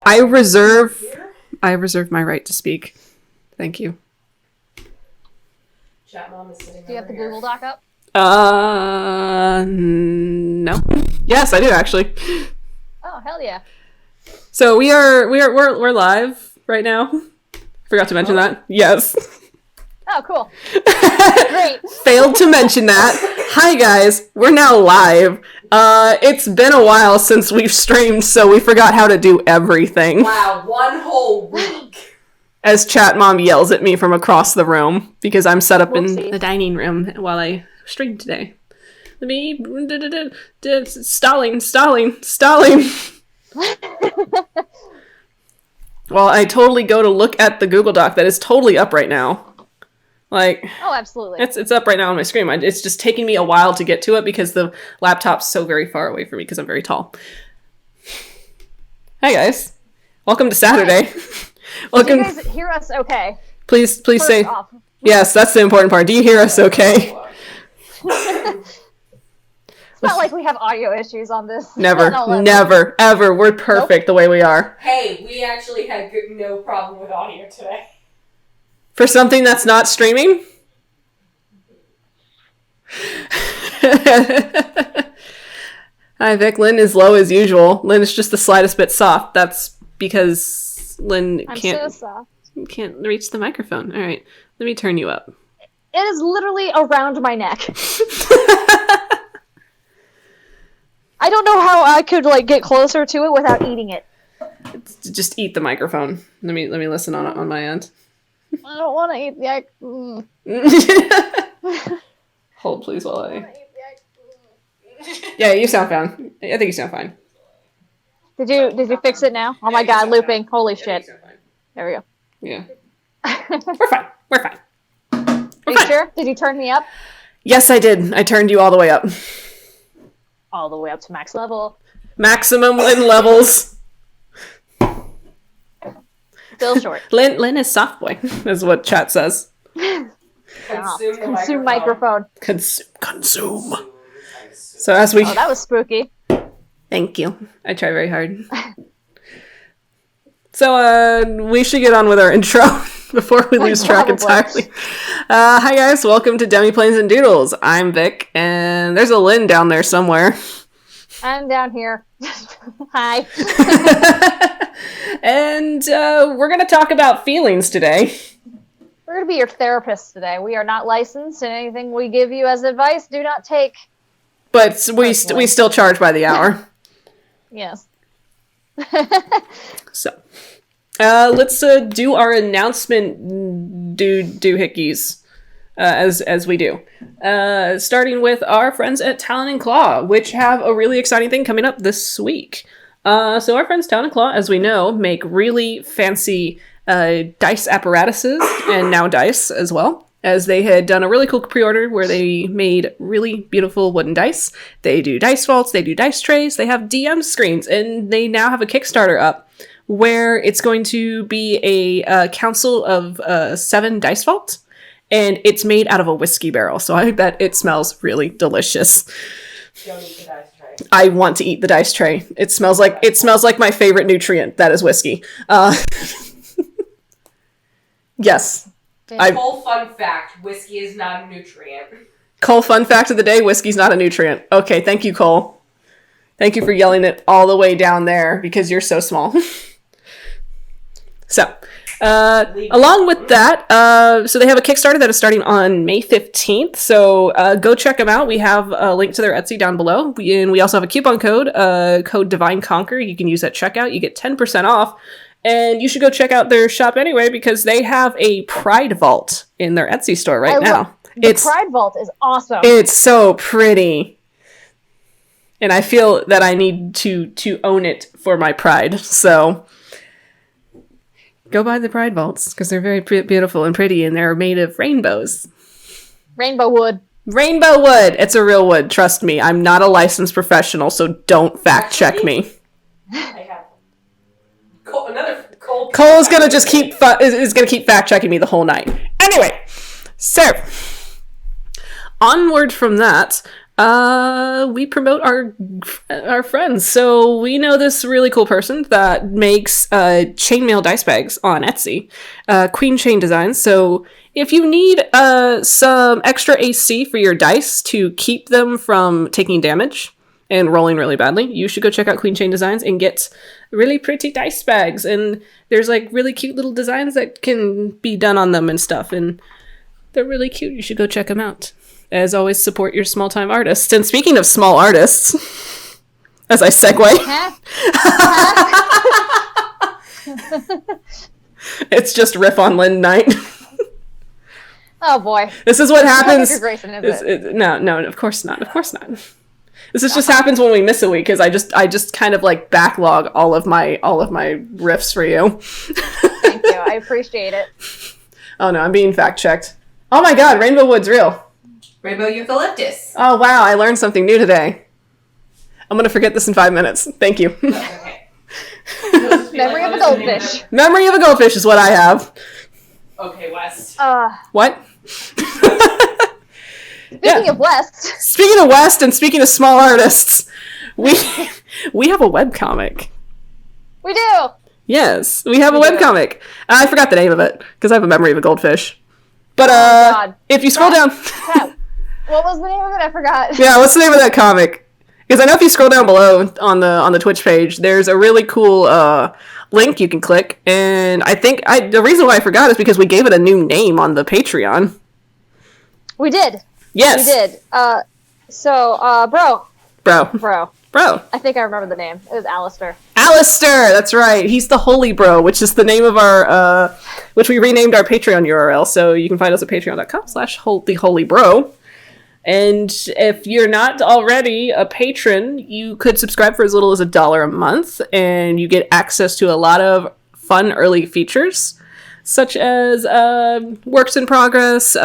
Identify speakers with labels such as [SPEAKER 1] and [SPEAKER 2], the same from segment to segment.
[SPEAKER 1] I reserve my right to speak. Thank you.
[SPEAKER 2] Chat mom is sitting.
[SPEAKER 3] Do you have the Google Doc up?
[SPEAKER 1] No. Yes, I do actually.
[SPEAKER 3] Oh, hell yeah.
[SPEAKER 1] So we're live right now. Forgot to mention that. Yes.
[SPEAKER 3] Oh, cool. Great.
[SPEAKER 1] Failed to mention that. Hi guys, we're now live. It's been a while since we've streamed, so we forgot how to do everything.
[SPEAKER 2] Wow, one whole week.
[SPEAKER 1] As Chat Mom yells at me from across the room because I'm set up
[SPEAKER 3] Whoopsie.
[SPEAKER 1] in the dining room while I stream today. Let me stalling. Well, I totally go to look at the Google Doc that is totally up right now. Like,
[SPEAKER 3] oh, absolutely.
[SPEAKER 1] It's up right now on my screen. It's just taking me a while to get to it because the laptop's so very far away from me because I'm very tall. Hi guys, welcome to Saturday. Welcome.
[SPEAKER 3] Did you guys hear us okay?
[SPEAKER 1] Please
[SPEAKER 3] First
[SPEAKER 1] say
[SPEAKER 3] off.
[SPEAKER 1] yes. That's the important part. Do you hear us okay?
[SPEAKER 3] It's not like we have audio issues on this.
[SPEAKER 1] Never,
[SPEAKER 3] No,
[SPEAKER 1] never, ever. We're perfect the way we are.
[SPEAKER 2] Hey, we actually had no problem with audio today.
[SPEAKER 1] For something that's not streaming? Hi, Vic. Lynn is low as usual. Lynn is just the slightest bit soft. That's because Lynn
[SPEAKER 3] so soft.
[SPEAKER 1] can't reach the microphone. All right, let me turn you up.
[SPEAKER 3] It is literally around my neck. I don't know how I could get closer to it without eating it.
[SPEAKER 1] Just eat the microphone. Let me listen on it on my end.
[SPEAKER 3] I don't want to eat the
[SPEAKER 1] Hold please while I... Yeah, you sound fine. I think you sound fine.
[SPEAKER 3] Did you fix it now? Oh my god, looping. Holy shit. There we go.
[SPEAKER 1] Yeah. We're fine.
[SPEAKER 3] Are you sure? Did you turn me up?
[SPEAKER 1] Yes, I did. I turned you all the way up.
[SPEAKER 3] All the way up to max level.
[SPEAKER 1] Maximum Lynn levels.
[SPEAKER 3] Still short.
[SPEAKER 1] Lynn is soft boy, is what chat says.
[SPEAKER 3] Consume microphone.
[SPEAKER 1] Consume. So as we...
[SPEAKER 3] Oh, that was spooky.
[SPEAKER 1] Thank you. I try very hard. So, we should get on with our intro before we lose track entirely. Hi guys, welcome to Demiplanes and Doodles. I'm Vic, and there's a Lynn down there somewhere.
[SPEAKER 3] I'm down here. Hi.
[SPEAKER 1] And we're going to talk about feelings today.
[SPEAKER 3] We're going to be your therapists today. We are not licensed, and anything we give you as advice, do not take.
[SPEAKER 1] But we still charge by the hour.
[SPEAKER 3] Yes.
[SPEAKER 1] So, let's do our announcement doohickeys, as we do. Starting with our friends at Talon and Claw, which have a really exciting thing coming up this week. So our friends Talon and Claw, as we know, make really fancy dice apparatuses, and now dice as well. As they had done a really cool pre-order where they made really beautiful wooden dice. They do dice vaults, they do dice trays, they have DM screens, and they now have a Kickstarter up where it's going to be a council of 7 dice vaults, and it's made out of a whiskey barrel, so I bet it smells really delicious.
[SPEAKER 2] Don't eat the dice tray.
[SPEAKER 1] I want to eat the dice tray. It smells like my favorite nutrient. That is whiskey. Yes.
[SPEAKER 2] Whole fun fact, whiskey is not a nutrient.
[SPEAKER 1] Cole, fun fact of the day, whiskey's not a nutrient. Okay, thank you, Cole. Thank you for yelling it all the way down there, because you're so small. So, along with that, so they have a Kickstarter that is starting on May 15th, so go check them out. We have a link to their Etsy down below, and we also have a coupon code, code Divine Conquer. You can use at checkout. You get 10% off. And you should go check out their shop anyway, because they have a Pride Vault in their Etsy store right now.
[SPEAKER 3] The Pride Vault is awesome.
[SPEAKER 1] It's so pretty. And I feel that I need to own it for my pride. So go buy the Pride Vaults, because they're very beautiful and pretty, and they're made of rainbows.
[SPEAKER 3] Rainbow wood.
[SPEAKER 1] Rainbow wood! It's a real wood, trust me. I'm not a licensed professional, so don't fact check me. Cole's gonna just keep gonna keep fact checking me the whole night. Anyway, so onward from that, We promote our friends. So we know this really cool person that makes chainmail dice bags on Etsy, Queen Chain Designs. So if you need some extra AC for your dice to keep them from taking damage and rolling really badly, you should go check out Queen Chain Designs and get really pretty dice bags. And there's like really cute little designs that can be done on them and stuff, and they're really cute. You should go check them out. As always, support your small-time artists. And speaking of small artists, as I segue, it's just riff on Lynn night.
[SPEAKER 3] Oh boy.
[SPEAKER 1] This is what happens.
[SPEAKER 3] Grayson, is it?
[SPEAKER 1] No, of course not. Of course not. This is just happens when we miss a week, because I just kind of like backlog all of my riffs for you.
[SPEAKER 3] Thank you. I appreciate it.
[SPEAKER 1] Oh no, I'm being fact checked. Oh my god, Rainbow Wood's real.
[SPEAKER 2] Rainbow eucalyptus.
[SPEAKER 1] Oh wow, I learned something new today. I'm gonna forget this in 5 minutes. Thank you.
[SPEAKER 2] Okay.
[SPEAKER 3] Memory of a goldfish.
[SPEAKER 1] Memory of a goldfish is what I have.
[SPEAKER 2] Okay, West.
[SPEAKER 1] What?
[SPEAKER 3] Speaking of West.
[SPEAKER 1] Speaking of West and speaking of small artists, we have a webcomic.
[SPEAKER 3] We do.
[SPEAKER 1] Yes, we have a webcomic. I forgot the name of it because I have a memory of a goldfish. But if you scroll down,
[SPEAKER 3] what was the name of it? I forgot.
[SPEAKER 1] Yeah, what's the name of that comic? Because I know if you scroll down below on the Twitch page, there's a really cool link you can click, and I think the reason why I forgot is because we gave it a new name on the Patreon.
[SPEAKER 3] We did.
[SPEAKER 1] Yes.
[SPEAKER 3] We did. Bro. I think I remember the name. It was Alistair.
[SPEAKER 1] Alistair, that's right. He's the Holy Bro, which is the name of our, which we renamed our Patreon URL. So you can find us at patreon.com/theholybro. And if you're not already a patron, you could subscribe for as little as $1 a month, and you get access to a lot of fun early features, such as works in progress,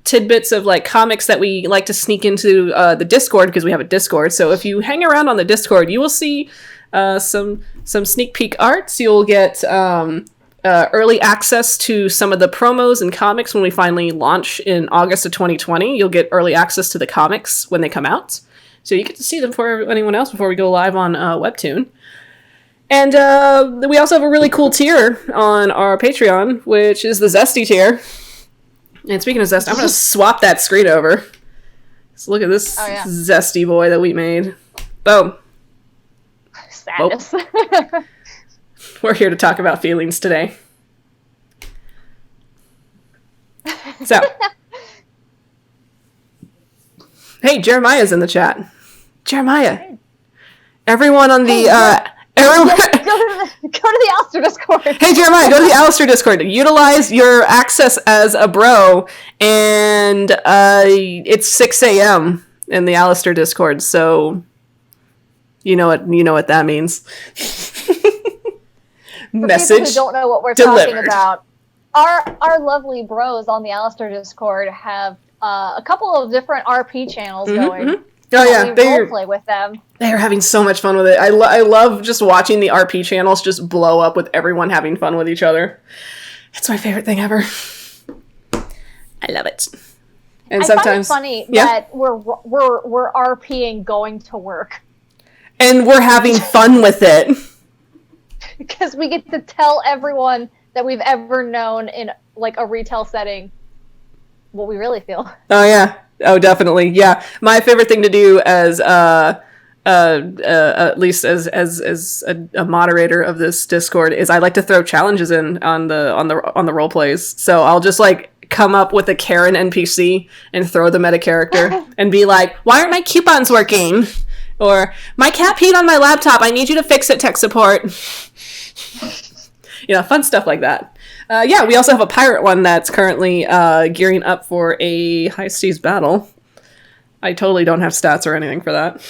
[SPEAKER 1] tidbits of like comics that we like to sneak into the Discord, because we have a Discord. So if you hang around on the Discord, you will see some sneak peek arts. You'll get early access to some of the promos and comics when we finally launch in August of 2020. You'll get early access to the comics when they come out, so you get to see them before anyone else before we go live on Webtoon. And we also have a really cool tier on our Patreon, which is the Zesty tier. And speaking of Zest, I'm going to swap that screen over. So look at this Zesty boy that we made. Boom.
[SPEAKER 3] Sadness.
[SPEAKER 1] Oh. We're here to talk about feelings today. So. Hey, Jeremiah's in the chat. Jeremiah. Everyone on the... Go
[SPEAKER 3] to the Alistair Discord.
[SPEAKER 1] Hey, Jeremiah, go to the Alistair Discord. Utilize your access as a bro, and it's 6 a.m. in the Alistair Discord, so you know what that means. Message
[SPEAKER 3] people who don't know what we're
[SPEAKER 1] delivered.
[SPEAKER 3] Talking about, our lovely bros on the Alistair Discord have a couple of different RP channels going. Mm-hmm.
[SPEAKER 1] Oh yeah,
[SPEAKER 3] we roleplay with them.
[SPEAKER 1] They are having so much fun with it. I love just watching the RP channels just blow up with everyone having fun with each other. It's my favorite thing ever. I love it. And
[SPEAKER 3] I
[SPEAKER 1] sometimes
[SPEAKER 3] find it funny that we're RPing going to work,
[SPEAKER 1] and we're having fun with it
[SPEAKER 3] because we get to tell everyone that we've ever known in like a retail setting what we really feel.
[SPEAKER 1] Oh yeah. Oh, definitely. Yeah. My favorite thing to do as, at least as a moderator of this Discord is I like to throw challenges in on the role plays. So I'll just like come up with a Karen NPC and throw them at a character and be like, why aren't my coupons working? Or my cat peed on my laptop. I need you to fix it, tech support. Fun stuff like that. We also have a pirate one that's currently gearing up for a high seas battle. I totally don't have stats or anything for that.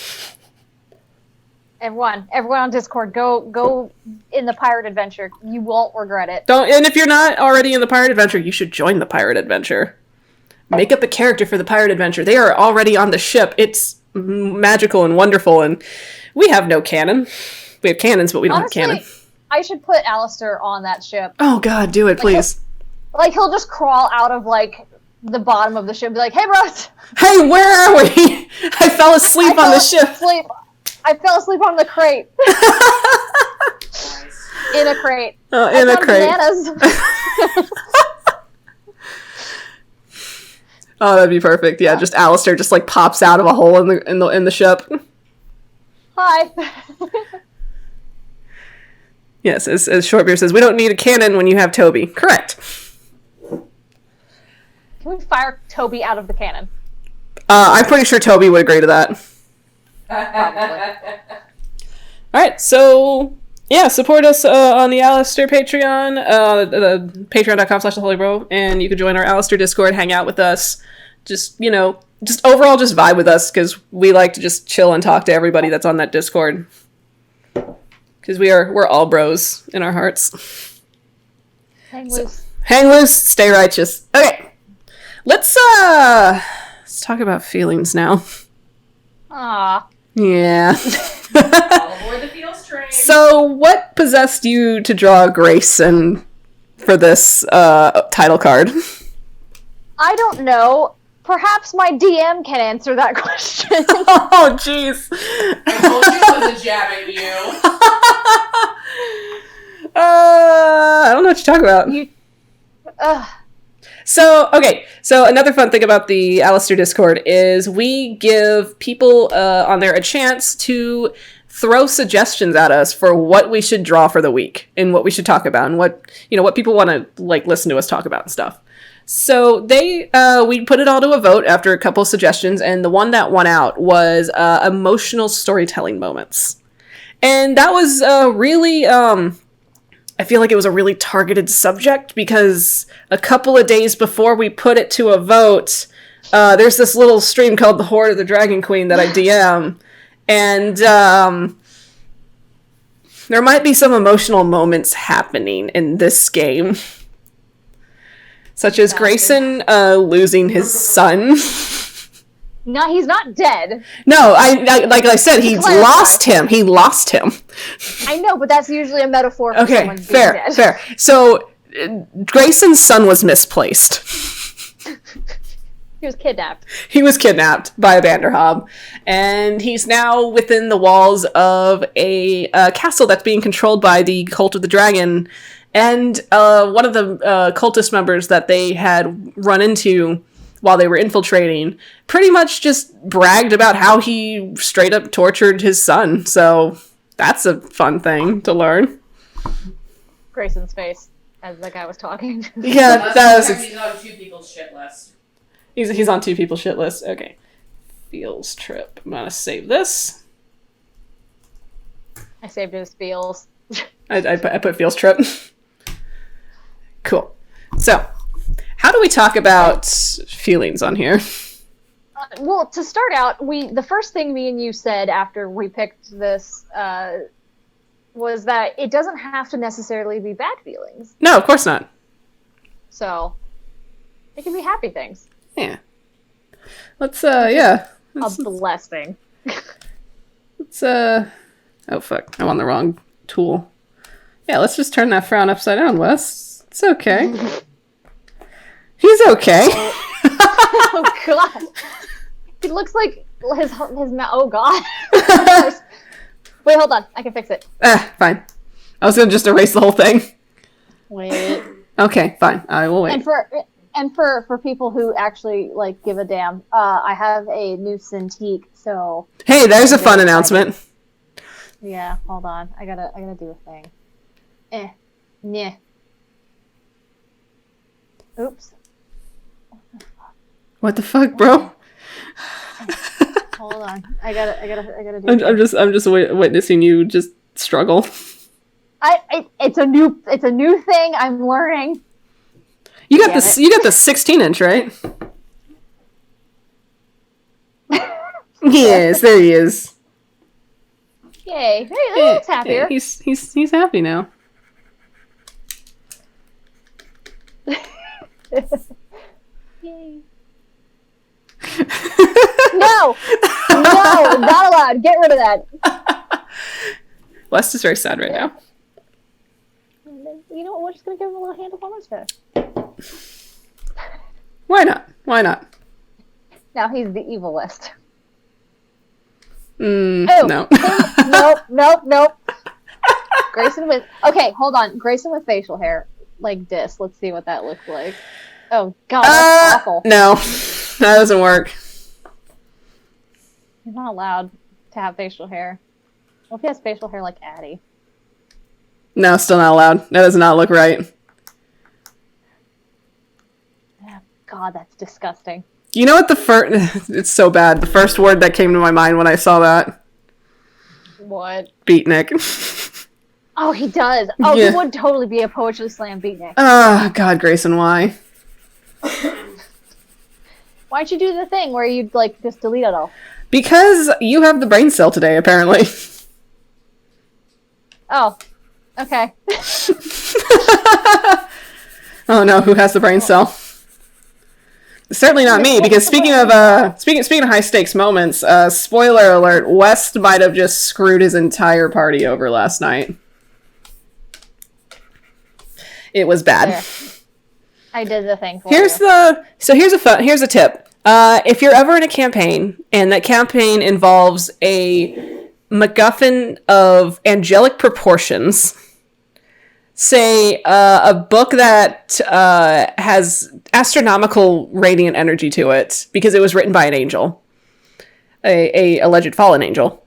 [SPEAKER 3] Everyone on Discord, go in the pirate adventure. You won't regret it.
[SPEAKER 1] And if you're not already in the pirate adventure, you should join the pirate adventure. Make up a character for the pirate adventure. They are already on the ship. It's magical and wonderful, and we have no canon. We have cannons, but we don't have canon.
[SPEAKER 3] I should put Alistair on that ship.
[SPEAKER 1] Oh god, do it, please.
[SPEAKER 3] He'll just crawl out of like the bottom of the ship and be like, hey bros!
[SPEAKER 1] Hey, where are we? on the ship.
[SPEAKER 3] I fell asleep on the crate. In a crate.
[SPEAKER 1] Oh, in a crate.
[SPEAKER 3] Bananas.
[SPEAKER 1] Oh, that'd be perfect. Yeah, just Alistair just like pops out of a hole in the ship.
[SPEAKER 3] Hi.
[SPEAKER 1] Yes, as Shortbeard says, we don't need a cannon when you have Toby. Correct.
[SPEAKER 3] Can we fire Toby out of the cannon?
[SPEAKER 1] I'm pretty sure Toby would agree to that.
[SPEAKER 3] Probably.
[SPEAKER 1] Alright, so yeah, support us on the Alistair Patreon, the patreon.com/theholybro, and you can join our Alistair Discord, hang out with us, just overall just vibe with us, because we like to just chill and talk to everybody that's on that Discord. Because we're all bros in our hearts.
[SPEAKER 3] Hang loose.
[SPEAKER 1] Hang loose, stay righteous. Okay. Let's talk about feelings now.
[SPEAKER 3] Aw.
[SPEAKER 1] Yeah.
[SPEAKER 2] All aboard the feels train.
[SPEAKER 1] So, what possessed you to draw Grayson for this title card?
[SPEAKER 3] I don't know. Perhaps my DM can answer that question.
[SPEAKER 1] Oh, jeez.
[SPEAKER 2] I told you it was a jab at you.
[SPEAKER 1] I don't know what you're talking about. So another fun thing about the Alistair Discord is we give people on there a chance to throw suggestions at us for what we should draw for the week and what we should talk about and what people want to like listen to us talk about and stuff. So we put it all to a vote after a couple of suggestions, and the one that won out was emotional storytelling moments. And that was really, I feel like it was a really targeted subject because a couple of days before we put it to a vote, there's this little stream called The Horde of the Dragon Queen that I DM, and there might be some emotional moments happening in this game. Such as Grayson losing his son.
[SPEAKER 3] No, he's not dead.
[SPEAKER 1] No, I like I said, he's lost him. He lost him.
[SPEAKER 3] I know, but that's usually a metaphor for someone being dead.
[SPEAKER 1] Fair. So, Grayson's son was misplaced.
[SPEAKER 3] He was kidnapped.
[SPEAKER 1] He was kidnapped by a Vanderhob, and he's now within the walls of a castle that's being controlled by the Cult of the Dragon. And one of the cultist members that they had run into while they were infiltrating pretty much just bragged about how he straight up tortured his son. So that's a fun thing to learn.
[SPEAKER 3] Grayson's face as the guy was talking.
[SPEAKER 1] Yeah, that was...
[SPEAKER 2] He's on two people's shit list.
[SPEAKER 1] He's on two people's shit list. Okay. Feels trip. I'm gonna save this.
[SPEAKER 3] I saved his feels.
[SPEAKER 1] I put feels trip. Cool. So, how do we talk about feelings on here?
[SPEAKER 3] Well, to start out, the first thing me and you said after we picked this was that it doesn't have to necessarily be bad feelings.
[SPEAKER 1] No, of course not.
[SPEAKER 3] So, it can be happy things.
[SPEAKER 1] Yeah. Let's, yeah.
[SPEAKER 3] A blessing.
[SPEAKER 1] Let's, oh fuck, I'm on the wrong tool. Yeah, let's just turn that frown upside down, Wes. It's okay. He's okay.
[SPEAKER 3] Oh god. He looks like his mouth. Oh god. Wait, hold on. I can fix it.
[SPEAKER 1] Fine. I was gonna just erase the whole thing.
[SPEAKER 3] Wait.
[SPEAKER 1] Okay, fine. I will wait.
[SPEAKER 3] And for people who actually like give a damn, I have a new Cintiq. So.
[SPEAKER 1] Hey, there's a fun announcement.
[SPEAKER 3] Yeah. Hold on. I gotta do a thing. Yeah. Oops.
[SPEAKER 1] What the fuck, bro?
[SPEAKER 3] Hold on. I gotta do
[SPEAKER 1] I'm just witnessing you just struggle.
[SPEAKER 3] It's a new thing. I'm learning.
[SPEAKER 1] You got the 16-inch, right? Yes, there he is.
[SPEAKER 3] Yay! Hey, he looks happier.
[SPEAKER 1] Yeah, he's happy now.
[SPEAKER 3] Yay. No, not allowed. Get rid of that.
[SPEAKER 1] West is very sad right now.
[SPEAKER 3] You know what? We're just gonna give him a little hand of Homer's fair.
[SPEAKER 1] Why not?
[SPEAKER 3] Now he's the evilest. Oh,
[SPEAKER 1] No.
[SPEAKER 3] nope. Grayson with hold on. Grayson with facial hair like this. Let's see what that looks like. Oh God, that's awful.
[SPEAKER 1] No, that doesn't work.
[SPEAKER 3] You're not allowed to have facial hair. What if he has facial hair like Addie?
[SPEAKER 1] No, still not allowed. That does not look right.
[SPEAKER 3] Oh, God, that's disgusting.
[SPEAKER 1] You know what the first... It's so bad. The first word that came to my mind when I saw that.
[SPEAKER 3] What?
[SPEAKER 1] Beatnik.
[SPEAKER 3] Oh, he does. Oh,
[SPEAKER 1] Yeah.
[SPEAKER 3] He would totally be a Poetry Slam beatnik.
[SPEAKER 1] Oh, God, Grayson, why?
[SPEAKER 3] Why'd you do the thing where you like just delete it all?
[SPEAKER 1] Because you have the brain cell today, apparently.
[SPEAKER 3] Oh, okay.
[SPEAKER 1] Oh no, who has the brain cell? Certainly not me, because speaking of high stakes moments, spoiler alert, West might have just screwed his entire party over last night. It was bad.
[SPEAKER 3] There. I did the thing for
[SPEAKER 1] Here's a tip. If you're ever in a campaign and that campaign involves a MacGuffin of angelic proportions, say a book that has astronomical radiant energy to it because it was written by an angel, a alleged fallen angel,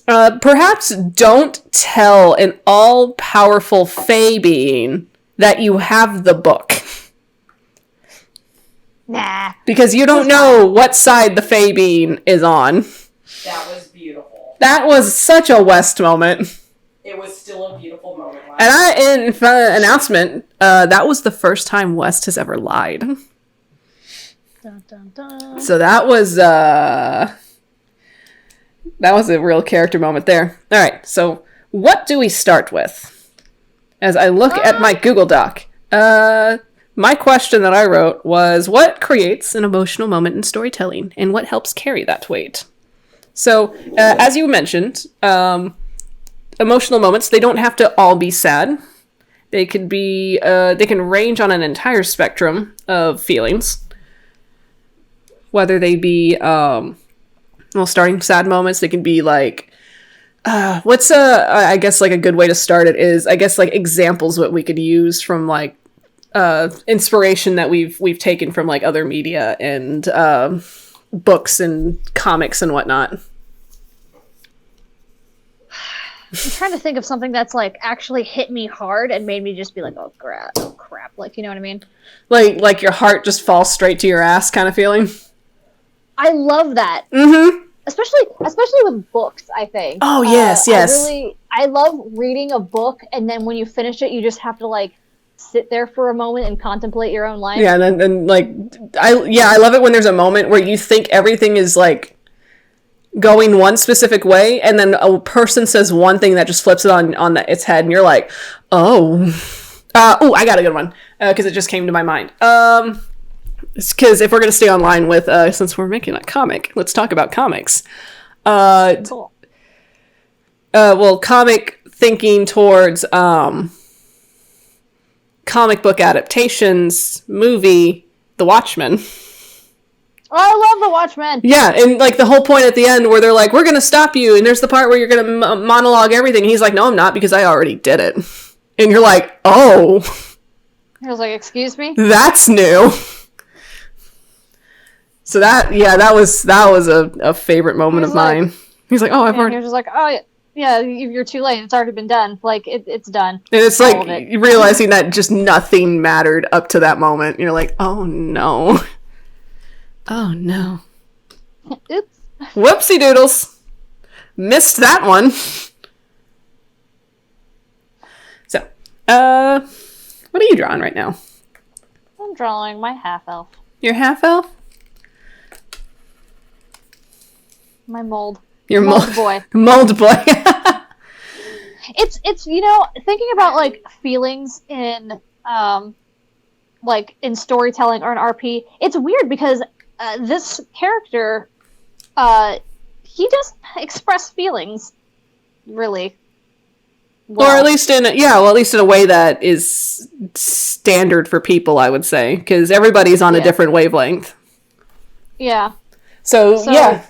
[SPEAKER 1] perhaps don't tell an all-powerful fae being that you have the book.
[SPEAKER 3] Nah.
[SPEAKER 1] Because you don't know what side the fae being is on.
[SPEAKER 2] That was beautiful.
[SPEAKER 1] That was such a West moment.
[SPEAKER 2] It was still a beautiful moment.
[SPEAKER 1] And in announcement, that was the first time West has ever lied.
[SPEAKER 3] Dun, dun, dun.
[SPEAKER 1] So that was a real character moment there. All right, so what do we start with? As I look at my Google Doc, my question that I wrote was, what creates an emotional moment in storytelling, and what helps carry that weight? So, as you mentioned, emotional moments, they don't have to all be sad. They can be, they can range on an entire spectrum of feelings. Whether they be, starting sad moments, they can be like, I guess like a good way to start it is, I guess like examples what we could use from like, inspiration that we've taken from like other media and, books and comics and whatnot.
[SPEAKER 3] I'm trying to think of something that's like actually hit me hard and made me just be like, oh crap, like, you know what I mean?
[SPEAKER 1] Like your heart just falls straight to your ass kind of feeling.
[SPEAKER 3] I love that.
[SPEAKER 1] Mm-hmm.
[SPEAKER 3] Especially with books, I think.
[SPEAKER 1] Oh yes.
[SPEAKER 3] I love reading a book, and then when you finish it, you just have to like sit there for a moment and contemplate your own life.
[SPEAKER 1] Yeah, and then like I love it when there's a moment where you think everything is like going one specific way, and then a person says one thing that just flips it on its head, and you're like, oh, I got a good one because it just came to my mind. Because if we're gonna stay online with, since we're making a comic, let's talk about comics.
[SPEAKER 3] Cool.
[SPEAKER 1] Well, comic thinking towards comic book adaptations, movie, The Watchmen.
[SPEAKER 3] Oh, I love The Watchmen.
[SPEAKER 1] Yeah, and like the whole point at the end where they're like, we're gonna stop you, and there's the part where you're gonna monologue everything, and he's like, no, I'm not, because I already did it. And you're like, oh.
[SPEAKER 3] I was like, excuse me?
[SPEAKER 1] That's new. So that was a favorite moment of mine. He's like, oh, I've already...
[SPEAKER 3] He was just like, oh, yeah, you're too late. It's already been done. Like, it's done.
[SPEAKER 1] And it's like, realizing that just nothing mattered up to that moment. You're like, oh, no. Oh, no.
[SPEAKER 3] Oops.
[SPEAKER 1] Whoopsie doodles. Missed that one. So, what are you drawing right now?
[SPEAKER 3] I'm drawing my half-elf.
[SPEAKER 1] Your half-elf?
[SPEAKER 3] My mold.
[SPEAKER 1] Your
[SPEAKER 3] mold boy.
[SPEAKER 1] Mold boy.
[SPEAKER 3] It's you know, thinking about like feelings in like in storytelling or an RP, it's weird because this character he doesn't express feelings really well.
[SPEAKER 1] Or at least in a way that is standard for people, I would say, because everybody's on a different wavelength.
[SPEAKER 3] Yeah.
[SPEAKER 1] So yeah.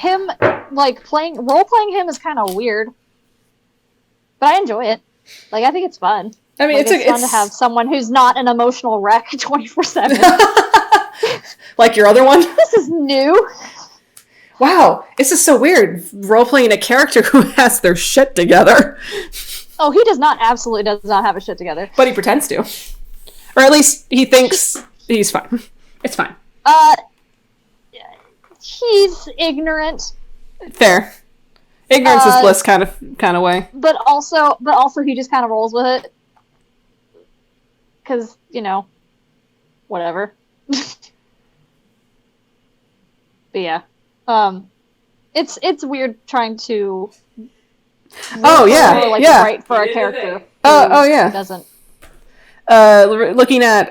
[SPEAKER 3] him, like, role-playing him is kind of weird. But I enjoy it. Like, I think it's fun.
[SPEAKER 1] I mean,
[SPEAKER 3] like, it's fun to have someone who's not an emotional wreck 24/7.
[SPEAKER 1] Like your other one?
[SPEAKER 3] This is new.
[SPEAKER 1] Wow, this is so weird. Role-playing a character who has their shit together.
[SPEAKER 3] Oh, he absolutely does not have his shit together.
[SPEAKER 1] But he pretends to. Or at least he thinks he's fine. It's fine.
[SPEAKER 3] He's ignorant.
[SPEAKER 1] Fair. Ignorance is bliss kind of way.
[SPEAKER 3] But also he just kind of rolls with it. Because, whatever. But yeah. It's weird trying to write for a character.
[SPEAKER 1] Oh yeah.
[SPEAKER 3] Doesn't.
[SPEAKER 1] Looking at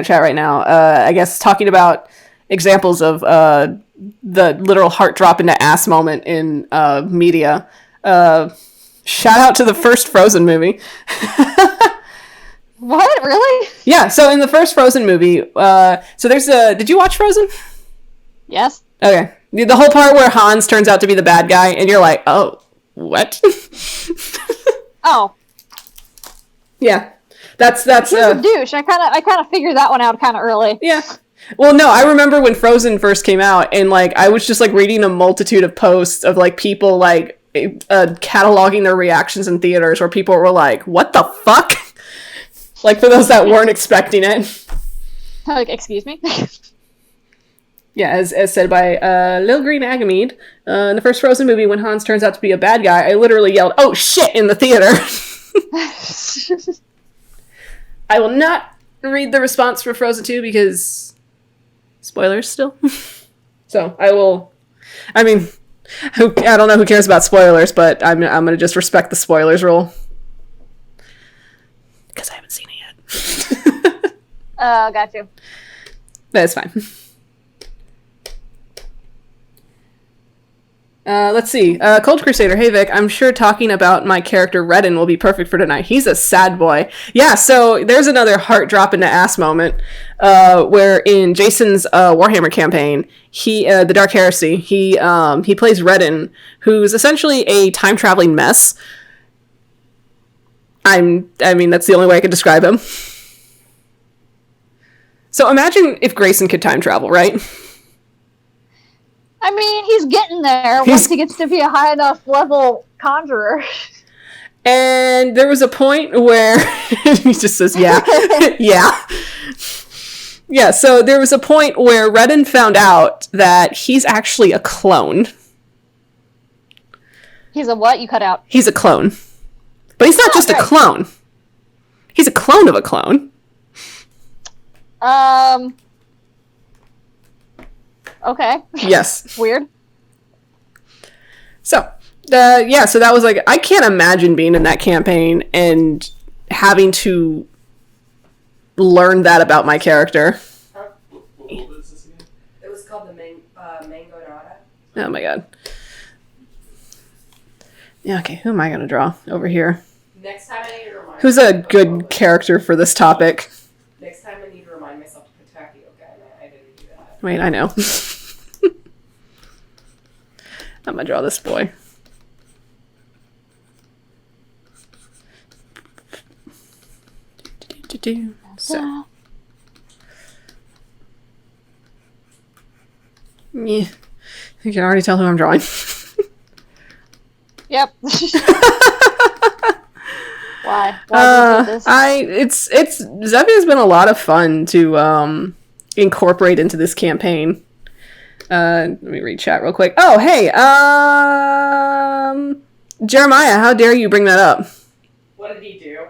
[SPEAKER 1] chat right now, I guess talking about examples of the literal heart drop into ass moment in media. Shout out to the first Frozen movie.
[SPEAKER 3] What? Really?
[SPEAKER 1] Yeah, so in the first Frozen movie, so there's did you watch Frozen?
[SPEAKER 3] Yes.
[SPEAKER 1] Okay. The whole part where Hans turns out to be the bad guy, and you're like, oh, what?
[SPEAKER 3] Oh.
[SPEAKER 1] Yeah. That's
[SPEAKER 3] He's a douche. I kind of figured that one out kind of early.
[SPEAKER 1] Yeah. Well, no, I remember when Frozen first came out, and like I was just like reading a multitude of posts of like people like cataloging their reactions in theaters, where people were like, "What the fuck?" Like for those that weren't expecting it.
[SPEAKER 3] Like, excuse me.
[SPEAKER 1] Yeah, as said by Lil Green Agamede, in the first Frozen movie, when Hans turns out to be a bad guy, I literally yelled, "Oh shit!" in the theater. I will not read the response for Frozen 2 because spoilers still. So I will. I mean, I don't know who cares about spoilers, but I'm gonna just respect the spoilers rule because I haven't seen it yet.
[SPEAKER 3] Got you.
[SPEAKER 1] That's fine. Let's see. Cold Crusader, hey Vic, I'm sure talking about my character Redden will be perfect for tonight. He's a sad boy. Yeah, so there's another heart drop into ass moment, where in Jason's Warhammer campaign, the Dark Heresy, he plays Redden, who's essentially a time traveling mess. I mean, that's the only way I could describe him. So imagine if Grayson could time travel, right?
[SPEAKER 3] I mean, he's getting there once he gets to be a high enough level conjurer.
[SPEAKER 1] And there was a point where he just says, yeah, yeah. Yeah, so there was a point where Redden found out that he's actually a clone.
[SPEAKER 3] He's a what? You cut out.
[SPEAKER 1] He's a clone. But he's not just a clone. He's a clone of a clone.
[SPEAKER 3] Okay.
[SPEAKER 1] Yes.
[SPEAKER 3] Weird.
[SPEAKER 1] So, yeah, so that was like, I can't imagine being in that campaign and having to learn that about my character.
[SPEAKER 2] What is this again? It was called the Mango Nada.
[SPEAKER 1] Oh my god. Yeah, okay, who am I gonna draw over here?
[SPEAKER 2] Next time I need to remind
[SPEAKER 1] Who's a good character for this topic?
[SPEAKER 2] Next time I need to remind myself to protect you, okay? I didn't do that.
[SPEAKER 1] Wait, I know. I'm gonna draw this boy. So. Yeah. You can already tell who I'm drawing.
[SPEAKER 3] Yep. Why? Why did you do this?
[SPEAKER 1] Zevia's been a lot of fun to incorporate into this campaign. Let me read chat real quick. Oh, hey, Jeremiah, how dare you bring that up?
[SPEAKER 2] What did he do?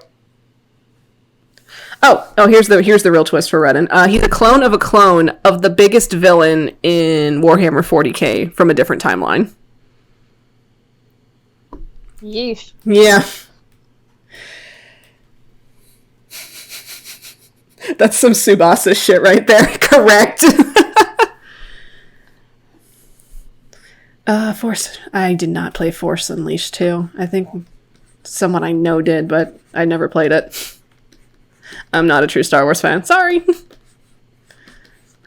[SPEAKER 1] Oh, here's the real twist for Redden. He's a clone of the biggest villain in Warhammer 40k from a different timeline.
[SPEAKER 3] Yeesh.
[SPEAKER 1] Yeah. That's some Tsubasa shit right there. Correct. Force. I did not play Force Unleashed 2. I think someone I know did, but I never played it. I'm not a true Star Wars fan. Sorry.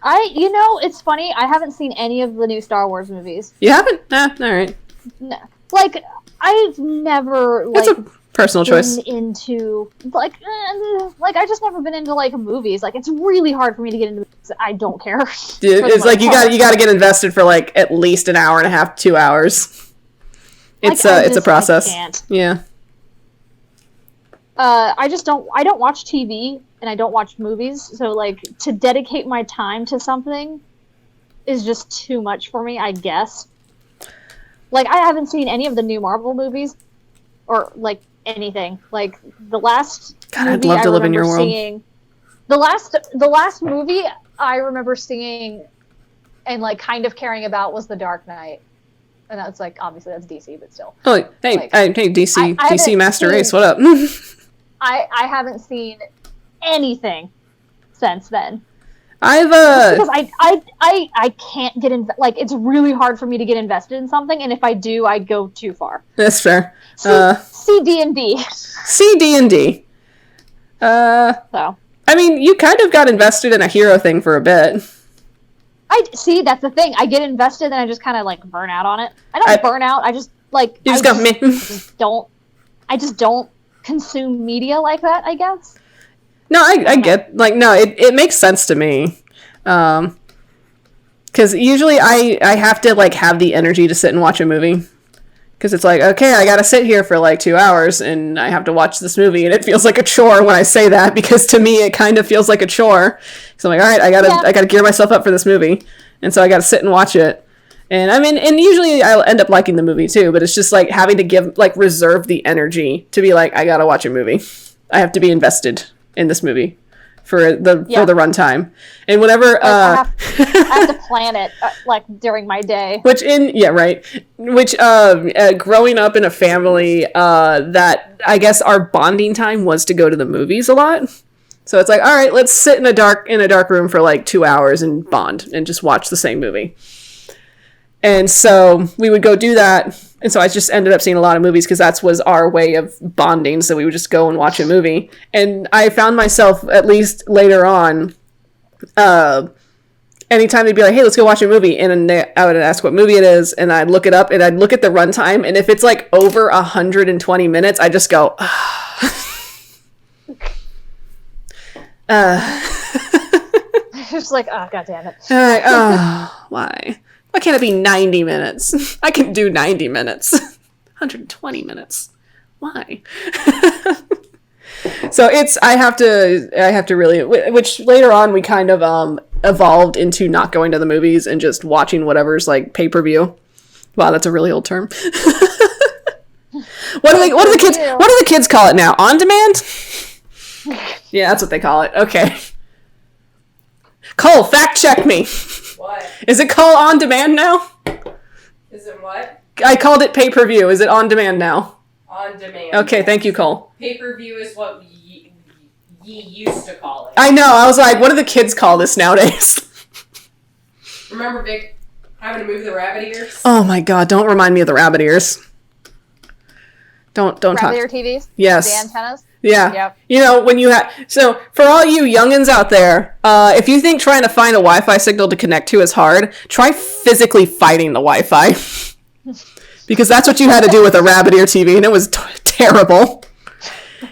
[SPEAKER 3] It's funny. I haven't seen any of the new Star Wars movies.
[SPEAKER 1] You haven't? All right.
[SPEAKER 3] No, like I've never
[SPEAKER 1] It's a personal choice.
[SPEAKER 3] Into I just never been into like movies. Like it's really hard for me to get into movies. I don't care.
[SPEAKER 1] It's like you got to get invested for like at least an hour and a half, 2 hours. It's a process. Yeah.
[SPEAKER 3] I don't watch TV and I don't watch movies, so like to dedicate my time to something is just too much for me, I guess. Like I haven't seen any of the new Marvel movies or like anything. Like the last
[SPEAKER 1] God, I'd love to live in your world.
[SPEAKER 3] The last movie I remember seeing and like kind of caring about was The Dark Knight. And that's like obviously that's DC, but still.
[SPEAKER 1] Oh, hey, DC Master Race, what up?
[SPEAKER 3] I haven't seen anything since then.
[SPEAKER 1] Because
[SPEAKER 3] I can't get in. Like it's really hard for me to get invested in something, and if I do, I go too far.
[SPEAKER 1] That's fair.
[SPEAKER 3] See D&D.
[SPEAKER 1] See D&D.
[SPEAKER 3] So.
[SPEAKER 1] I mean, you kind of got invested in a hero thing for a bit.
[SPEAKER 3] I see. That's the thing. I get invested, and I just kind of like burn out on it. I don't burn out. I just like.
[SPEAKER 1] You just got me.
[SPEAKER 3] I just don't consume media like that, I guess.
[SPEAKER 1] No, I get, like, no, it makes sense to me. Because usually I have to, like, have the energy to sit and watch a movie. Because it's like, okay, I gotta sit here for, like, 2 hours, and I have to watch this movie, and it feels like a chore when I say that, because to me it kind of feels like a chore. So I'm like, alright, I gotta gear myself up for this movie. And so I gotta sit and watch it. And I mean, and usually I'll end up liking the movie too, but it's just like having to reserve the energy to be like, I gotta watch a movie. I have to be invested in this movie for the runtime. And whenever
[SPEAKER 3] I have to plan it like during my day.
[SPEAKER 1] Which growing up in a family that I guess our bonding time was to go to the movies a lot. So it's like, all right, let's sit in a dark room for like 2 hours and bond and just watch the same movie. And so we would go do that. And so I just ended up seeing a lot of movies because that was our way of bonding. So we would just go and watch a movie. And I found myself, at least later on, anytime they'd be like, hey, let's go watch a movie. And then I would ask what movie it is. And I'd look it up and I'd look at the runtime. And if it's like over 120 minutes, I just go,
[SPEAKER 3] It's just like, oh, God damn it.
[SPEAKER 1] Like, oh, why? Why can't it be 90 minutes? I can do 90 minutes. 120 minutes. Why? So I have to really, which later on we kind of evolved into not going to the movies and just watching whatever's like pay-per-view. Wow, that's a really old term. What do the kids call it now? On demand? Yeah, that's what they call it. Okay. Cole, fact check me.
[SPEAKER 2] What?
[SPEAKER 1] Is it called on demand now?
[SPEAKER 2] Is it what?
[SPEAKER 1] I called it pay-per-view. Is it on demand now?
[SPEAKER 2] On demand.
[SPEAKER 1] Okay, thank you, Cole.
[SPEAKER 2] Pay-per-view is what ye used to call it.
[SPEAKER 1] I know. I was like, what do the kids call this nowadays?
[SPEAKER 2] Remember Vic having to move the rabbit ears?
[SPEAKER 1] Oh my god, don't remind me of the rabbit ears. Don't talk.
[SPEAKER 3] Rabbit ear TVs?
[SPEAKER 1] Yes.
[SPEAKER 3] The antennas?
[SPEAKER 1] Yeah.
[SPEAKER 3] Yep.
[SPEAKER 1] You know, when you have... So, for all you youngins out there, if you think trying to find a Wi-Fi signal to connect to is hard, try physically fighting the Wi-Fi. Because that's what you had to do with a rabbit ear TV, and it was terrible.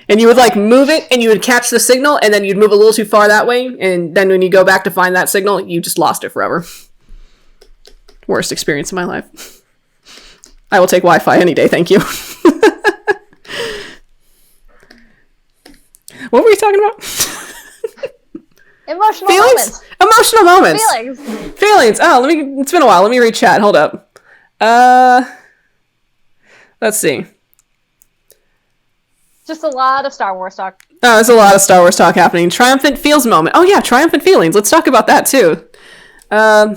[SPEAKER 1] And you would, like, move it, and you would catch the signal, and then you'd move a little too far that way, and then when you go back to find that signal, you just lost it forever. Worst experience of my life. I will take Wi-Fi any day, thank you. What were we talking about?
[SPEAKER 3] Emotional
[SPEAKER 1] Feelings?
[SPEAKER 3] moments.
[SPEAKER 1] Emotional moments.
[SPEAKER 3] Feelings.
[SPEAKER 1] Feelings. Oh, it's been a while. Let me read chat. Hold up. Let's see.
[SPEAKER 3] Just a lot of Star Wars talk.
[SPEAKER 1] Oh, there's a lot of Star Wars talk happening. Triumphant feels moment. Oh yeah, triumphant feelings. Let's talk about that too. I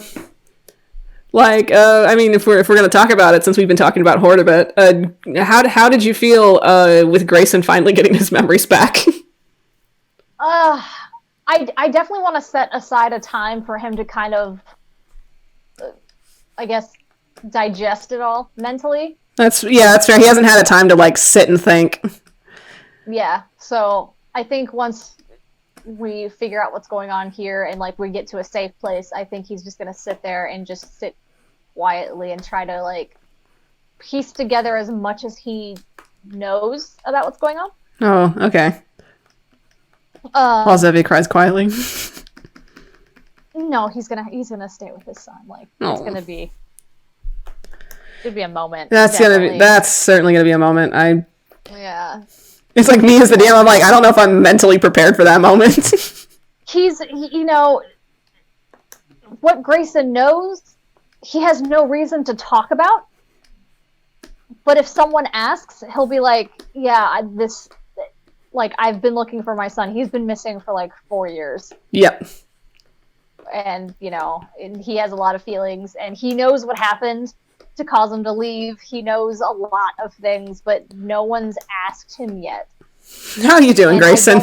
[SPEAKER 1] mean, if we're gonna talk about it, since we've been talking about Horde a bit, how did you feel with Grayson finally getting his memories back?
[SPEAKER 3] I definitely want to set aside a time for him to kind of, I guess, digest it all mentally.
[SPEAKER 1] That's fair. He hasn't had a time to like sit and think.
[SPEAKER 3] Yeah, so I think once we figure out what's going on here and like we get to a safe place, I think he's just gonna sit there and just sit quietly and try to like piece together as much as he knows about what's going on.
[SPEAKER 1] Oh, okay. While Zevia cries quietly.
[SPEAKER 3] No, he's gonna stay with his son. Like it's gonna be a moment.
[SPEAKER 1] That's certainly gonna be a moment.
[SPEAKER 3] Yeah.
[SPEAKER 1] It's like me as the DM. I'm like, I don't know if I'm mentally prepared for that moment.
[SPEAKER 3] You know, what Grayson knows, he has no reason to talk about. But if someone asks, he'll be like, yeah, I've been looking for my son. He's been missing for like 4 years.
[SPEAKER 1] Yep.
[SPEAKER 3] And, and he has a lot of feelings, and he knows what happened to cause him to leave. He knows a lot of things, but no one's asked him yet.
[SPEAKER 1] How are you doing, Grayson?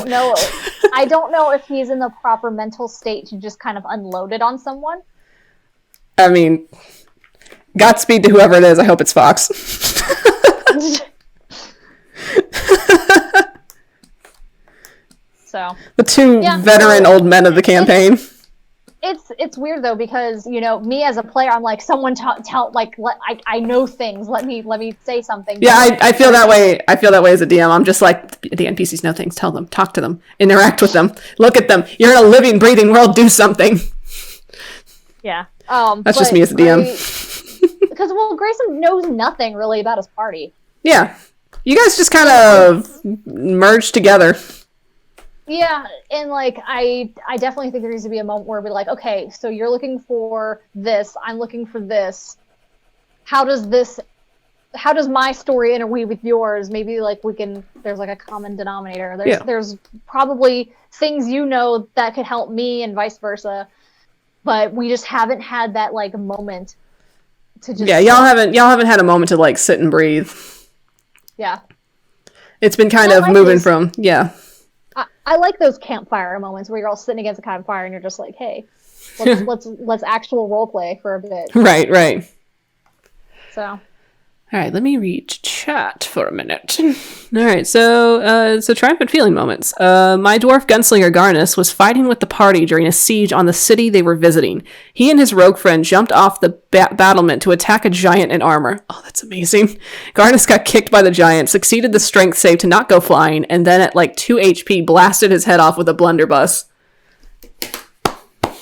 [SPEAKER 3] I don't know if he's in the proper mental state to just kind of unload it on someone.
[SPEAKER 1] I mean, Godspeed to whoever it is. I hope it's Fox.
[SPEAKER 3] So
[SPEAKER 1] the two veteran old men of the campaign.
[SPEAKER 3] It's weird though, because me as a player, I'm like, someone I know things. Let me say something.
[SPEAKER 1] Yeah, I feel that way. I feel that way as a DM. I'm just like, the NPCs know things. Tell them, talk to them, interact with them, look at them. You're in a living, breathing world. Do something.
[SPEAKER 3] Yeah.
[SPEAKER 1] That's just me as a DM.
[SPEAKER 3] Because Grayson knows nothing really about his party.
[SPEAKER 1] Yeah, you guys just kind of merged together.
[SPEAKER 3] Yeah, and like I definitely think there needs to be a moment where we're like, okay, so you're looking for this, I'm looking for this. How does my story interweave with yours? Maybe like there's like a common denominator. There's probably things that could help me and vice versa. But we just haven't had that like moment to just y'all
[SPEAKER 1] haven't had a moment to like sit and breathe.
[SPEAKER 3] Yeah.
[SPEAKER 1] It's been kind of moving from
[SPEAKER 3] I like those campfire moments where you're all sitting against a campfire and you're just like, hey, let's actual role play for a bit.
[SPEAKER 1] Right.
[SPEAKER 3] So.
[SPEAKER 1] All right, let me read chat for a minute. All right, so triumphant feeling moments. My dwarf gunslinger Garnus was fighting with the party during a siege on the city they were visiting. He and his rogue friend jumped off the battlement to attack a giant in armor. Oh, that's amazing. Garnus got kicked by the giant, succeeded the strength save to not go flying, and then at like 2 HP blasted his head off with a blunderbuss.
[SPEAKER 3] I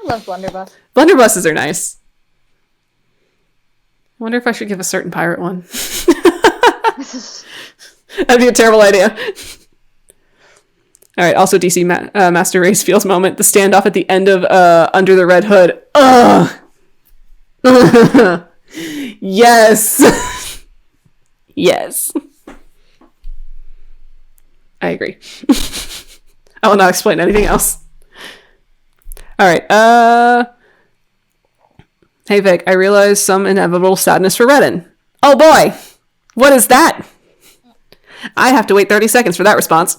[SPEAKER 3] love blunderbuss.
[SPEAKER 1] Blunderbusses are nice. I wonder if I should give a certain pirate one. That'd be a terrible idea. All right, also DC Master Race feels moment. The standoff at the end of Under the Red Hood. Ugh! Yes! Yes. I agree. I will not explain anything else. All right, hey Vic, I realize some inevitable sadness for Redden. Oh boy! What is that? I have to wait 30 seconds for that response.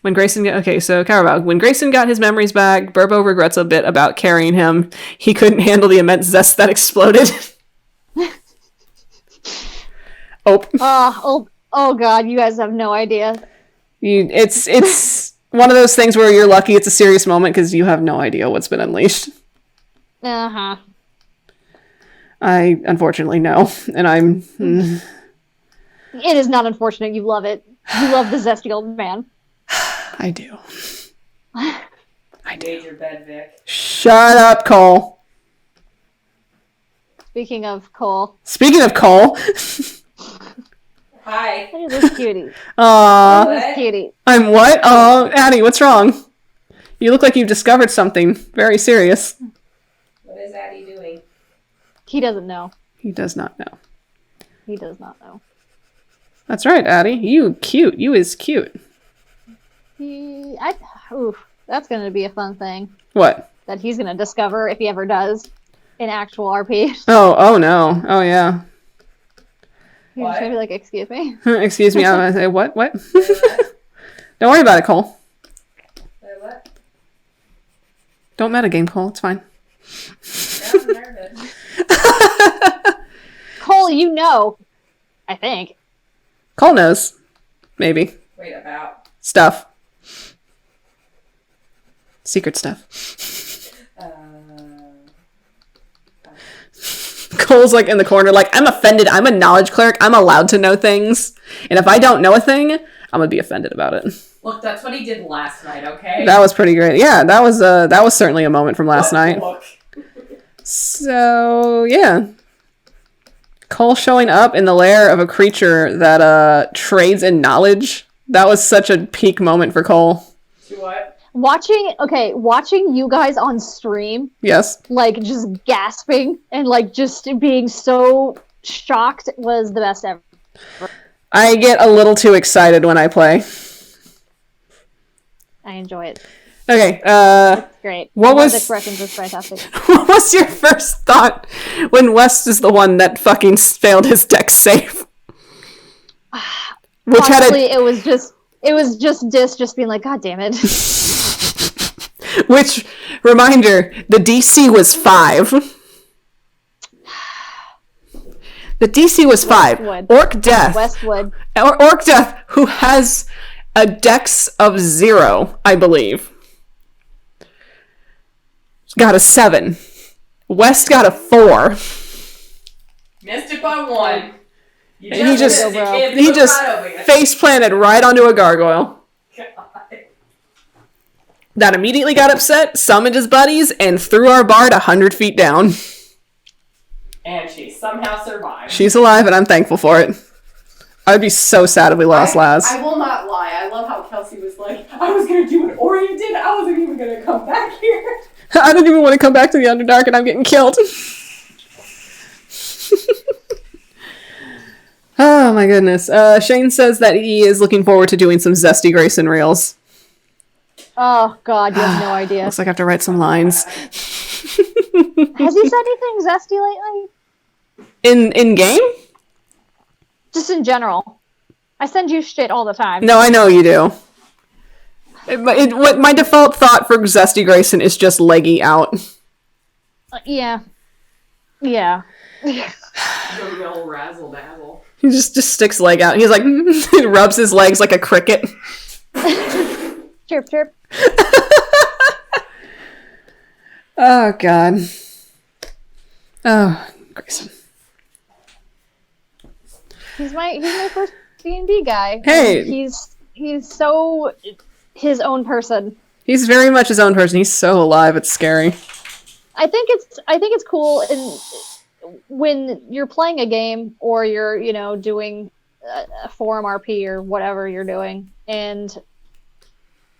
[SPEAKER 1] When Grayson when Grayson got his memories back, Burbo regrets a bit about carrying him. He couldn't handle the immense zest that exploded.
[SPEAKER 3] Oh god, you guys have no idea.
[SPEAKER 1] It's one of those things where you're lucky it's a serious moment because you have no idea what's been unleashed.
[SPEAKER 3] Uh-huh.
[SPEAKER 1] I unfortunately know, and I'm...
[SPEAKER 3] It is not unfortunate. You love it. You love the zesty old man.
[SPEAKER 1] I do. I do.
[SPEAKER 2] Made your bed, Vic.
[SPEAKER 1] Shut up, Cole.
[SPEAKER 3] Speaking of Cole.
[SPEAKER 2] Hi.
[SPEAKER 3] Look at this cutie.
[SPEAKER 1] Aww.
[SPEAKER 3] Look at this cutie.
[SPEAKER 1] I'm what? Oh, Addie, what's wrong? You look like you've discovered something very serious.
[SPEAKER 2] What is Addie doing?
[SPEAKER 3] He doesn't know.
[SPEAKER 1] He does not know.
[SPEAKER 3] He does not know.
[SPEAKER 1] That's right, Addie. You cute. You is cute.
[SPEAKER 3] That's going to be a fun thing.
[SPEAKER 1] What?
[SPEAKER 3] That he's going to discover if he ever does in actual RP.
[SPEAKER 1] Oh no. Oh yeah.
[SPEAKER 3] He's going to be like, excuse me?
[SPEAKER 1] Excuse me, I say, what? Don't worry about it, Cole.
[SPEAKER 2] What?
[SPEAKER 1] Don't metagame, Cole. It's fine.
[SPEAKER 2] I'm nervous.
[SPEAKER 3] Cole, you know. I think.
[SPEAKER 1] Cole knows. Maybe.
[SPEAKER 2] Wait, about?
[SPEAKER 1] Stuff. Secret stuff. Cole's like in the corner, like, I'm offended. I'm a knowledge cleric. I'm allowed to know things. And if I don't know a thing, I'm gonna be offended about it.
[SPEAKER 2] Look, that's what he did last night, okay?
[SPEAKER 1] That was pretty great. Yeah, that was certainly a moment from last night.
[SPEAKER 2] Look.
[SPEAKER 1] So, yeah. Cole showing up in the lair of a creature that trades in knowledge. That was such a peak moment for Cole.
[SPEAKER 2] To what?
[SPEAKER 3] Watching you guys on stream.
[SPEAKER 1] Yes.
[SPEAKER 3] Like, just gasping and, like, just being so shocked was the best ever.
[SPEAKER 1] I get a little too excited when I play.
[SPEAKER 3] I enjoy it.
[SPEAKER 1] Okay,
[SPEAKER 3] Great.
[SPEAKER 1] What was...
[SPEAKER 3] expressions was fantastic.
[SPEAKER 1] What was your first thought when West is the one that fucking failed his dex save? Which
[SPEAKER 3] honestly, it was just Dis just being like, God damn it.
[SPEAKER 1] Which, reminder, the DC was 5. The DC was 5.
[SPEAKER 3] Westwood.
[SPEAKER 1] Orc Death.
[SPEAKER 3] Westwood.
[SPEAKER 1] Orc Death, who has a dex of 0, I believe, got a 7. West got a 4.
[SPEAKER 2] Missed it by 1.
[SPEAKER 1] And he just face planted right onto a gargoyle. That immediately got upset, summoned his buddies, and threw our bard 100 feet down.
[SPEAKER 2] And she somehow survived.
[SPEAKER 1] She's alive, and I'm thankful for it. I would be so sad if we lost Laz.
[SPEAKER 2] I will not lie. I love how Kelsey was like, I was going to do what Ori did. I wasn't even going to come back here.
[SPEAKER 1] I didn't even want to come back to the Underdark, and I'm getting killed. Oh, my goodness. Shane says that he is looking forward to doing some Zesty Grayson reels.
[SPEAKER 3] Oh, God, you have no idea.
[SPEAKER 1] Looks like I have to write some lines.
[SPEAKER 3] Has he said anything zesty lately?
[SPEAKER 1] In game?
[SPEAKER 3] Just in general. I send you shit all the time.
[SPEAKER 1] No, I know you do. What my default thought for Zesty Grayson is just leggy out.
[SPEAKER 3] Yeah. Yeah.
[SPEAKER 2] The old razzle dazzle.
[SPEAKER 1] He just sticks leg out. He's like, he rubs his legs like a cricket.
[SPEAKER 3] Chirp, chirp.
[SPEAKER 1] Oh, God. Oh, Grayson.
[SPEAKER 3] He's my first D&D guy.
[SPEAKER 1] Hey.
[SPEAKER 3] He's so his own person.
[SPEAKER 1] He's very much his own person. He's so alive, it's scary.
[SPEAKER 3] I think it's cool when you're playing a game or you're, doing a forum RP or whatever you're doing, and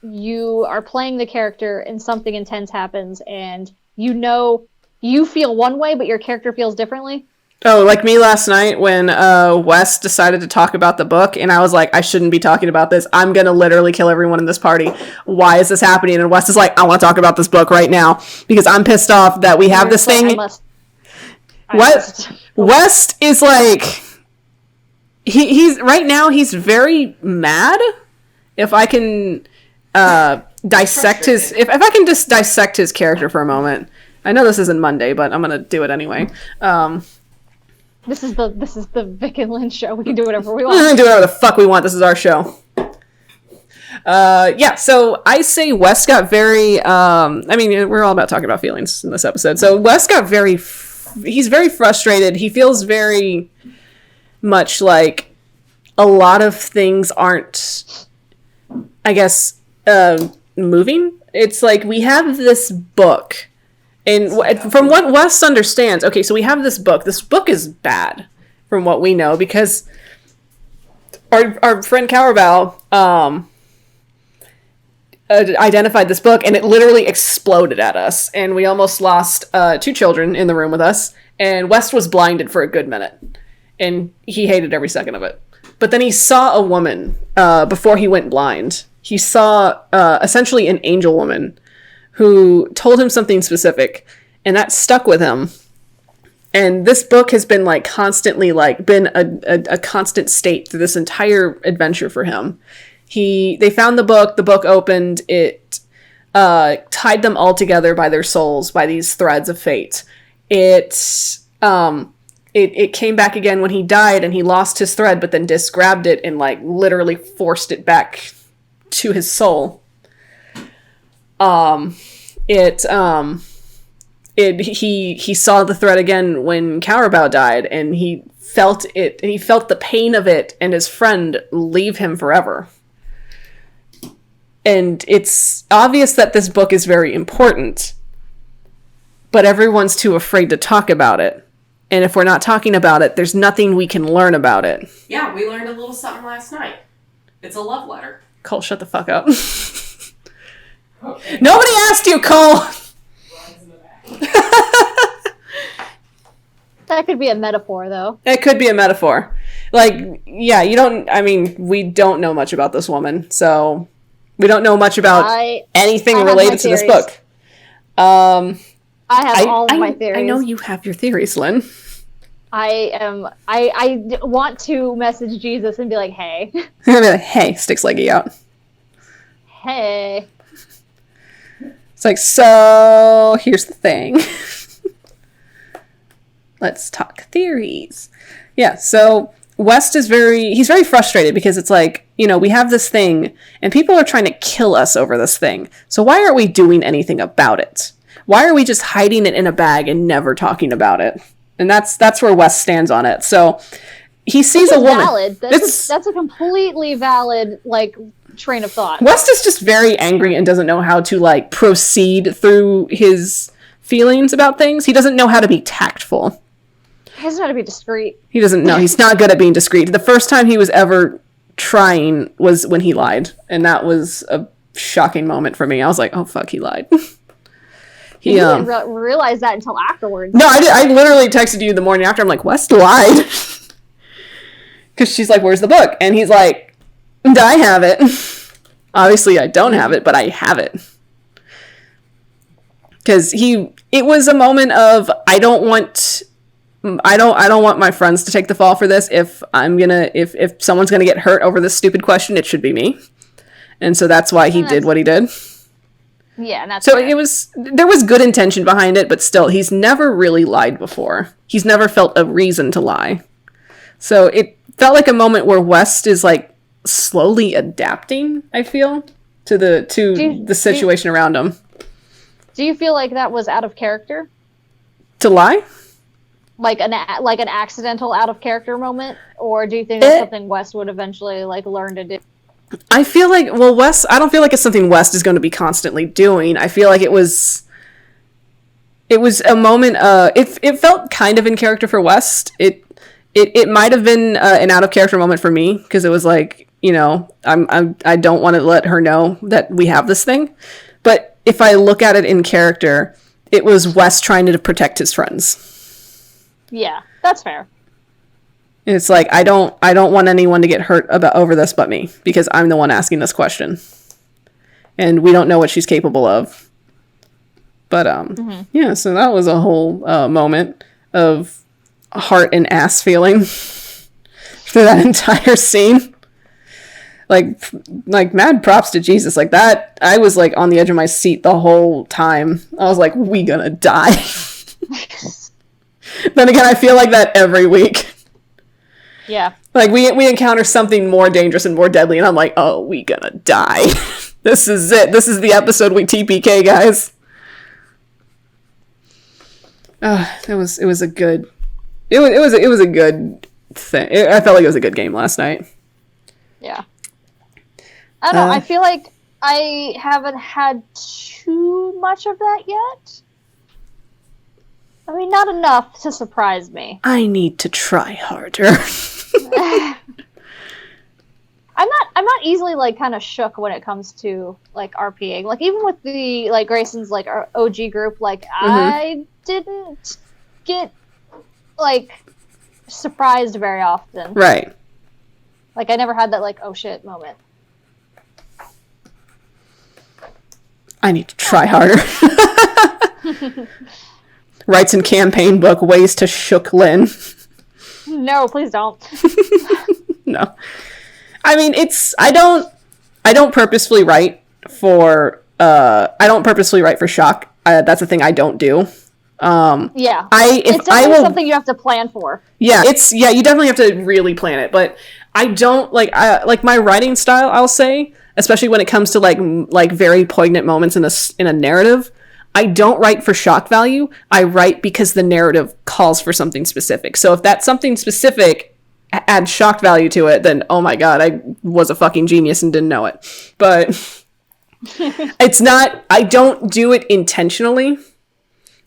[SPEAKER 3] you are playing the character and something intense happens, and you feel one way, but your character feels differently.
[SPEAKER 1] Oh, like me last night when Wes decided to talk about the book, and I was like, I shouldn't be talking about this. I'm going to literally kill everyone in this party. Why is this happening? And Wes is like, I want to talk about this book right now, because I'm pissed off that we have this thing. West is like, he's right now, he's very mad. If I can dissect if I can just dissect his character for a moment. I know this isn't Monday, but I'm going to do it anyway.
[SPEAKER 3] This is the Vic and Lynn show. We can do whatever we
[SPEAKER 1] We
[SPEAKER 3] want.
[SPEAKER 1] can do whatever the fuck we want. This is our show. Yeah, so I say Wes got very, we're all about talking about feelings in this episode. So Wes got he's very frustrated. He feels very much like a lot of things aren't, I guess, moving. It's like we have this book. And from what Wes understands, okay, so we have this book. This book is bad, from what we know, because our friend Cowerbow identified this book, and it literally exploded at us, and we almost lost 2 children in the room with us, and Wes was blinded for a good minute, and he hated every second of it. But then he saw a woman before he went blind. He saw essentially an angel woman who told him something specific, and that stuck with him. And this book has been constantly been a constant state through this entire adventure for him. They found the book opened, it tied them all together by their souls, by these threads of fate. It it came back again when he died, and he lost his thread, but then Dis grabbed it and like literally forced it back to his soul. He saw the thread again when Kaurabao died, and he felt it, and he felt the pain of it and his friend leave him forever. And it's obvious that this book is very important, but everyone's too afraid to talk about it. And if we're not talking about it, there's nothing we can learn about it.
[SPEAKER 2] Yeah, we learned a little something last night. It's a love letter.
[SPEAKER 1] Cole, shut the fuck up.
[SPEAKER 2] Okay.
[SPEAKER 1] Nobody asked you, Cole!
[SPEAKER 3] That could be a metaphor, though.
[SPEAKER 1] It could be a metaphor. Like, yeah, we don't know much about this woman, so we don't know much about anything related to this book.
[SPEAKER 3] I have all of my theories.
[SPEAKER 1] I know you have your theories, Lynn.
[SPEAKER 3] I want to message Jesus and be like, hey.
[SPEAKER 1] I'm gonna be like, hey, sticks leggy out.
[SPEAKER 3] Hey.
[SPEAKER 1] It's like, so here's the thing. Let's talk theories. Yeah, so West is he's very frustrated because it's like, we have this thing and people are trying to kill us over this thing. So why aren't we doing anything about it? Why are we just hiding it in a bag and never talking about it? And that's where West stands on it. So he sees a woman.
[SPEAKER 3] Valid. That's a completely valid, train of thought.
[SPEAKER 1] West is just very angry and doesn't know how to, proceed through his feelings about things. He doesn't know how to be tactful.
[SPEAKER 3] He doesn't know how to be discreet.
[SPEAKER 1] He doesn't know. He's not good at being discreet. The first time he was ever trying was when he lied. And that was a shocking moment for me. I was like, oh, fuck, he lied.
[SPEAKER 3] He didn't realize that until afterwards.
[SPEAKER 1] No, I literally texted you the morning after. I'm like, West lied. Because she's like, where's the book? And he's like, I have it. Obviously, I don't have it, but I have it. Because it was a moment of, I don't want my friends to take the fall for this. If someone's gonna get hurt over this stupid question, it should be me. And so that's why he did what he did.
[SPEAKER 3] Yeah, and that's
[SPEAKER 1] so
[SPEAKER 3] fair.
[SPEAKER 1] there was good intention behind it, but still, he's never really lied before. He's never felt a reason to lie. So it felt like a moment where West is slowly adapting, I feel, to the situation around him.
[SPEAKER 3] Do you feel like that was out of character?
[SPEAKER 1] To lie?
[SPEAKER 3] Like an accidental out of character moment, or do you think that's something West would eventually learn to do?
[SPEAKER 1] I feel like, West, I don't feel like it's something West is going to be constantly doing. I feel like it was a moment, it felt kind of in character for West. It might have been an out of character moment for me, because it was like, I don't want to let her know that we have this thing. But if I look at it in character, it was West trying to protect his friends.
[SPEAKER 3] Yeah, that's fair.
[SPEAKER 1] It's like, I don't want anyone to get hurt over this but me, because I'm the one asking this question. And we don't know what she's capable of. But, yeah, so that was a whole moment of heart and ass feeling through that entire scene. Like mad props to Jesus. Like that, I was on the edge of my seat the whole time. I was like, we gonna die. Then again, I feel like that every week.
[SPEAKER 3] Yeah.
[SPEAKER 1] We encounter something more dangerous and more deadly, and I'm like, oh, we gonna die. This is it. This is the episode we TPK, guys. It was a good thing. I felt like it was a good game last night.
[SPEAKER 3] Yeah. I don't know. I feel like I haven't had too much of that yet. I mean, not enough to surprise me.
[SPEAKER 1] I need to try harder.
[SPEAKER 3] I'm not easily kind of shook when it comes to RPing. Even with the Grayson's our OG group, I didn't get surprised very often.
[SPEAKER 1] Right.
[SPEAKER 3] I never had that oh shit moment.
[SPEAKER 1] I need to try harder. Writes in campaign book, ways to shook Lynn.
[SPEAKER 3] No, please don't.
[SPEAKER 1] No. I mean, I don't purposefully write for shock. That's a thing I don't do.
[SPEAKER 3] Yeah.
[SPEAKER 1] If
[SPEAKER 3] It's
[SPEAKER 1] I
[SPEAKER 3] definitely
[SPEAKER 1] will,
[SPEAKER 3] something you have to plan for.
[SPEAKER 1] yeah, you definitely have to really plan it. But I don't like my writing style. I'll say, especially when it comes to like very poignant moments in a narrative. I don't write for shock value. I write because the narrative calls for something specific. So if that something specific adds shock value to it, then oh my god, I was a fucking genius and didn't know it. But it's not. I don't do it intentionally.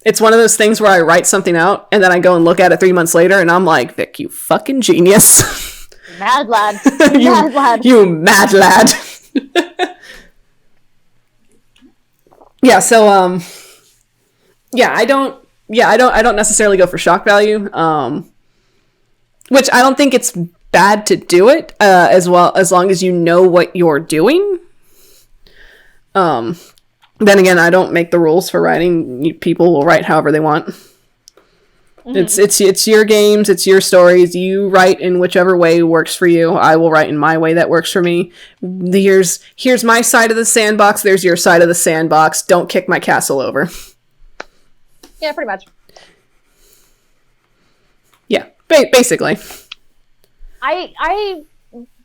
[SPEAKER 1] It's one of those things where I write something out and then I go and look at it 3 months later and I'm like, Vic, you fucking genius.
[SPEAKER 3] Mad lad.
[SPEAKER 1] Mad lad. You mad lad. Yeah, so I don't necessarily go for shock value. Which I don't think it's bad to do it, as long as you know what you're doing. Then again, I don't make the rules for writing. People will write however they want. Mm-hmm. It's your games, it's your stories. You write in whichever way works for you. I will write in my way that works for me. Here's my side of the sandbox. There's your side of the sandbox. Don't kick my castle over.
[SPEAKER 3] Yeah, pretty much.
[SPEAKER 1] Yeah, basically.
[SPEAKER 3] I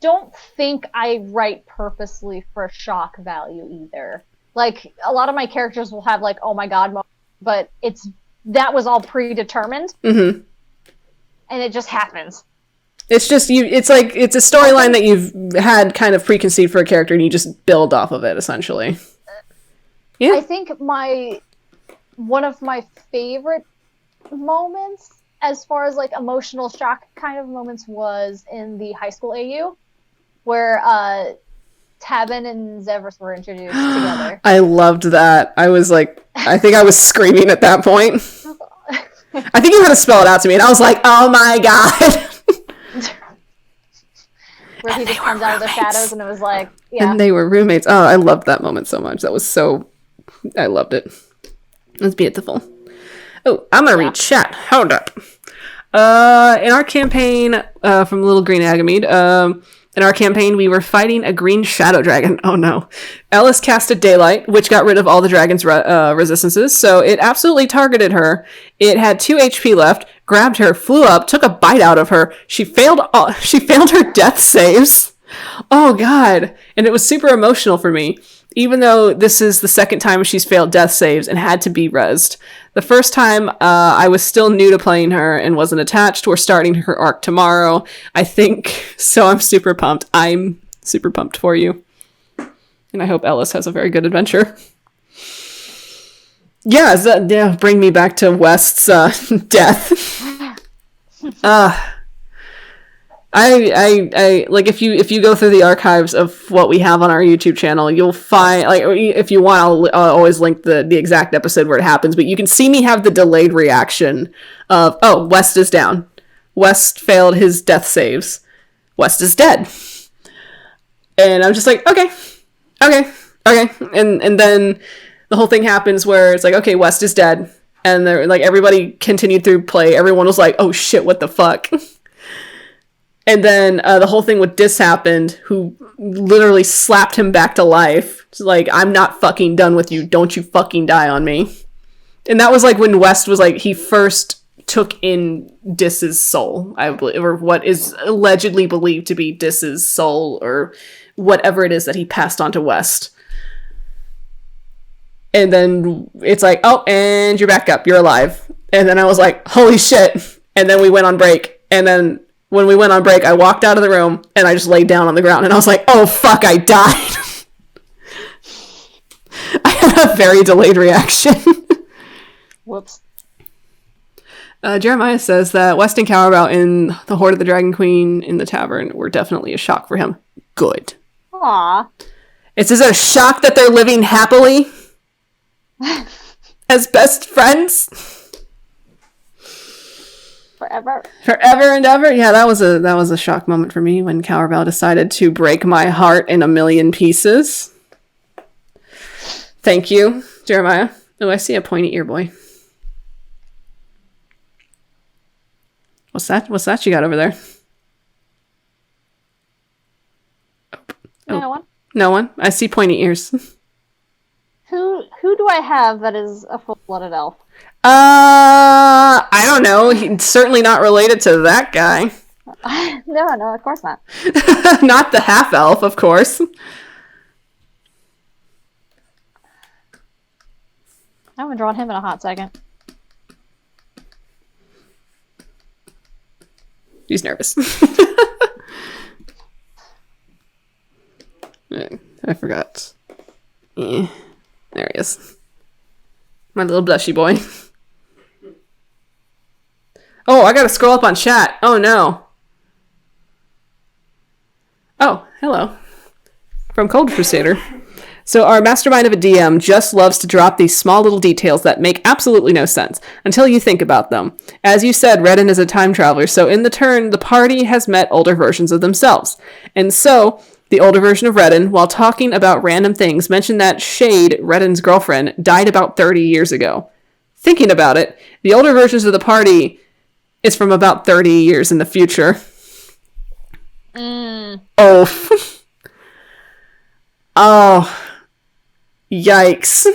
[SPEAKER 3] don't think I write purposely for shock value either. Like, a lot of my characters will have, like, oh my god moments, but that was all predetermined. Mm-hmm. And it just happens. It's just, it's a storyline that you've had kind of preconceived for a character and you just build off of it, essentially. Yeah. I think one of my favorite moments, as far as, like, emotional shock kind of moments, was in the high school AU, where, Tabin and Zevers were introduced together. I loved that. I was like, I think I was screaming at that point. I think you had to spell it out to me, and I was like, oh my god. Where he just comes out of the shadows, and it was like, yeah. And they were roommates. Oh, I loved that moment so much. I loved it. It was beautiful. Oh, I'm gonna read chat. Hold up. In our campaign, from Little Green Agamede, in our campaign, we were fighting a green shadow dragon. Oh no. Ellis casted Daylight, which got rid of all the dragon's resistances, so it absolutely targeted her. It had 2 HP left, grabbed her, flew up, took a bite out of her. She failed her death saves. Oh god. And it was super emotional for me, even though this is the second time she's failed death saves and had to be rezzed. The first time, I was still new to playing her and wasn't attached. We're starting her arc tomorrow, I think, so I'm super pumped. I'm super pumped for you. And I hope Ellis has a very good adventure. Yeah, bring me back to West's death. I like, if you go through the archives of what we have on our YouTube channel, you'll find, like, if you want, I'll always link the exact episode where it happens, but you can see me have the delayed reaction of, oh, West is down. West failed his death saves. West is dead. And I'm just like, okay. And then the whole thing happens where it's like, okay, West is dead. And they're like, everybody continued through play. Everyone was like, oh shit, what the fuck? And then the whole thing with Dis happened, who literally slapped him back to life. It's like, I'm not fucking done with you. Don't you fucking die on me. And that was like when West was like, he first took in Dis's soul, I believe, or what is allegedly believed to be Dis's soul, or whatever it is that he passed on to West. And then it's like, oh, and you're back up. You're alive. And then I was like, holy shit. And then we went on break. And then when we went on break, I walked out of the room and I just laid down on the ground and I was like, oh fuck, I died. I had a very delayed reaction. Whoops.
[SPEAKER 1] Jeremiah says that West and Cowerbout in the Horde of the Dragon Queen in the tavern were definitely a shock for him. Good.
[SPEAKER 3] Aww.
[SPEAKER 1] Is a shock that they're living happily as best friends?
[SPEAKER 3] Forever
[SPEAKER 1] and ever. Yeah, that was a shock moment for me when Cowerbout decided to break my heart in a million pieces. Thank you, Jeremiah. Oh, I see a pointy ear boy. What's that you got over there? Oh.
[SPEAKER 3] No one.
[SPEAKER 1] No one. I see pointy ears.
[SPEAKER 3] Who who do I have that is a full-blooded elf?
[SPEAKER 1] I don't know. He's certainly not related to that guy.
[SPEAKER 3] No, of course not.
[SPEAKER 1] Not the half elf, of course.
[SPEAKER 3] I haven't drawn him in a hot second.
[SPEAKER 1] He's nervous. I forgot. There he is. My little blushy boy. Oh, I gotta scroll up on chat. Oh no. Oh, hello. From Cold Crusader. So our mastermind of a DM just loves to drop these small little details that make absolutely no sense until you think about them. As you said, Redden is a time traveler, so in the turn, the party has met older versions of themselves. And so, the older version of Redden, while talking about random things, mentioned that Shade, Redden's girlfriend, died about 30 years ago. Thinking about it, the older versions of the party is from about 30 years in the future. Oh. Oh. Yikes.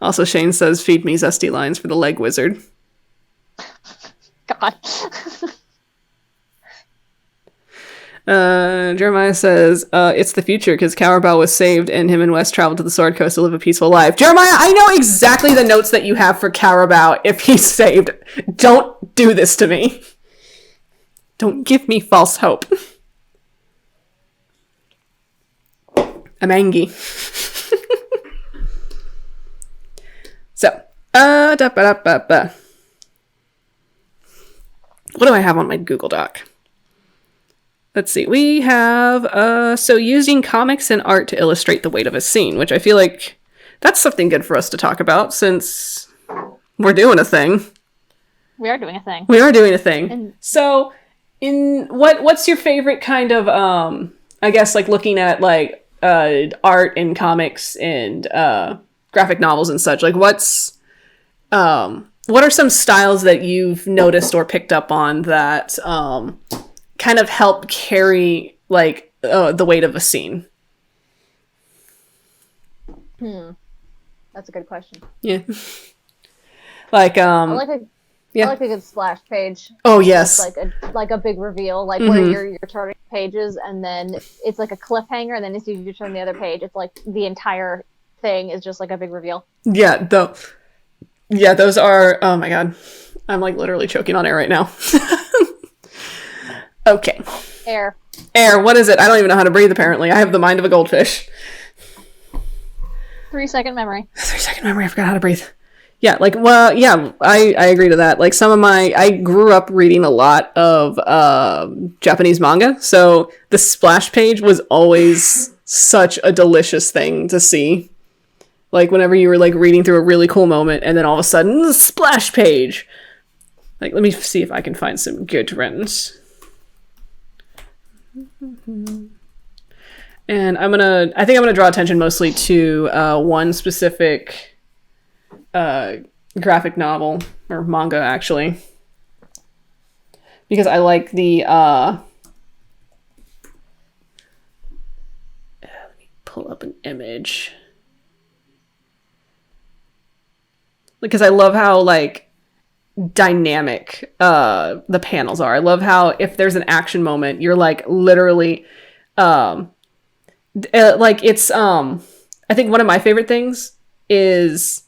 [SPEAKER 1] Also, Shane says, feed me zesty lines for the leg wizard.
[SPEAKER 3] God.
[SPEAKER 1] Jeremiah says, it's the future because Cowarbell was saved and him and Wes traveled to the Sword Coast to live a peaceful life. Jeremiah, I know exactly the notes that you have for Cowarbell if he's saved. Don't do this to me. Don't give me false hope. I'm angry. So, what do I have on my Google Doc? Let's see. We have, so using comics and art to illustrate the weight of a scene, which I feel like that's something good for us to talk about since we're doing a thing.
[SPEAKER 3] We are doing a thing.
[SPEAKER 1] We are doing a thing. So, what's your favorite kind of, I guess, like looking at like, art and comics and graphic novels and such, like what are some styles that you've noticed or picked up on that kind of help carry like the weight of a scene?
[SPEAKER 3] That's a good question.
[SPEAKER 1] Yeah. Like
[SPEAKER 3] I like a good splash page.
[SPEAKER 1] Oh yes.
[SPEAKER 3] Like a big reveal, like where you're turning pages and then it's like a cliffhanger, and then as you turn the other page, it's like the entire thing is just like a big reveal.
[SPEAKER 1] Yeah, those are, oh my god. I'm like literally choking on air right now. Okay.
[SPEAKER 3] Air,
[SPEAKER 1] what is it? I don't even know how to breathe apparently. I have the mind of a goldfish.
[SPEAKER 3] 3-second memory.
[SPEAKER 1] 3-second memory, I forgot how to breathe. Yeah, like, well, yeah, I agree to that. Like, I grew up reading a lot of Japanese manga, so the splash page was always such a delicious thing to see. Like, whenever you were, like, reading through a really cool moment, and then all of a sudden, the splash page! Like, let me see if I can find some good trends. And I think I'm gonna draw attention mostly to one specific graphic novel or manga actually, because I like the let me pull up an image, because I love how like dynamic the panels are. I love how if there's an action moment, you're like literally like it's I think one of my favorite things is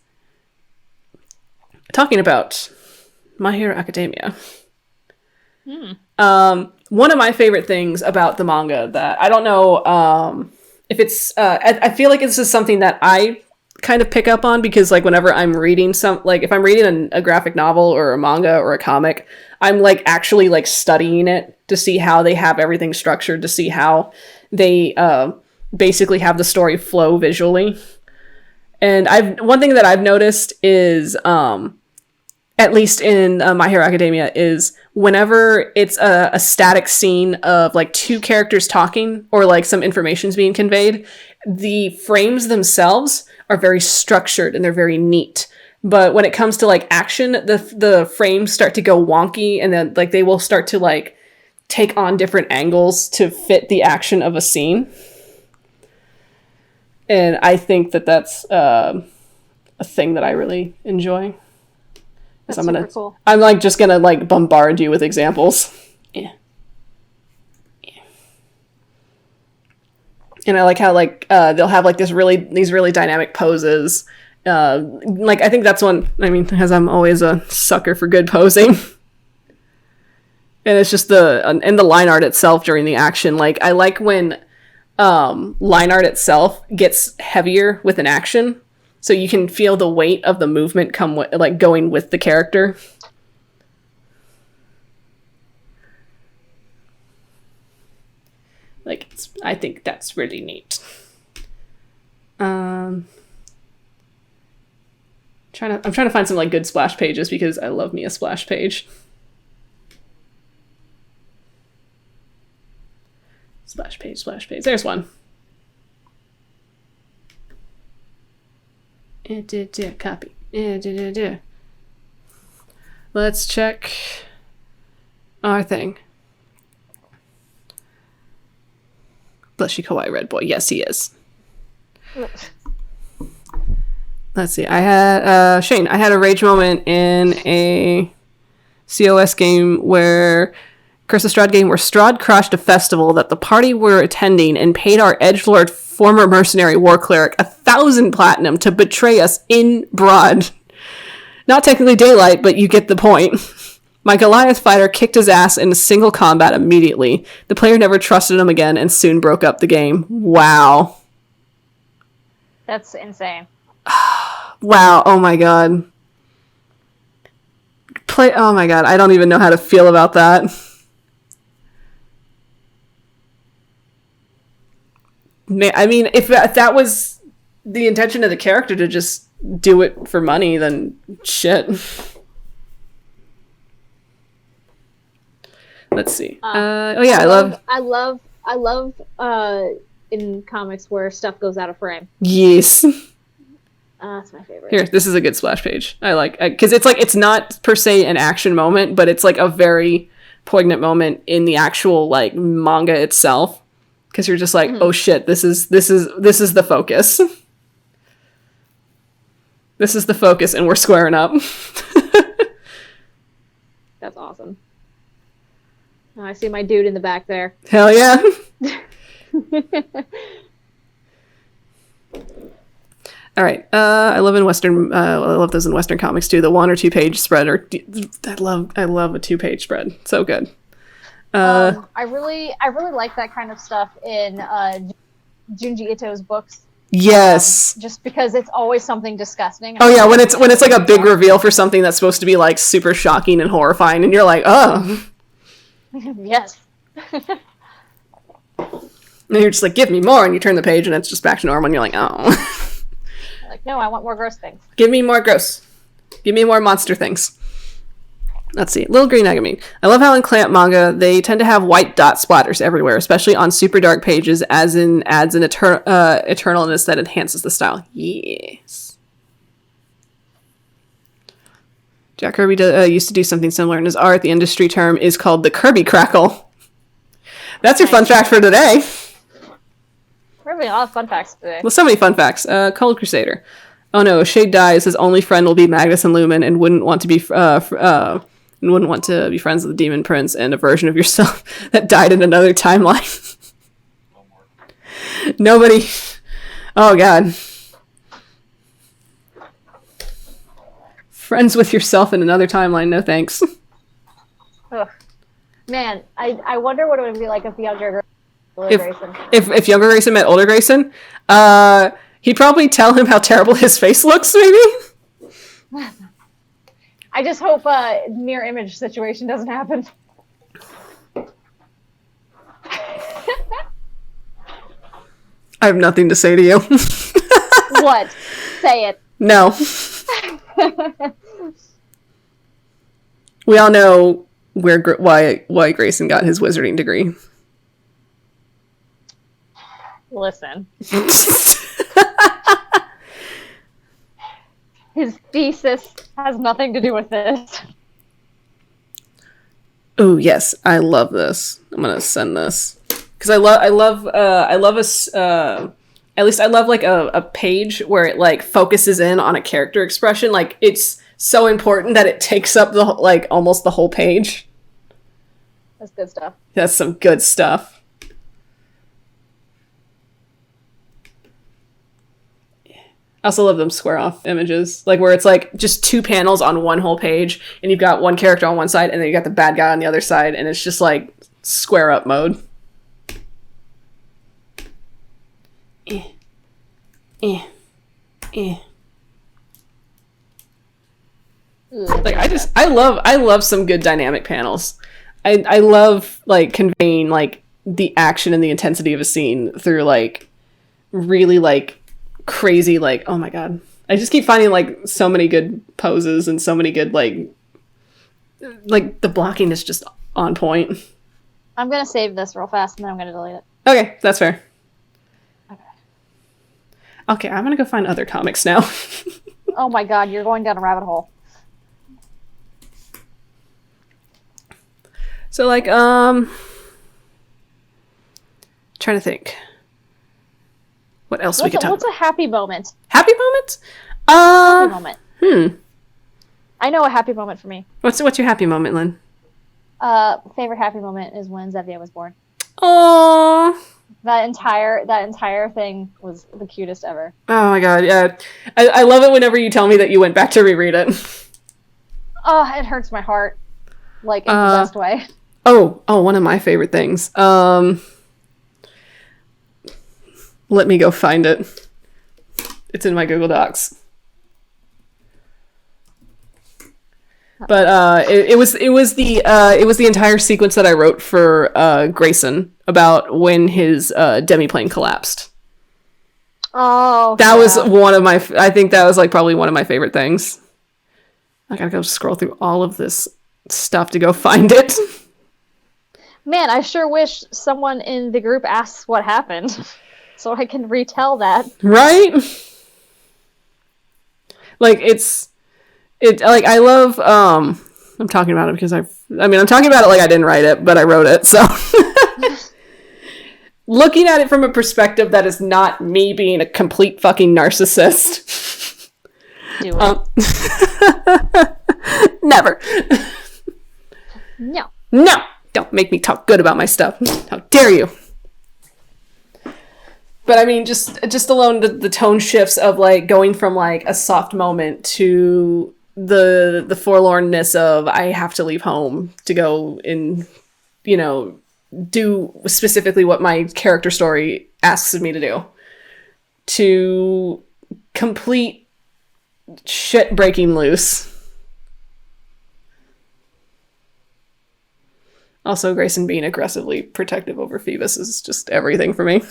[SPEAKER 1] talking about My Hero Academia. One of my favorite things about the manga that I don't know if it's I feel like this is something that I kind of pick up on, because like whenever I'm reading if I'm reading a graphic novel or a manga or a comic, I'm like actually like studying it to see how they have everything structured, to see how they basically have the story flow visually. And one thing that I've noticed is at least in My Hero Academia, is whenever it's a static scene of like two characters talking or like some information's being conveyed, the frames themselves are very structured and they're very neat. But when it comes to like action, the frames start to go wonky, and then like they will start to like take on different angles to fit the action of a scene. And I think that that's a thing that I really enjoy.
[SPEAKER 3] That's super cool.
[SPEAKER 1] I'm like just gonna like bombard you with examples. Yeah. And I like how like they'll have like these really dynamic poses. Like I think that's one. I mean, because I'm always a sucker for good posing. And it's just and the line art itself during the action. Like I like when line art itself gets heavier with an action, so you can feel the weight of the movement going with the character. Like I think that's really neat. I'm trying to find some like good splash pages because I love me a splash page. Splash page. There's one. Copy. Let's check our thing. Bless you, Kawaii Red Boy. Yes, he is. Let's see. I had Shane. I had a rage moment in a COS game where Curse of Strahd game where Strahd crashed a festival that the party were attending and paid our edgelord former mercenary war cleric 1,000 platinum to betray us in broad. Not technically daylight, but you get the point. My Goliath fighter kicked his ass in a single combat immediately. The player never trusted him again and soon broke up the game. Wow.
[SPEAKER 3] That's insane.
[SPEAKER 1] Wow. Oh my god. Oh my god. I don't even know how to feel about that. I mean, if that was the intention of the character to just do it for money, then shit. Let's see. I
[SPEAKER 3] love in comics where stuff goes out of frame.
[SPEAKER 1] Yes.
[SPEAKER 3] That's my favorite.
[SPEAKER 1] Here, this is a good splash page. I like, because it's not per se an action moment, but it's like a very poignant moment in the actual like manga itself. Because you're just like, oh shit, this is the focus. This is the focus, and we're squaring up.
[SPEAKER 3] That's awesome. Oh, I see my dude in the back there.
[SPEAKER 1] Hell yeah. All right. I love those in Western comics too. The 1 or 2 page spread I love a 2-page spread. So good.
[SPEAKER 3] I really like that kind of stuff in Junji Ito's books.
[SPEAKER 1] Yes.
[SPEAKER 3] Just because it's always something disgusting.
[SPEAKER 1] Oh yeah, when it's like a big reveal for something that's supposed to be like super shocking and horrifying, and you're like, oh.
[SPEAKER 3] Yes.
[SPEAKER 1] And you're just like, give me more, and you turn the page and it's just back to normal, and you're like, oh.
[SPEAKER 3] Like, no, I want more gross things.
[SPEAKER 1] Give me more gross. Give me more monster things. Let's see. Little Green Agami. I love how in Clamp manga, they tend to have white dot splatters everywhere, especially on super dark pages, adds an eternalness that enhances the style. Yes. Jack Kirby used to do something similar in his art. The industry term is called the Kirby Crackle. That's your fun fact for today.
[SPEAKER 3] We're having a lot of fun facts today.
[SPEAKER 1] Well, so many fun facts. Cold Crusader. Oh no, Shade dies. His only friend will be Magnus and Lumen, and wouldn't want to be friends with the Demon Prince and a version of yourself that died in another timeline. Nobody. Oh god. Friends with yourself in another timeline. No thanks.
[SPEAKER 3] Ugh. Man, I wonder what it would be like if younger Grayson.
[SPEAKER 1] If younger Grayson met older Grayson, he'd probably tell him how terrible his face looks, maybe?
[SPEAKER 3] I just hope a mirror image situation doesn't happen.
[SPEAKER 1] I have nothing to say to you.
[SPEAKER 3] What? Say it.
[SPEAKER 1] No. We all know why Grayson got his wizarding degree.
[SPEAKER 3] Listen. His thesis has nothing to do with this.
[SPEAKER 1] Oh yes, I love this. I'm gonna send this because I love at least I love like a page where it like focuses in on a character expression. Like it's so important that it takes up the like almost the whole page.
[SPEAKER 3] That's good stuff.
[SPEAKER 1] That's some good stuff. I also love them square off images, like where it's like just 2 panels on one whole page, and you've got one character on one side, and then you got the bad guy on the other side, and it's just like square up mode. Like I love some good dynamic panels. I love like conveying like the action and the intensity of a scene through like really like crazy, like, oh my god, I just keep finding like so many good poses and so many good like the blocking is just on point.
[SPEAKER 3] I'm gonna save this real fast and then I'm gonna delete it.
[SPEAKER 1] Okay, that's fair. Okay, I'm gonna go find other comics now.
[SPEAKER 3] Oh my god, you're going down a rabbit hole.
[SPEAKER 1] So like trying to think what else we could talk
[SPEAKER 3] about. What's a happy moment?
[SPEAKER 1] Happy moment?
[SPEAKER 3] Happy moment.
[SPEAKER 1] Hmm.
[SPEAKER 3] I know a happy moment for me.
[SPEAKER 1] What's your happy moment, Lynn?
[SPEAKER 3] Favorite happy moment is when Zevia was born.
[SPEAKER 1] Aww.
[SPEAKER 3] That entire thing was the cutest ever.
[SPEAKER 1] Oh my god, yeah. I love it whenever you tell me that you went back to reread it.
[SPEAKER 3] Oh, it hurts my heart. Like, in the best way.
[SPEAKER 1] Oh, one of my favorite things. Let me go find it. It's in my Google Docs. But it was the entire sequence that I wrote for Grayson about when his demiplane collapsed.
[SPEAKER 3] Oh,
[SPEAKER 1] that was one of my. I think that was like probably one of my favorite things. I gotta go scroll through all of this stuff to go find it.
[SPEAKER 3] Man, I sure wish someone in the group asks what happened, so I can retell that.
[SPEAKER 1] Right? Like like I love I'm talking about it because I'm talking about it like I didn't write it, but I wrote it, so looking at it from a perspective that is not me being a complete fucking narcissist.
[SPEAKER 3] Do it.
[SPEAKER 1] Never.
[SPEAKER 3] No.
[SPEAKER 1] No! Don't make me talk good about my stuff. How dare you? But I mean, just alone the tone shifts of like going from like a soft moment to the forlornness of I have to leave home to go and, you know, do specifically what my character story asks of me to do. To complete shit breaking loose. Also, Grayson being aggressively protective over Phoebus is just everything for me.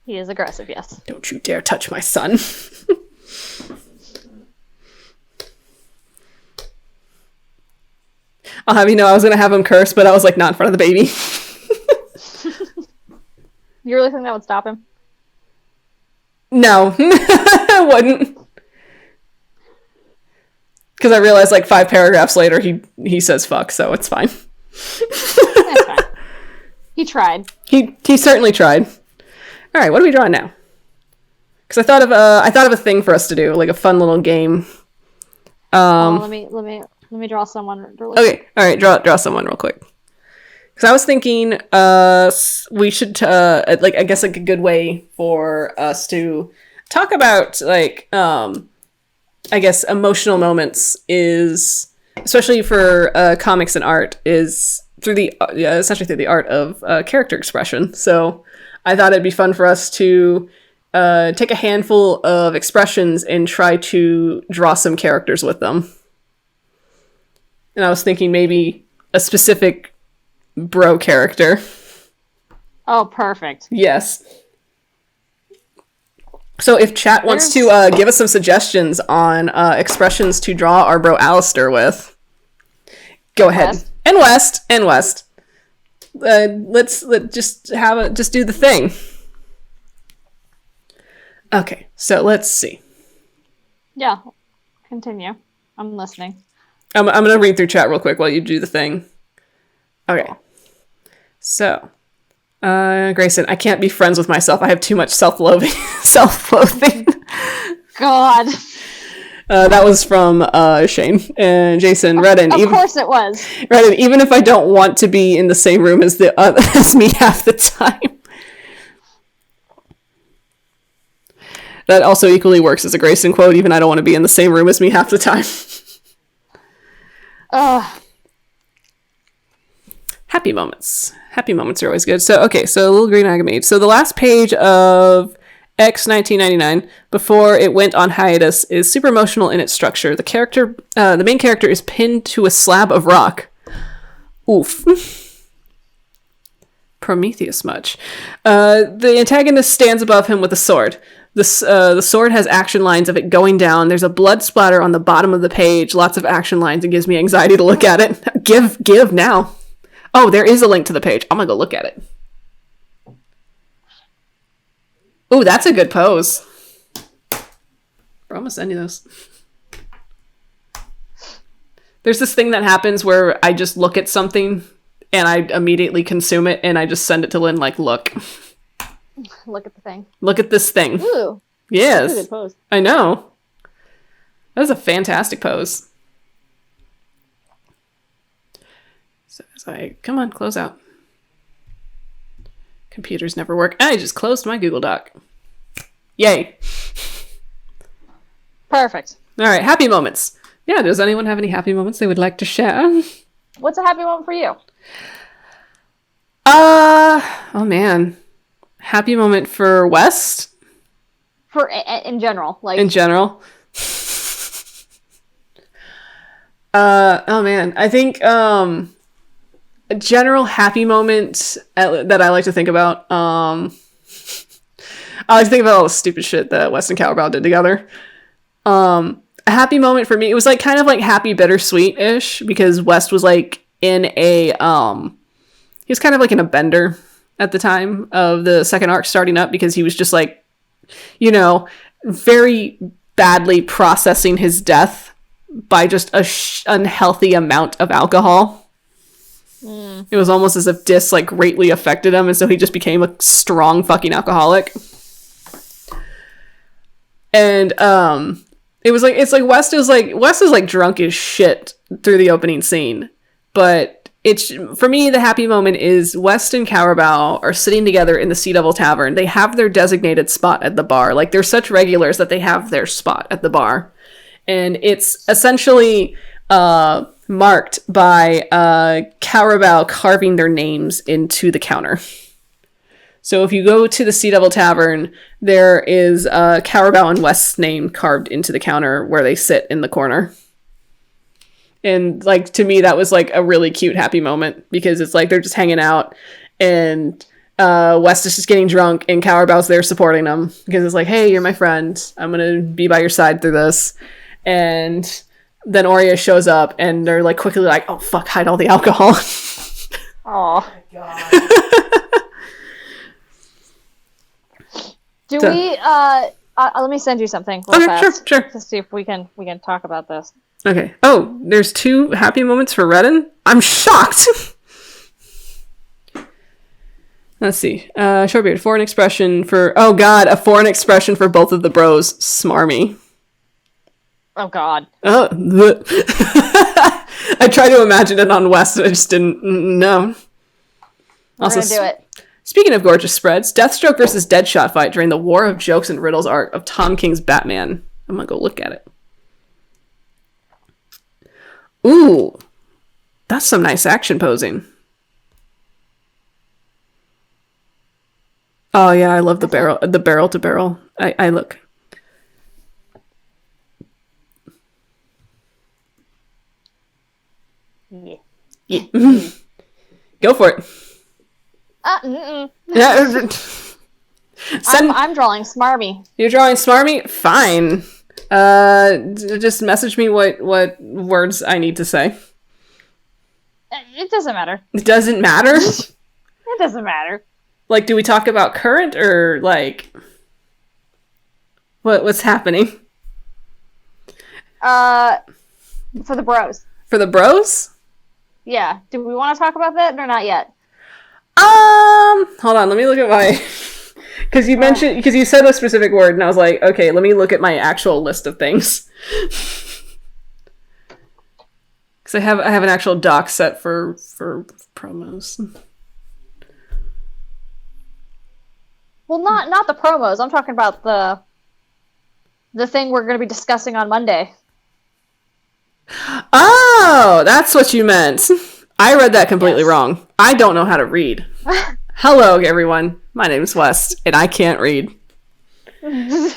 [SPEAKER 3] He is aggressive, yes.
[SPEAKER 1] Don't you dare touch my son. I'll have you know I was going to have him curse, but I was like, not in front of the baby.
[SPEAKER 3] You really think that would stop him?
[SPEAKER 1] No, I wouldn't. Because I realized like 5 paragraphs later he says fuck, so it's fine.
[SPEAKER 3] That's fine. He tried.
[SPEAKER 1] He certainly tried. All right, what are we drawing now? Because I thought of a thing for us to do, like a fun little game.
[SPEAKER 3] Let me draw someone.
[SPEAKER 1] Okay, all right, draw someone real quick. Because I was thinking, we should like I guess like a good way for us to talk about like I guess emotional moments is, especially for comics and art, is through essentially through the art of character expression. So I thought it'd be fun for us to take a handful of expressions and try to draw some characters with them. And I was thinking maybe a specific bro character.
[SPEAKER 3] Oh, perfect.
[SPEAKER 1] Yes. So if chat wants to give us some suggestions on expressions to draw our bro Alistair with, go ahead. And West. Let's just do the thing. Okay, so let's see.
[SPEAKER 3] Yeah, continue. I'm listening.
[SPEAKER 1] I'm gonna read through chat real quick while you do the thing. Okay. So, Grayson, I can't be friends with myself. I have too much self-loathing. Self-loathing.
[SPEAKER 3] God.
[SPEAKER 1] That was from Shane and Jason. Redden.
[SPEAKER 3] Of course it was.
[SPEAKER 1] Redden, even if I don't want to be in the same room as as me half the time. That also equally works as a Grayson quote. Even I don't want to be in the same room as me half the time. Happy moments. Happy moments are always good. So, okay, so Little Green Agame. So the last page of X 1999, before it went on hiatus, is super emotional in its structure. The main character is pinned to a slab of rock. Oof. Prometheus much. The antagonist stands above him with a sword. The sword has action lines of it going down. There's a blood splatter on the bottom of the page. Lots of action lines. It gives me anxiety to look at it. Give now. Oh, there is a link to the page. I'm gonna go look at it. Ooh, that's a good pose. Bro, I'm gonna send you those. There's this thing that happens where I just look at something and I immediately consume it and I just send it to Lynn like, look.
[SPEAKER 3] Look at the thing.
[SPEAKER 1] Look at this thing.
[SPEAKER 3] Ooh.
[SPEAKER 1] Yes.
[SPEAKER 3] That's a good pose.
[SPEAKER 1] I know. That was a fantastic pose. So as I come on, close out. Computers never work. I just closed my Google Doc. Yay.
[SPEAKER 3] Perfect.
[SPEAKER 1] All right, happy moments. Yeah, does anyone have any happy moments they would like to share?
[SPEAKER 3] What's a happy moment for you?
[SPEAKER 1] Oh man. Happy moment for West?
[SPEAKER 3] For in general, like
[SPEAKER 1] in general. Oh man, I think a general happy moment that I like to think about. I like to think about all the stupid shit that West and Cowbell did together. A happy moment for me, it was like kind of like happy bittersweet-ish because West was like in a he was kind of like in a bender at the time of the second arc starting up because he was just like, you know, very badly processing his death by just a unhealthy amount of alcohol. It was almost as if Dis like greatly affected him, and so he just became a strong fucking alcoholic. And it's like West is like drunk as shit through the opening scene, but it's, for me, the happy moment is West and Cowabao are sitting together in the Sea Devil Tavern. They have their designated spot at the bar. Like, they're such regulars that they have their spot at the bar. And it's essentially marked by Cowabao carving their names into the counter. So if you go to the Sea Devil Tavern, there is Cowabao and West's name carved into the counter where they sit in the corner. And, like, to me, that was, like, a really cute, happy moment. Because it's, like, they're just hanging out. And West is just getting drunk. And Cowherbao's there supporting him. Because it's like, hey, you're my friend. I'm going to be by your side through this. And then Oria shows up. And they're, like, quickly like, oh, fuck, hide all the alcohol.
[SPEAKER 3] Aw.
[SPEAKER 2] Oh, God.
[SPEAKER 3] Let me send you something real
[SPEAKER 1] Okay,
[SPEAKER 3] fast.
[SPEAKER 1] sure.
[SPEAKER 3] To see if we can talk about this.
[SPEAKER 1] Okay. Oh, there's 2 happy moments for Redden? I'm shocked! Let's see. Shortbeard, foreign expression for... Oh god, a foreign expression for both of the bros. Smarmy.
[SPEAKER 3] Oh god.
[SPEAKER 1] Oh, I tried to imagine it on West, and I just didn't know.
[SPEAKER 3] We're gonna do it.
[SPEAKER 1] Speaking of gorgeous spreads, Deathstroke versus Deadshot fight during the War of Jokes and Riddles arc of Tom King's Batman. I'm gonna go look at it. Ooh, that's some nice action posing. Oh yeah, I love the barrel to barrel. I look. Yeah. Go for it. Yeah.
[SPEAKER 3] I'm drawing Smarmy.
[SPEAKER 1] You're drawing Smarmy? Fine. Just message me what words I need to say.
[SPEAKER 3] It doesn't matter.
[SPEAKER 1] It doesn't matter?
[SPEAKER 3] It doesn't matter.
[SPEAKER 1] Like, do we talk about current or, like... What's happening?
[SPEAKER 3] For the bros.
[SPEAKER 1] For the bros?
[SPEAKER 3] Yeah. Do we want to talk about that or not yet?
[SPEAKER 1] Hold on, let me look at my... Because you said a specific word, and I was like, okay, let me look at my actual list of things. Because I have an actual doc set for promos.
[SPEAKER 3] Well, not the promos. I'm talking about the thing we're going to be discussing on Monday.
[SPEAKER 1] Oh, that's what you meant. I read that completely wrong. I don't know how to read. Hello, everyone. My name is West, and I can't read.
[SPEAKER 3] You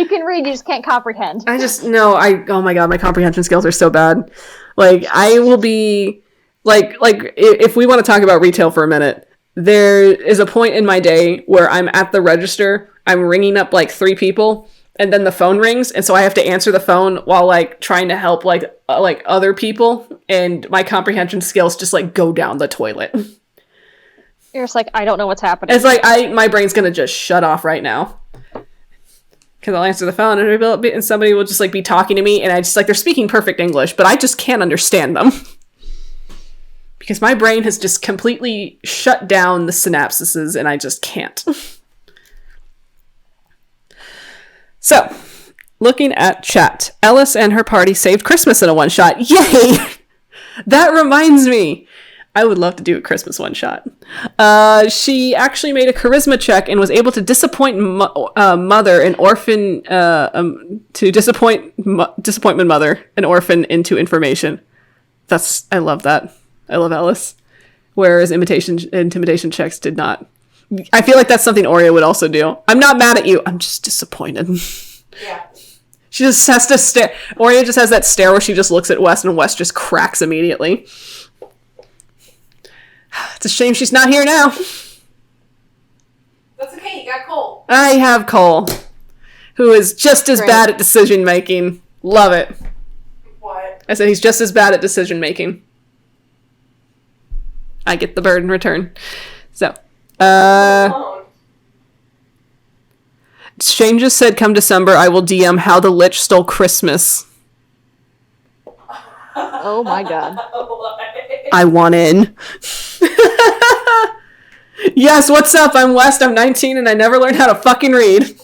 [SPEAKER 3] can read, you just can't comprehend.
[SPEAKER 1] Oh my god, my comprehension skills are so bad. Like, I will be, like, if we want to talk about retail for a minute, there is a point in my day where I'm at the register, I'm ringing up, like, 3 people, and then the phone rings, and so I have to answer the phone while, like, trying to help, like other people, and my comprehension skills just, like, go down the toilet.
[SPEAKER 3] You're just like, I don't know what's happening.
[SPEAKER 1] It's like, my brain's gonna just shut off right now. Because I'll answer the phone, and somebody will just, like, be talking to me, and I just, like, they're speaking perfect English, but I just can't understand them. Because my brain has just completely shut down the synapses, and I just can't. So, looking at chat, Ellis and her party saved Christmas in a one-shot. Yay! That reminds me. I would love to do a Christmas one-shot. She actually made a charisma check and was able to disappoint mother, an orphan, to disappointment mother, an orphan into information. I love that. I love Ellis. Whereas intimidation checks did not. I feel like that's something Oria would also do. I'm not mad at you. I'm just disappointed.
[SPEAKER 2] Yeah.
[SPEAKER 1] She just has to stare. Oria just has that stare where she just looks at West and West just cracks immediately. It's a shame she's not here now.
[SPEAKER 2] That's okay, you got Cole.
[SPEAKER 1] I have Cole, who is just as bad at decision making. Love it.
[SPEAKER 2] What?
[SPEAKER 1] I said he's just as bad at decision making. I get the bird in return. So, Shane just said, come December, I will DM how the Lich stole Christmas.
[SPEAKER 3] Oh my god.
[SPEAKER 1] I want in. Yes, what's up? I'm West, I'm 19, and I never learned how to fucking read.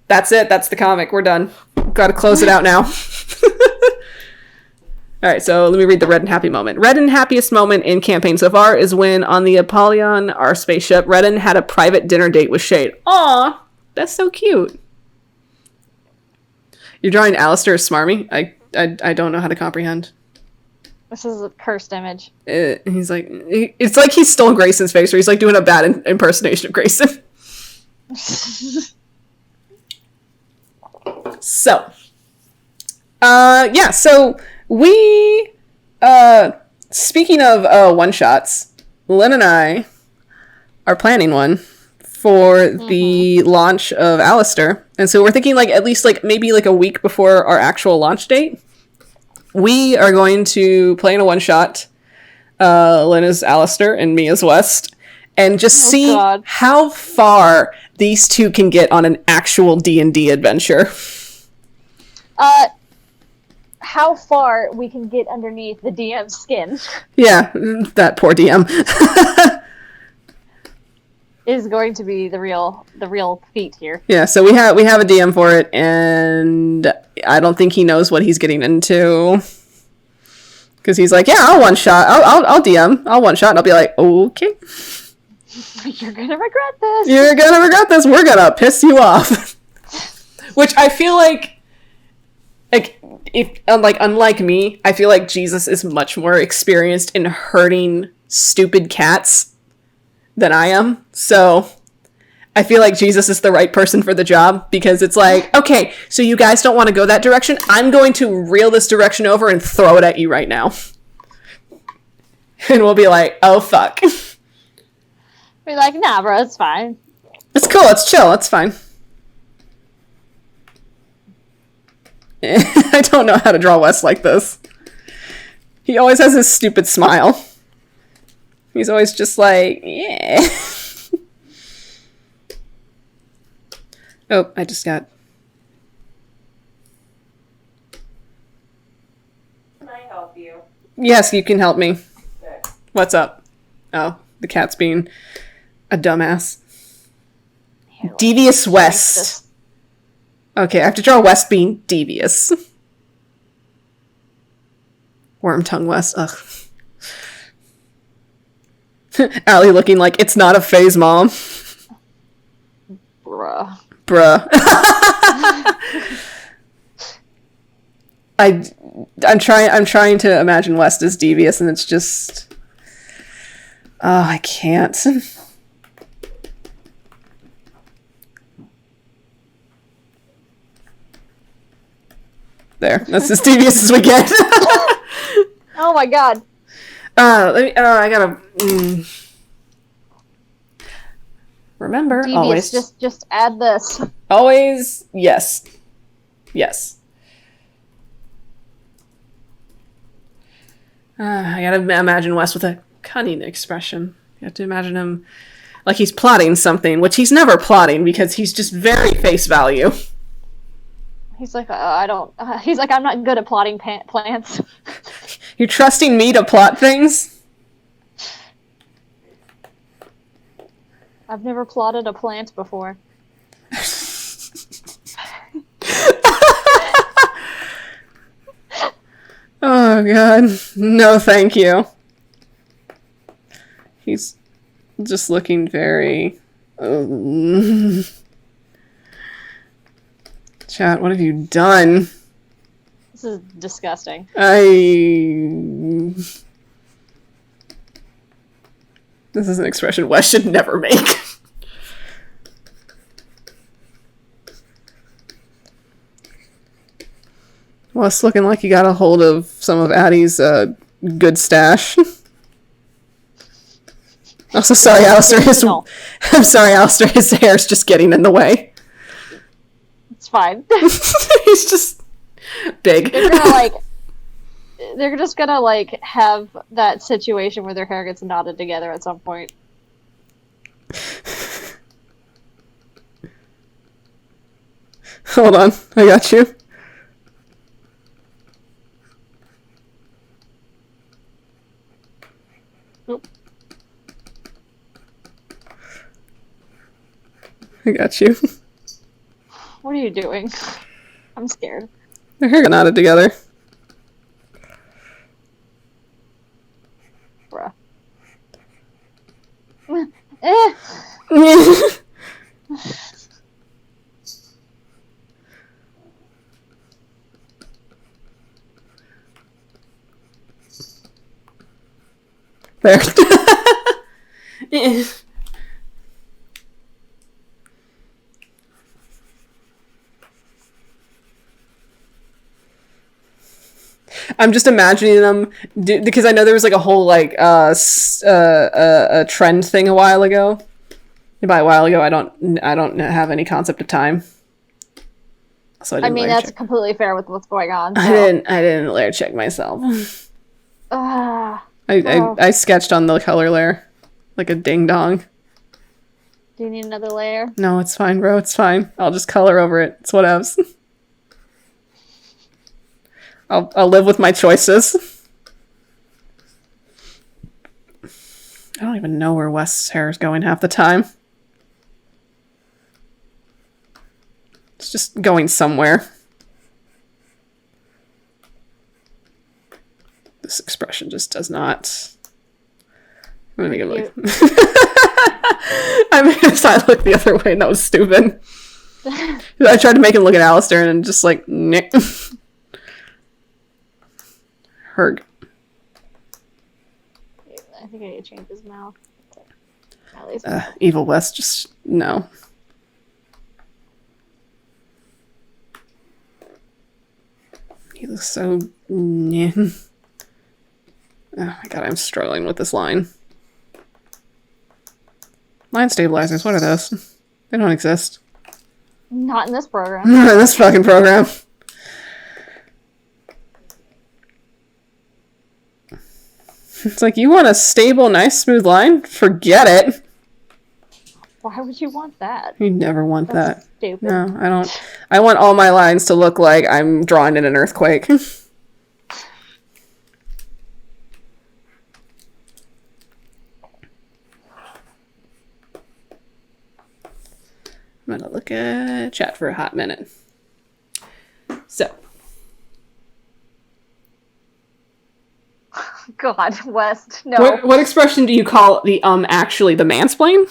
[SPEAKER 1] That's it. That's the comic. We're done. Gotta close it out now. Alright, so let me read the Red and Happy moment. Red and happiest moment in campaign so far is when, on the Apollyon, our spaceship, Redden had a private dinner date with Shade. Aw, that's so cute. You're drawing Alistair as Smarmy? I don't know how to comprehend.
[SPEAKER 3] This is a cursed image.
[SPEAKER 1] He's like, it's like he stole Grayson's face, or he's like doing a bad impersonation of Grayson. So, so we, speaking of one-shots, Lynn and I are planning one for the launch of Alistair. And so we're thinking, like, at least, like, maybe, like, a week before our actual launch date, we are going to play in a one-shot, Lynn as Alistair and me as West, and just see how far these two can get on an actual D&D adventure.
[SPEAKER 3] How far we can get underneath the DM's skin.
[SPEAKER 1] Yeah, that poor DM.
[SPEAKER 3] Is going to be the real feat here.
[SPEAKER 1] Yeah, so we have a DM for it, and I don't think he knows what he's getting into. Because he's like, yeah, I'll one shot. I'll DM. I'll one shot, and I'll be like, okay.
[SPEAKER 3] You're gonna regret this.
[SPEAKER 1] You're gonna regret this. We're gonna piss you off. Which I feel like if unlike me, I feel like Jesus is much more experienced in hurting stupid cats than I am. So I feel like Jesus is the right person for the job, because it's like, okay, so you guys don't want to go that direction? I'm going to reel this direction over and throw it at you right now. And we'll be like, oh, fuck.
[SPEAKER 3] Be like, nah, bro, it's fine.
[SPEAKER 1] It's cool, it's chill, it's fine. I don't know how to draw Wes like this. He always has his stupid smile. He's always just like, yeah. Oh, I just got...
[SPEAKER 2] Can I help you?
[SPEAKER 1] Yes, you can help me.
[SPEAKER 2] Okay.
[SPEAKER 1] What's up? Oh, the cat's being a dumbass.
[SPEAKER 3] Here,
[SPEAKER 1] Devious
[SPEAKER 3] let's
[SPEAKER 1] West.
[SPEAKER 3] this.
[SPEAKER 1] Okay, I have to draw West being devious. Worm tongue West. Ugh. Allie looking like it's not a phase, Mom.
[SPEAKER 3] Bruh.
[SPEAKER 1] Bruh. I'm trying to imagine West as devious, and it's just, oh, I can't. There, that's as devious as we get.
[SPEAKER 3] Oh my god.
[SPEAKER 1] I gotta remember
[SPEAKER 3] Devious,
[SPEAKER 1] always.
[SPEAKER 3] just add this.
[SPEAKER 1] Always, yes. Yes. I gotta imagine Wes with a cunning expression. You have to imagine him like he's plotting something, which he's never plotting because he's just very face value.
[SPEAKER 3] He's like, I don't. He's like, I'm not good at plotting plans.
[SPEAKER 1] You're trusting me to plot things?
[SPEAKER 3] I've never plotted a plant before.
[SPEAKER 1] Oh god. No, thank you. He's just looking very... Chat, what have you done?
[SPEAKER 3] This is disgusting.
[SPEAKER 1] This is an expression Wes should never make. Well, it's looking like you got a hold of some of Addie's good stash. Also, sorry, Alistair. I'm sorry, Alistair. His hair's just getting in the way.
[SPEAKER 3] It's fine.
[SPEAKER 1] He's just big.
[SPEAKER 3] They're just gonna like have that situation where their hair gets knotted together at some point.
[SPEAKER 1] Hold on, I got you.
[SPEAKER 3] Oop.
[SPEAKER 1] I got you.
[SPEAKER 3] What are you doing? I'm scared.
[SPEAKER 1] Their hair got knotted together.
[SPEAKER 3] Bruh. Eh.
[SPEAKER 1] There. I'm just imagining them because I know there was like a whole like a trend thing a while ago. And by a while ago, I don't have any concept of time. So
[SPEAKER 3] I mean, that's completely fair with what's going on. So.
[SPEAKER 1] I didn't layer check myself. I sketched on the color layer like a ding dong.
[SPEAKER 3] Do you need another layer?
[SPEAKER 1] No, it's fine, bro. It's fine. I'll just color over it. It's whatevs. I'll live with my choices. I don't even know where Wes's hair is going half the time. It's just going somewhere. This expression just does not... I'm gonna make it look... I made his eye look the other way and that was stupid. I tried to make him look at Alistair and just like... Nick. Herg.
[SPEAKER 3] I think I need to change his mouth.
[SPEAKER 1] Evil West, just no. He looks so... Oh my god, I'm struggling with this line. Line stabilizers, what are those? They don't exist.
[SPEAKER 3] Not in this program.
[SPEAKER 1] Not in this fucking program. It's like, you want a stable, nice, smooth line? Forget it.
[SPEAKER 3] Why would you want that?
[SPEAKER 1] You never want
[SPEAKER 3] That's
[SPEAKER 1] that.
[SPEAKER 3] stupid.
[SPEAKER 1] No, I don't. I want all my lines to look like I'm drawing in an earthquake. I'm gonna look at chat for a hot minute. So.
[SPEAKER 3] God, West, no.
[SPEAKER 1] What expression do you call the actually the mansplain?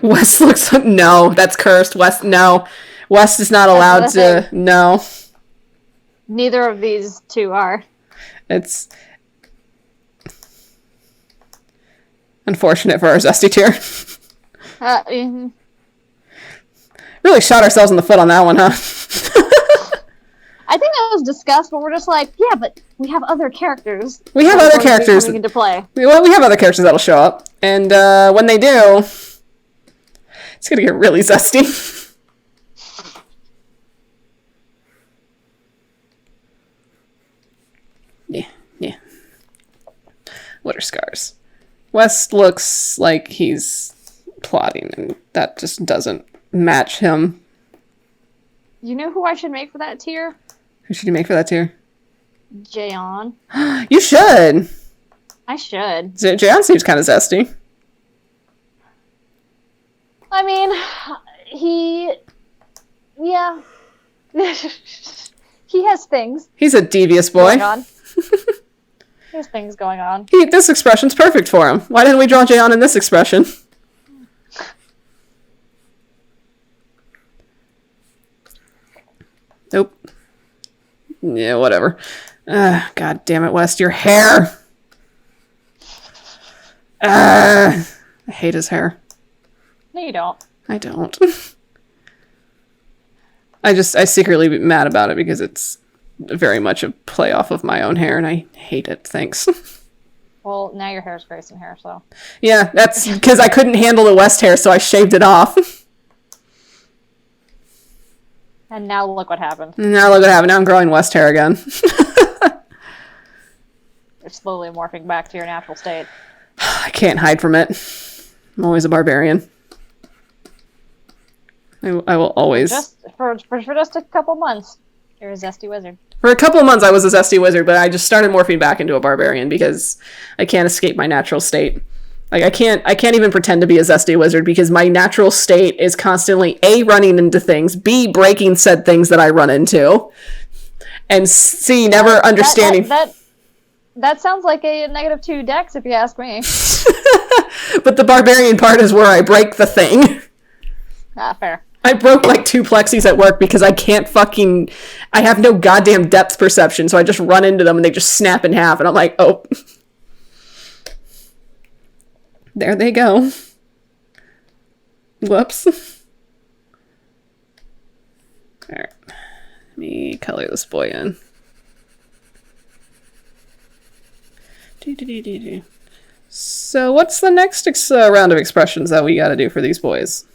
[SPEAKER 1] West looks no, that's cursed. West no. West is not allowed to no.
[SPEAKER 3] Neither of these two are.
[SPEAKER 1] It's unfortunate for our Zesty tier. Really shot ourselves in the foot on that one, huh?
[SPEAKER 3] I think that was discussed, but we're just like, yeah, but we have other characters.
[SPEAKER 1] We have other characters
[SPEAKER 3] coming into play.
[SPEAKER 1] Well, we have other characters that'll show up, and when they do, it's gonna get really zesty. Yeah. What are scars? West looks like he's plotting, and that just doesn't match him.
[SPEAKER 3] You know who I should make for that tier?
[SPEAKER 1] Who should you make for that tier?
[SPEAKER 3] Jayon.
[SPEAKER 1] You should.
[SPEAKER 3] I should.
[SPEAKER 1] Jayon seems kind of zesty.
[SPEAKER 3] I mean, yeah. He has things.
[SPEAKER 1] He's a devious boy.
[SPEAKER 3] Going on. There's things going on.
[SPEAKER 1] This expression's perfect for him. Why didn't we draw Jayon in this expression? Nope. Yeah, whatever. God damn it, West, your hair! I hate his hair.
[SPEAKER 3] No, you don't.
[SPEAKER 1] I don't. I secretly be mad about it because it's very much a play off of my own hair, and I hate it. Thanks.
[SPEAKER 3] Well, now your hair is Grayson hair, so.
[SPEAKER 1] Yeah, that's because I couldn't handle the West hair, so I shaved it off.
[SPEAKER 3] And now look what happened.
[SPEAKER 1] Now I'm growing West hair again.
[SPEAKER 3] You're slowly morphing back to your natural state.
[SPEAKER 1] I can't hide from it. I'm always a barbarian. I will always...
[SPEAKER 3] For just a couple months, you're a zesty wizard.
[SPEAKER 1] For a couple of months, I was a zesty wizard, but I just started morphing back into a barbarian because I can't escape my natural state. Like, I can't even pretend to be a zesty wizard because my natural state is constantly A, running into things, B, breaking said things that I run into, and C, never understanding...
[SPEAKER 3] That sounds like a -2 dex, if you ask me.
[SPEAKER 1] But the barbarian part is where I break the thing.
[SPEAKER 3] Ah, fair.
[SPEAKER 1] I broke like 2 plexis at work because I have no goddamn depth perception, so I just run into them and they just snap in half, and I'm like, oh. There they go. Whoops. Alright. Let me color this boy in. So what's the next round of expressions that we gotta do for these boys?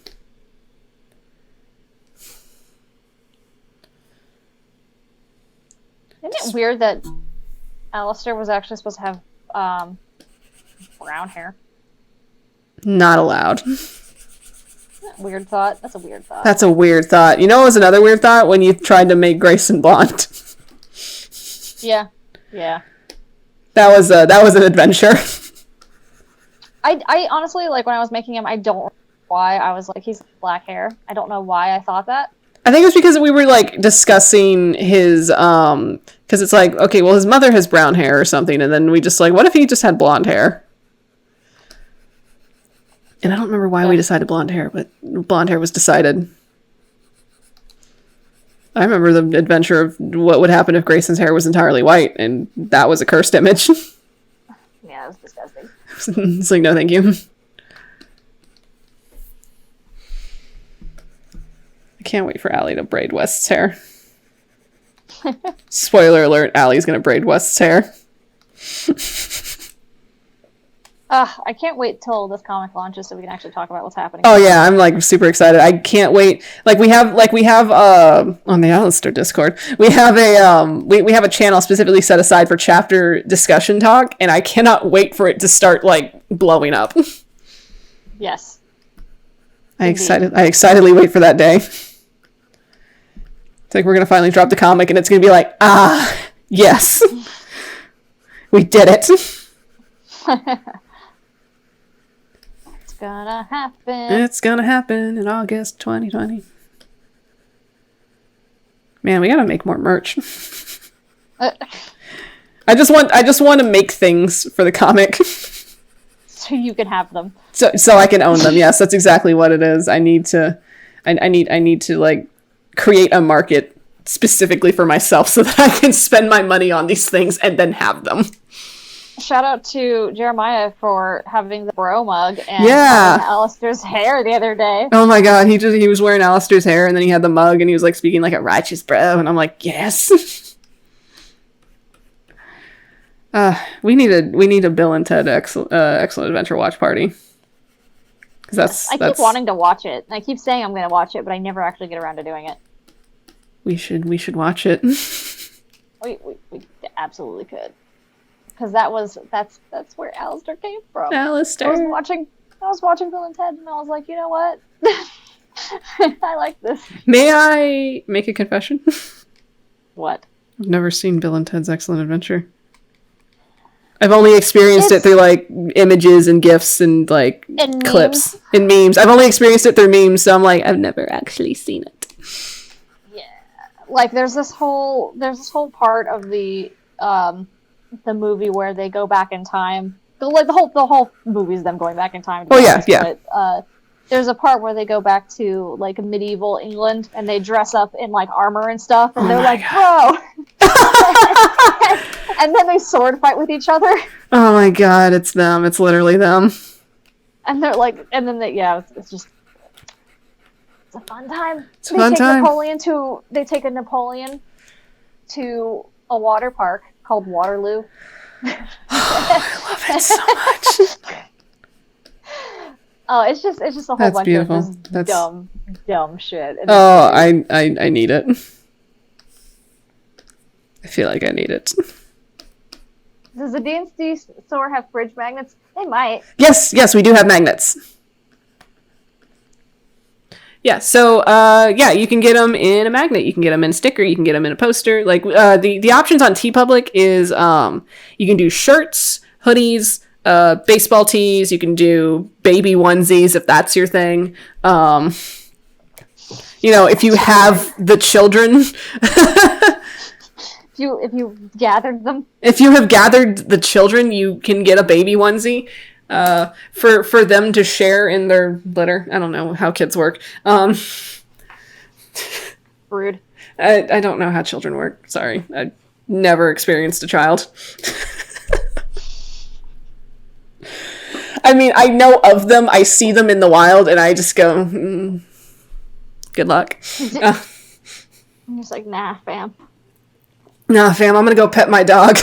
[SPEAKER 3] Isn't it weird that Alistair was actually supposed to have brown hair?
[SPEAKER 1] Not allowed.
[SPEAKER 3] Weird thought. That's a weird thought.
[SPEAKER 1] That's a weird thought. You know what was another weird thought? When you tried to make Grayson blonde.
[SPEAKER 3] Yeah.
[SPEAKER 1] That was an adventure.
[SPEAKER 3] I honestly, like, when I was making him, I don't know why I was like, he's black hair. I don't know why I thought that.
[SPEAKER 1] I think it was because we were, like, discussing his, because it's like, okay, well, his mother has brown hair or something, and then we just, like, what if he just had blonde hair? And I don't remember why we decided blonde hair, but blonde hair was decided. I remember the adventure of what would happen if Grayson's hair was entirely white, and that was a cursed image.
[SPEAKER 3] Yeah, it was disgusting.
[SPEAKER 1] It's like, no, thank you. I can't wait for Allie to braid West's hair. Spoiler alert, Allie's gonna braid West's hair.
[SPEAKER 3] I can't wait till this comic launches so we can actually talk about what's happening.
[SPEAKER 1] Oh yeah, I'm like super excited. I can't wait. We have on the Alistair Discord, we have a channel specifically set aside for chapter discussion talk, and I cannot wait for it to start like blowing up.
[SPEAKER 3] Yes.
[SPEAKER 1] I excitedly wait for that day. It's like we're gonna finally drop the comic, and it's gonna be like, yes, we did it.
[SPEAKER 3] It's gonna happen.
[SPEAKER 1] It's gonna happen in August 2020. Man, we gotta make more merch. I just want to make things for the comic.
[SPEAKER 3] So you can have them.
[SPEAKER 1] So I can own them. Yes, that's exactly what it is. I need to like create a market specifically for myself so that I can spend my money on these things and then have them.
[SPEAKER 3] Shout out to Jeremiah for having the bro mug and
[SPEAKER 1] Yeah.
[SPEAKER 3] having Alistair's hair the other day.
[SPEAKER 1] Oh my god, he was wearing Alistair's hair and then he had the mug and he was like speaking like a righteous bro and I'm like, yes. We need a Bill and Ted Excellent Adventure watch party. Because
[SPEAKER 3] I keep wanting to watch it. I keep saying I'm going to watch it, but I never actually get around to doing it.
[SPEAKER 1] We should watch it.
[SPEAKER 3] We absolutely could. Because that's where Alistair came from.
[SPEAKER 1] Alistair.
[SPEAKER 3] I was watching Bill and Ted, and I was like, you know what? I like this.
[SPEAKER 1] May I make a confession?
[SPEAKER 3] What?
[SPEAKER 1] I've never seen Bill and Ted's Excellent Adventure. I've only experienced it through like images and GIFs and like clips and memes. I've only experienced it through memes, so I'm like, I've never actually seen it.
[SPEAKER 3] Yeah, like there's this whole part of the movie where they go back in time. The whole movie is them going back in time.
[SPEAKER 1] Oh yeah, yeah.
[SPEAKER 3] But, there's a part where they go back to like medieval England and they dress up in like armor and stuff, and they're like, bro. And then they sword fight with each other.
[SPEAKER 1] Oh my god, it's them. It's literally them.
[SPEAKER 3] And they're like, and then it's just, it's a fun time.
[SPEAKER 1] It's a fun time.
[SPEAKER 3] They take a Napoleon to a water park called Waterloo.
[SPEAKER 1] Oh, I love it so much.
[SPEAKER 3] Oh, it's just a whole
[SPEAKER 1] That's
[SPEAKER 3] bunch
[SPEAKER 1] beautiful.
[SPEAKER 3] of this dumb shit. And
[SPEAKER 1] Oh, I need it. I feel like I need it.
[SPEAKER 3] Does the D&D store have fridge magnets? They might.
[SPEAKER 1] Yes, we do have magnets. Yeah, so you can get them in a magnet, you can get them in a sticker, you can get them in a poster. Like the options on TeePublic is you can do shirts, hoodies, baseball tees, you can do baby onesies if that's your thing. If you have the children.
[SPEAKER 3] If you gathered them.
[SPEAKER 1] If you have gathered the children, you can get a baby onesie for them to share in their litter. I don't know how kids work.
[SPEAKER 3] Rude.
[SPEAKER 1] I don't know how children work. Sorry. I never experienced a child. I mean, I know of them. I see them in the wild, and I just go, good luck.
[SPEAKER 3] I'm just like, nah, fam.
[SPEAKER 1] Nah, fam, I'm gonna go pet my dog.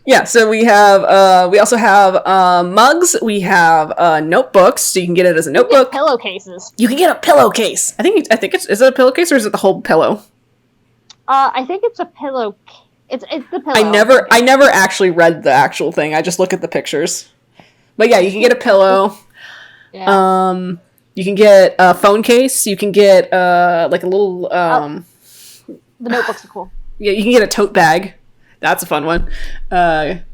[SPEAKER 1] Yeah, so we also have mugs. We have notebooks, so you can get it as a notebook.
[SPEAKER 3] Pillowcases.
[SPEAKER 1] You can get a pillowcase. I think is it a pillowcase or is it the whole pillow?
[SPEAKER 3] I think it's a pillow. It's the pillow.
[SPEAKER 1] I never actually read the actual thing. I just look at the pictures. But yeah, you can get a pillow.
[SPEAKER 3] Yeah.
[SPEAKER 1] You can get a phone case. You can get like a little.
[SPEAKER 3] The notebooks are cool.
[SPEAKER 1] Yeah, you can get a tote bag. That's a fun one. Like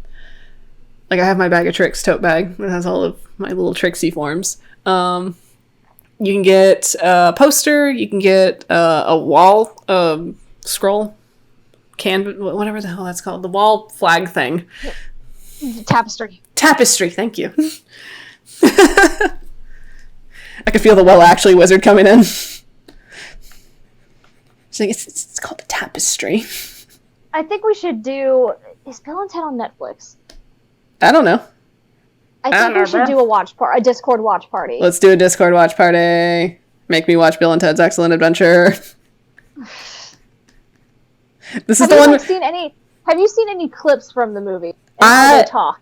[SPEAKER 1] I have my bag of tricks tote bag that has all of my little tricksy forms. You can get a poster. You can get a wall scroll, whatever the hell that's called. The wall flag thing.
[SPEAKER 3] Tapestry.
[SPEAKER 1] Tapestry. Thank you. I could feel the well actually wizard coming in. She's like, it's called the tapestry.
[SPEAKER 3] I think we should do. Is Bill and Ted on Netflix?
[SPEAKER 1] I don't know.
[SPEAKER 3] I think we should do a Discord watch party.
[SPEAKER 1] Let's do a Discord watch party. Make me watch Bill and Ted's Excellent Adventure. This is the one.
[SPEAKER 3] Have you seen any clips from the movie? And they talk.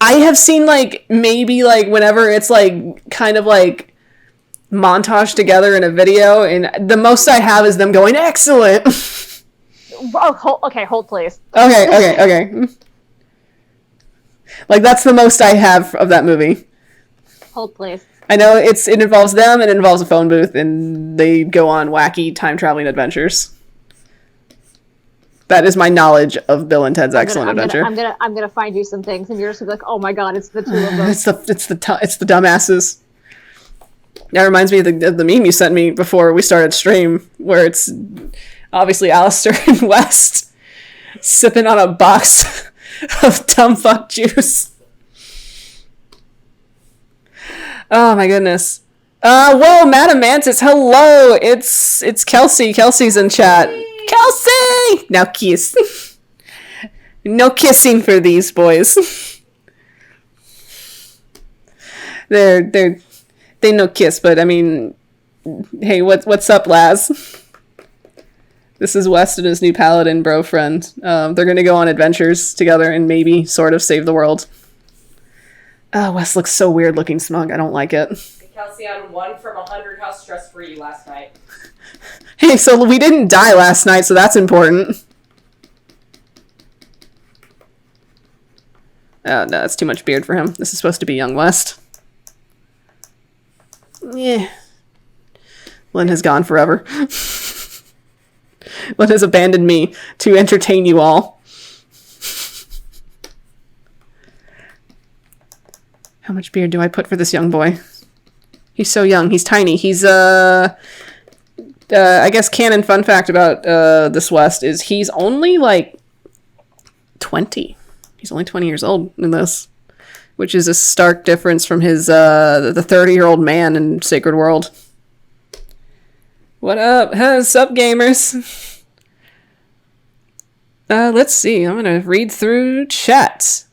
[SPEAKER 1] I have seen maybe whenever it's kind of montage together in a video, and the most I have is them going excellent.
[SPEAKER 3] Oh, okay, hold please.
[SPEAKER 1] Okay. That's the most I have of that movie.
[SPEAKER 3] Hold please.
[SPEAKER 1] I know it involves them, and it involves a phone booth, and they go on wacky time traveling adventures. That is my knowledge of Bill and Ted's Excellent Adventure.
[SPEAKER 3] I'm gonna find you some things, and you're just gonna be like, oh my god, it's the two of them.
[SPEAKER 1] It's the dumbasses. That reminds me of the meme you sent me before we started stream, where it's obviously Alistair and West sipping on a box of dumb fuck juice. Oh my goodness. Whoa, Madam Mantis, hello! It's Kelsey. Kelsey's in chat. Kelsey! Now kiss. No kissing for these boys. They no kiss, but I mean, hey, what's up, Laz? This is West and his new paladin bro friend. They're gonna go on adventures together and maybe sort of save the world. West looks so weird looking smug. I don't like it.
[SPEAKER 2] Kelsey, on 1 from 100, how stressed were you last night?
[SPEAKER 1] Hey, so we didn't die last night, so that's important. No, that's too much beard for him. This is supposed to be young West. Yeah. Lynn has gone forever. Lynn has abandoned me to entertain you all. How much beard do I put for this young boy? He's so young. He's tiny. He's, I guess canon fun fact about this West is he's only, like, 20. He's only 20 years old in this, which is a stark difference from his, the 30-year-old man in Sacred World. What up? What's up, gamers? Let's see. I'm gonna read through chat.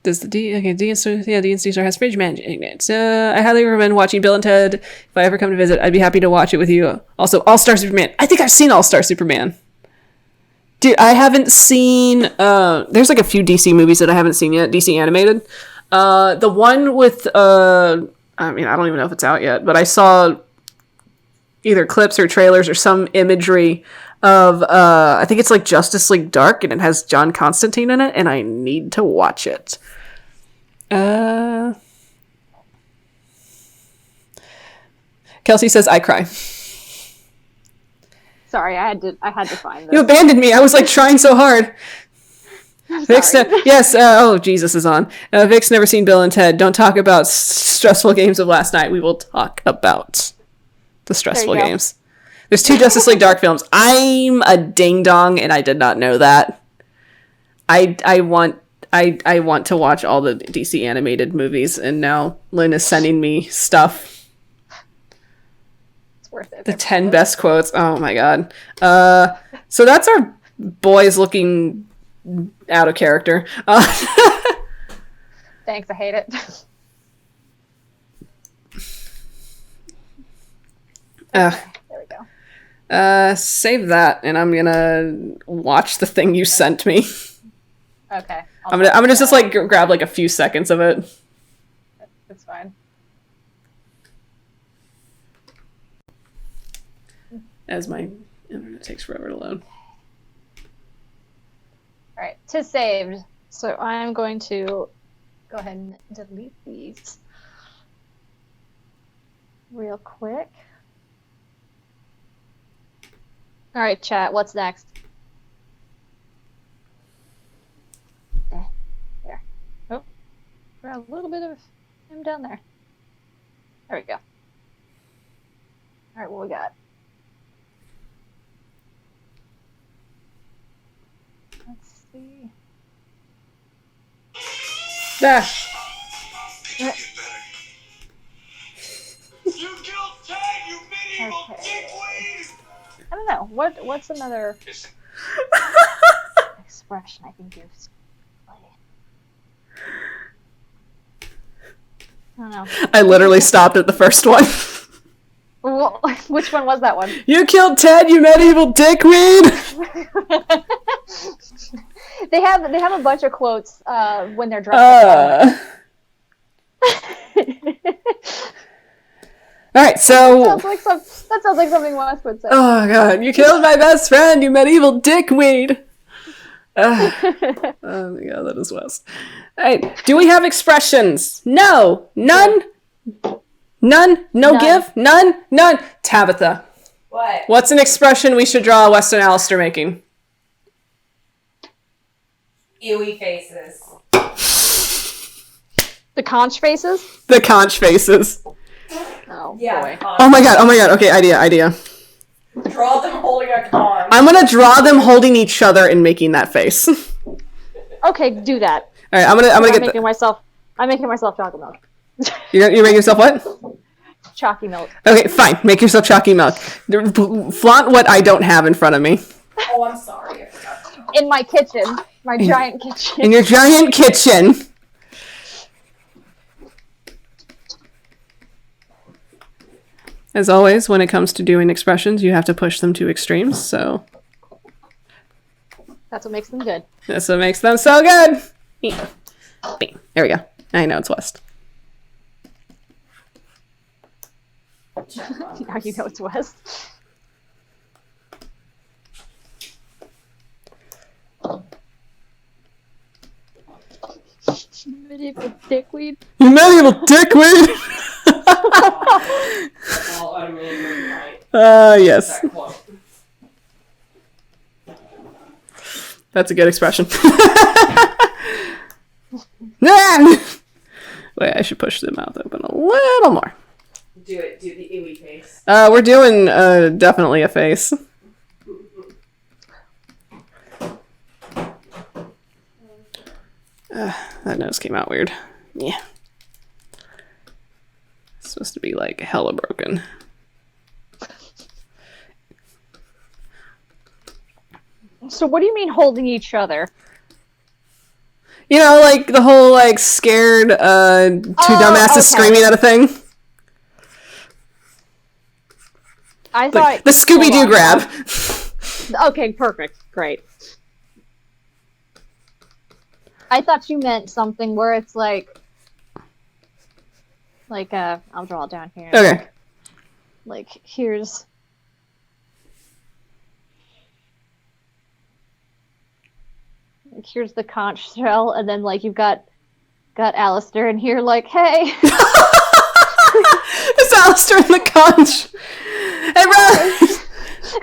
[SPEAKER 1] Does the D&D store has fridge management. I highly recommend watching Bill and Ted. If I ever come to visit, I'd be happy to watch it with you. Also, All-Star Superman. I think I've seen All-Star Superman. Dude, I haven't seen... there's like a few DC movies that I haven't seen yet. DC animated. The one with... I mean, I don't even know if it's out yet, but I saw either clips or trailers or some imagery of... I think it's like Justice League Dark, and it has John Constantine in it, and I need to watch it. Kelsey says, I cry.
[SPEAKER 3] Sorry, I had to find this.
[SPEAKER 1] You abandoned me. I was like trying so hard. Vic's yes. Oh, Jesus is on. Vic's never seen Bill and Ted. Don't talk about stressful games of last night. We will talk about the stressful games. There's 2 Justice League Dark films. I'm a ding dong, and I did not know that. I want to watch all the DC animated movies, and now Lynn is sending me stuff.
[SPEAKER 3] Worth it.
[SPEAKER 1] The 10 best quotes. Oh my god. So that's our boys looking out of character.
[SPEAKER 3] Thanks, I hate it.
[SPEAKER 1] Okay,
[SPEAKER 3] there we go.
[SPEAKER 1] Save that, and I'm gonna watch the thing you sent me.
[SPEAKER 3] Okay.
[SPEAKER 1] I'm gonna just like grab like a few seconds of it.
[SPEAKER 3] It's fine.
[SPEAKER 1] As my internet takes forever to load.
[SPEAKER 3] Alright, 'tis saved. So I'm going to go ahead and delete these real quick. Alright, chat, what's next? There. Oh, got a little bit of him down there. There we go. Alright, what we got? Let's see.
[SPEAKER 1] Ah.
[SPEAKER 4] You killed Ted, you medieval dickweed!
[SPEAKER 3] I don't know. What's another expression I can give? I don't know.
[SPEAKER 1] I literally stopped at the first one.
[SPEAKER 3] Well, which one was that one?
[SPEAKER 1] You killed Ted, you medieval dickweed!
[SPEAKER 3] They have a bunch of quotes when they're drunk.
[SPEAKER 1] Alright, so...
[SPEAKER 3] That sounds like something Wes would say.
[SPEAKER 1] Oh god, you killed my best friend, you medieval dickweed! Oh my god, that is Wes. Alright, do we have expressions? No! None? None? No give? None? None? Tabitha.
[SPEAKER 2] What?
[SPEAKER 1] What's an expression we should draw West and Alistair making?
[SPEAKER 2] Ewy faces.
[SPEAKER 3] The conch faces?
[SPEAKER 1] The conch faces.
[SPEAKER 3] Oh,
[SPEAKER 2] Yeah.
[SPEAKER 3] boy.
[SPEAKER 1] Oh my god. Okay, idea.
[SPEAKER 2] Draw them holding a con.
[SPEAKER 1] I'm gonna draw them holding each other and making that face.
[SPEAKER 3] Okay, do that.
[SPEAKER 1] Alright, I'm gonna get
[SPEAKER 3] I'm making myself chocolate milk.
[SPEAKER 1] You're making yourself what?
[SPEAKER 3] Chalky milk.
[SPEAKER 1] Okay, fine. Make yourself chalky milk. Flaunt what I don't have in front of me.
[SPEAKER 2] Oh, I'm sorry. I forgot.
[SPEAKER 3] In my kitchen. My giant kitchen.
[SPEAKER 1] In your giant kitchen. As always, when it comes to doing expressions, you have to push them to extremes, so...
[SPEAKER 3] That's what makes them good.
[SPEAKER 1] That's what makes them so good! There we go. I know it's West.
[SPEAKER 3] Now you know it's West. Medieval dickweed.
[SPEAKER 1] You medieval dickweed!
[SPEAKER 2] All I really really like
[SPEAKER 1] Yes.
[SPEAKER 2] that quote.
[SPEAKER 1] That's a good expression. Wait, I should push the mouth open a little more.
[SPEAKER 2] Do it. Do the Ewy face.
[SPEAKER 1] We're doing definitely a face. That nose came out weird. Yeah. It's supposed to be like hella broken.
[SPEAKER 3] So what do you mean holding each other?
[SPEAKER 1] You know, like the whole like scared two dumbasses
[SPEAKER 3] okay.
[SPEAKER 1] screaming at a thing.
[SPEAKER 3] I
[SPEAKER 1] Like,
[SPEAKER 3] thought
[SPEAKER 1] the Scooby-Doo grab.
[SPEAKER 3] Okay, perfect. Great. I thought you meant something where it's like I'll draw it down here.
[SPEAKER 1] Okay.
[SPEAKER 3] Like here's the conch shell, and then like you've got Alistair in here like, hey.
[SPEAKER 1] It's Alistair in the conch. Hey, bro!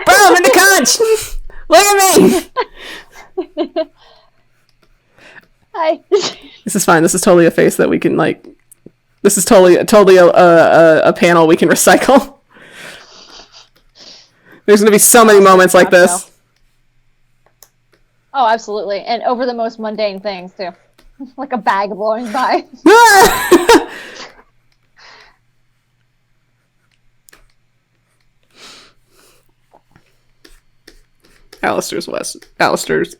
[SPEAKER 1] Bro, I'm in the conch! Look at me!
[SPEAKER 3] Hi.
[SPEAKER 1] This is fine. This is totally a face that we can, like... This is totally a panel we can recycle. There's gonna be so many moments like this.
[SPEAKER 3] Oh, absolutely. And over the most mundane things, too. Like a bag blowing by.
[SPEAKER 1] Alistair's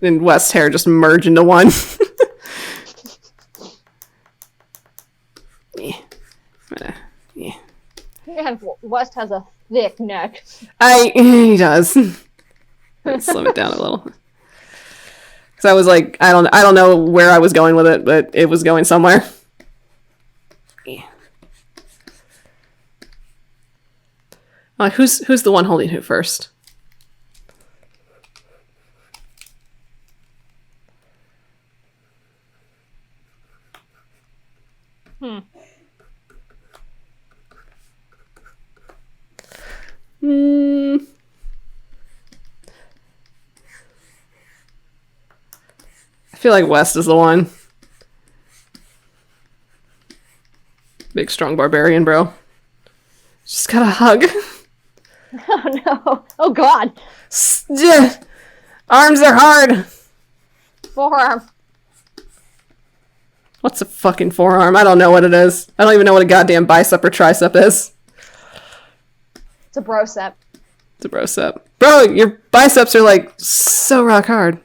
[SPEAKER 1] and West's hair just merge into one. Yeah.
[SPEAKER 3] And West has a thick neck.
[SPEAKER 1] He does. Let's slim it down a little. Because I was like, I don't know where I was going with it, but it was going somewhere. Yeah. Who's the one holding who first? I feel like West is the one. Big strong barbarian, bro. Just got a hug.
[SPEAKER 3] Oh no. Oh god.
[SPEAKER 1] Arms are hard.
[SPEAKER 3] Forearm.
[SPEAKER 1] What's a fucking forearm? I don't know what it is. I don't even know what a goddamn bicep or tricep is.
[SPEAKER 3] It's a brocep.
[SPEAKER 1] It's a brocep. Bro, your biceps are like so rock hard.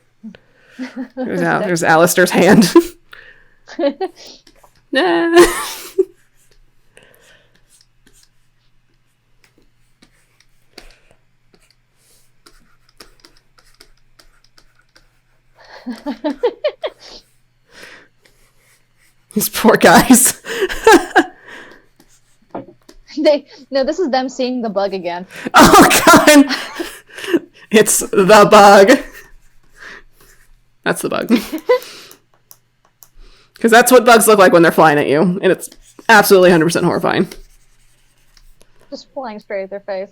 [SPEAKER 1] There's Alistair's hand. Nah. These poor guys.
[SPEAKER 3] No, this is them seeing the bug again.
[SPEAKER 1] Oh god! It's the bug. That's the bug. Because that's what bugs look like when they're flying at you, and it's absolutely 100% horrifying.
[SPEAKER 3] Just flying straight at their face.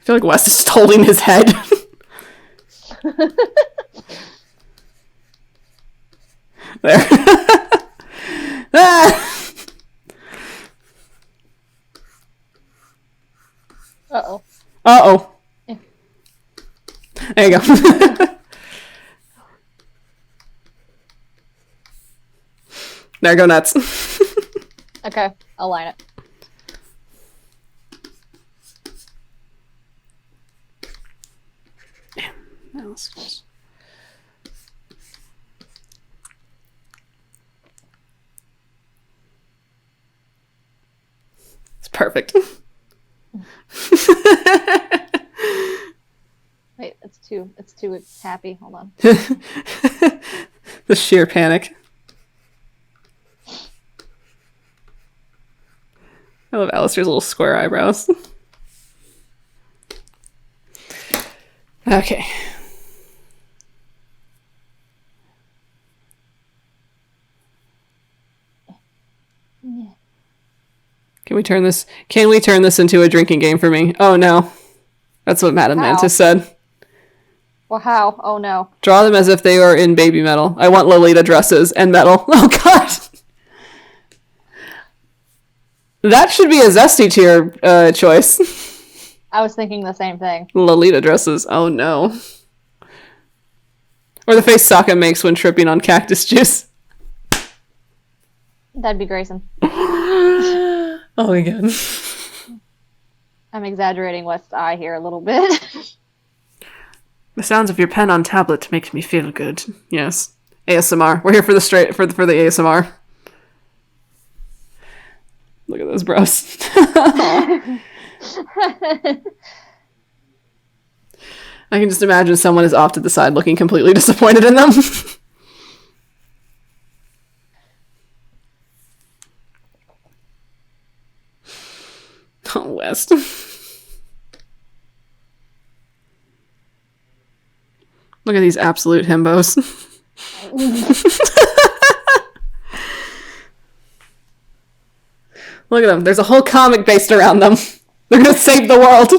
[SPEAKER 1] I feel like Wes is holding his head. There. Ah!
[SPEAKER 3] Uh-oh.
[SPEAKER 1] Uh-oh.
[SPEAKER 3] Yeah.
[SPEAKER 1] There you go. There, go nuts.
[SPEAKER 3] Okay, I'll line it.
[SPEAKER 1] It's perfect.
[SPEAKER 3] Wait, it's too happy. Hold on.
[SPEAKER 1] The sheer panic. I love Alistair's little square eyebrows. Okay. Can we turn this into a drinking game for me? Oh no. That's what Madam
[SPEAKER 3] How?
[SPEAKER 1] Mantis said.
[SPEAKER 3] Well, how? Oh no.
[SPEAKER 1] Draw them as if they are in baby metal. I want Lolita dresses and metal. Oh god. That should be a Zesty tier choice.
[SPEAKER 3] I was thinking the same thing.
[SPEAKER 1] Lolita dresses. Oh no. Or the face Sokka makes when tripping on cactus juice.
[SPEAKER 3] That'd be Grayson.
[SPEAKER 1] Oh my god.
[SPEAKER 3] I'm exaggerating West's eye here a little bit.
[SPEAKER 1] The sounds of your pen on tablet makes me feel good. Yes. ASMR. We're here for the ASMR. Look at those bros. I can just imagine someone is off to the side looking completely disappointed in them. Oh, West. Look at these absolute himbos. Look at them. There's a whole comic based around them. They're gonna save the world.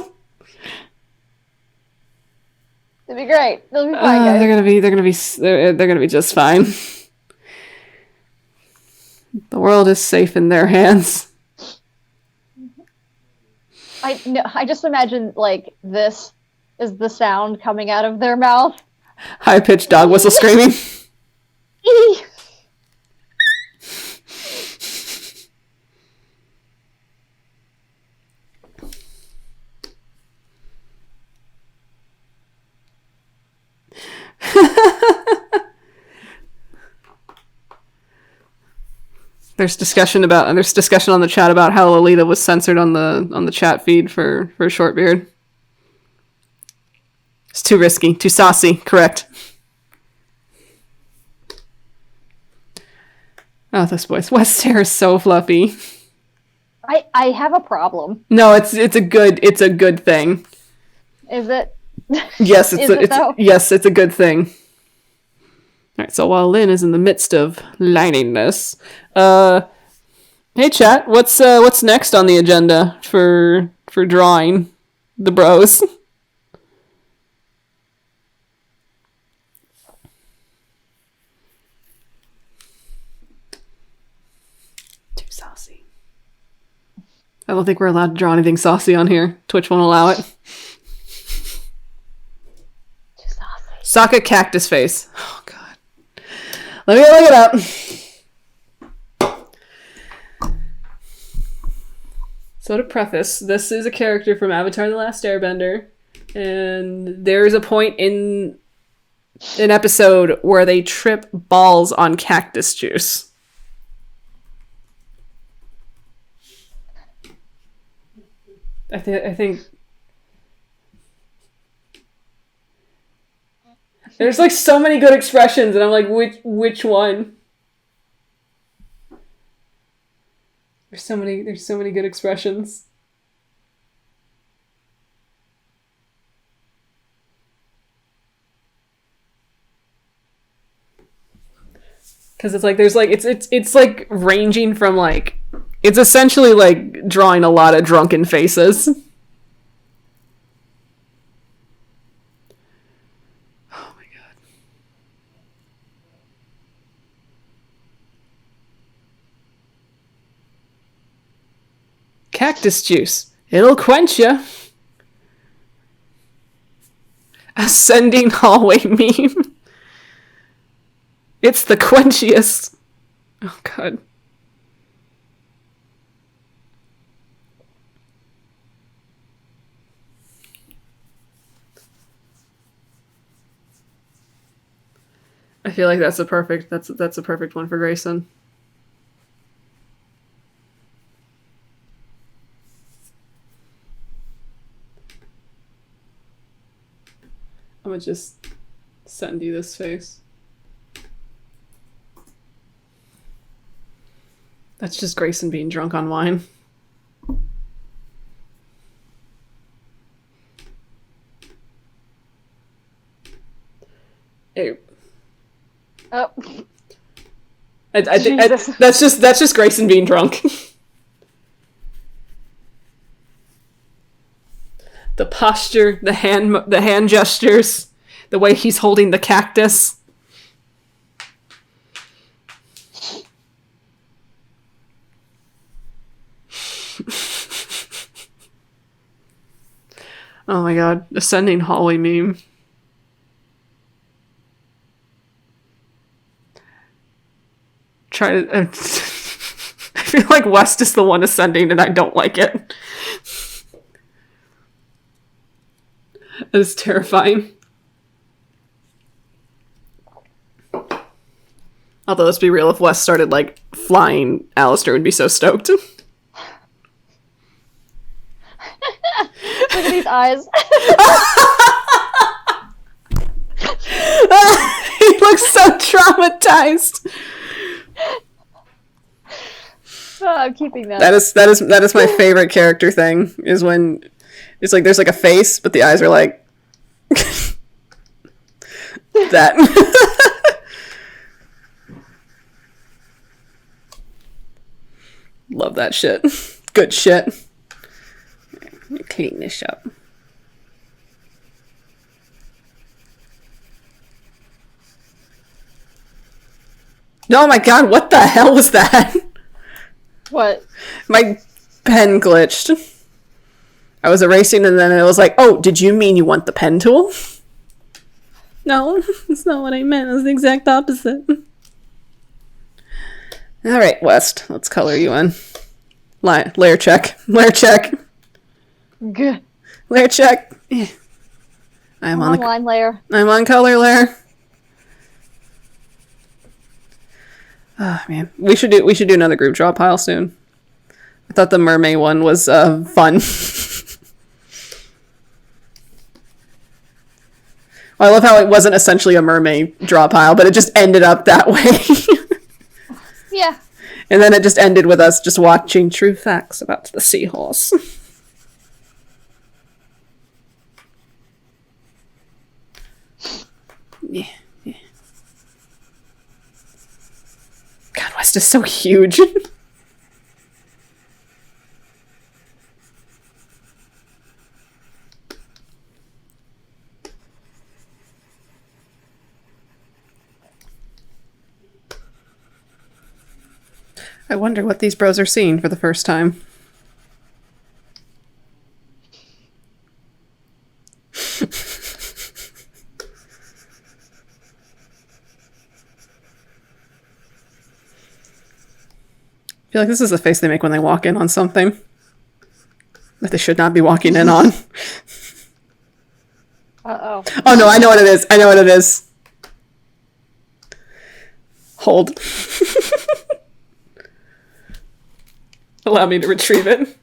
[SPEAKER 3] It'll be great. They'll be fine, guys.
[SPEAKER 1] They're gonna be just fine. The world is safe in their hands.
[SPEAKER 3] I just imagine, like, this is the sound coming out of their mouth.
[SPEAKER 1] High-pitched dog whistle screaming. There's discussion on the chat about how Lolita was censored on the chat feed for Shortbeard. It's too risky, too saucy. Correct. Oh, this voice. West's hair is so fluffy.
[SPEAKER 3] I have a problem.
[SPEAKER 1] No, it's a good thing.
[SPEAKER 3] Is it?
[SPEAKER 1] Yes, it's a good thing. All right, so while Lynn is in the midst of lining this, hey chat, what's next on the agenda for drawing the bros? Too saucy. I don't think we're allowed to draw anything saucy on here. Twitch won't allow it.
[SPEAKER 3] Too saucy.
[SPEAKER 1] Sokka cactus face. Oh god. Let me look it up. So to preface, this is a character from Avatar: The Last Airbender, and there is a point in an episode where they trip balls on cactus juice. I think there's like so many good expressions, and I'm like, which one? There's so many good expressions. Because it's like it's like ranging from like, it's essentially like drawing a lot of drunken faces. cactus juice. It'll quench ya. Ascending hallway meme. It's the quenchiest. Oh, God. I feel like that's a perfect one for Grayson. I'm gonna just send you this face. That's just Grayson being drunk on wine. Hey.
[SPEAKER 3] Oh.
[SPEAKER 1] That's just Grayson being drunk. The posture, the hand gestures, the way he's holding the cactus. Oh my god, ascending hallway meme. Try to. I feel like West is the one ascending, and I don't like it. It's terrifying. Although, let's be real, if West started, like, flying, Alistair would be so stoked. Look
[SPEAKER 3] at these eyes.
[SPEAKER 1] He looks so traumatized.
[SPEAKER 3] Oh, I'm keeping that.
[SPEAKER 1] That is my favorite character thing, is when it's like there's like a face, but the eyes are like that. Love that shit. Good shit. Let me clean this up. Oh my god, what the hell was that?
[SPEAKER 3] What?
[SPEAKER 1] My pen glitched. I was erasing and then it was like, oh, did you mean you want the pen tool? No, that's not what I meant. It was the exact opposite. Alright, West, let's color you in. Layer check. Layer check.
[SPEAKER 3] Good.
[SPEAKER 1] Layer check. I'm on the
[SPEAKER 3] line layer.
[SPEAKER 1] I'm on color layer. Oh man, we should do another group draw pile soon. I thought the mermaid one was fun. Well, I love how it wasn't essentially a mermaid draw pile, but it just ended up that way.
[SPEAKER 3] Yeah.
[SPEAKER 1] And then it just ended with us just watching True Facts about the seahorse. Yeah. God, West is so huge. I wonder what these bros are seeing for the first time. I feel like this is the face they make when they walk in on something that they should not be walking in on.
[SPEAKER 3] Uh-oh.
[SPEAKER 1] Oh no, I know what it is. I know what it is. Hold. Allow me to retrieve it.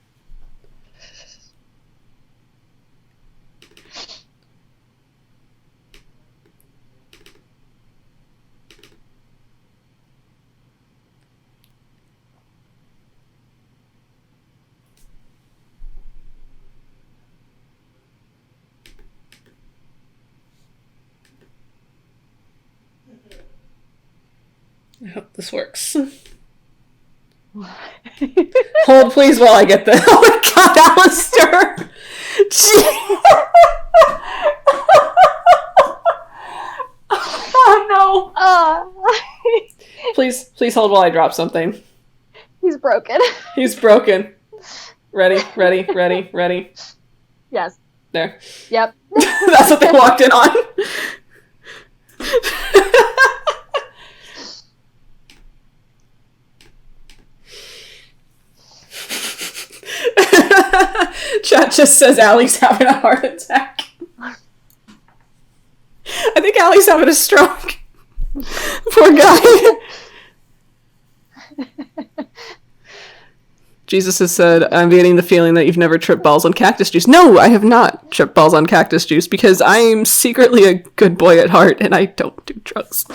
[SPEAKER 1] I hope this works. Hold, please, while I get the. Oh my god, Alistair! Oh no! Please hold while I drop something.
[SPEAKER 3] He's broken.
[SPEAKER 1] He's broken. Ready.
[SPEAKER 3] Yes.
[SPEAKER 1] There.
[SPEAKER 3] Yep.
[SPEAKER 1] That's what they walked in on. Chat just says Allie's having a heart attack. I think Allie's having a stroke. Poor guy. Jesus has said, I'm getting the feeling that you've never tripped balls on cactus juice. No, I have not tripped balls on cactus juice because I am secretly a good boy at heart and I don't do drugs.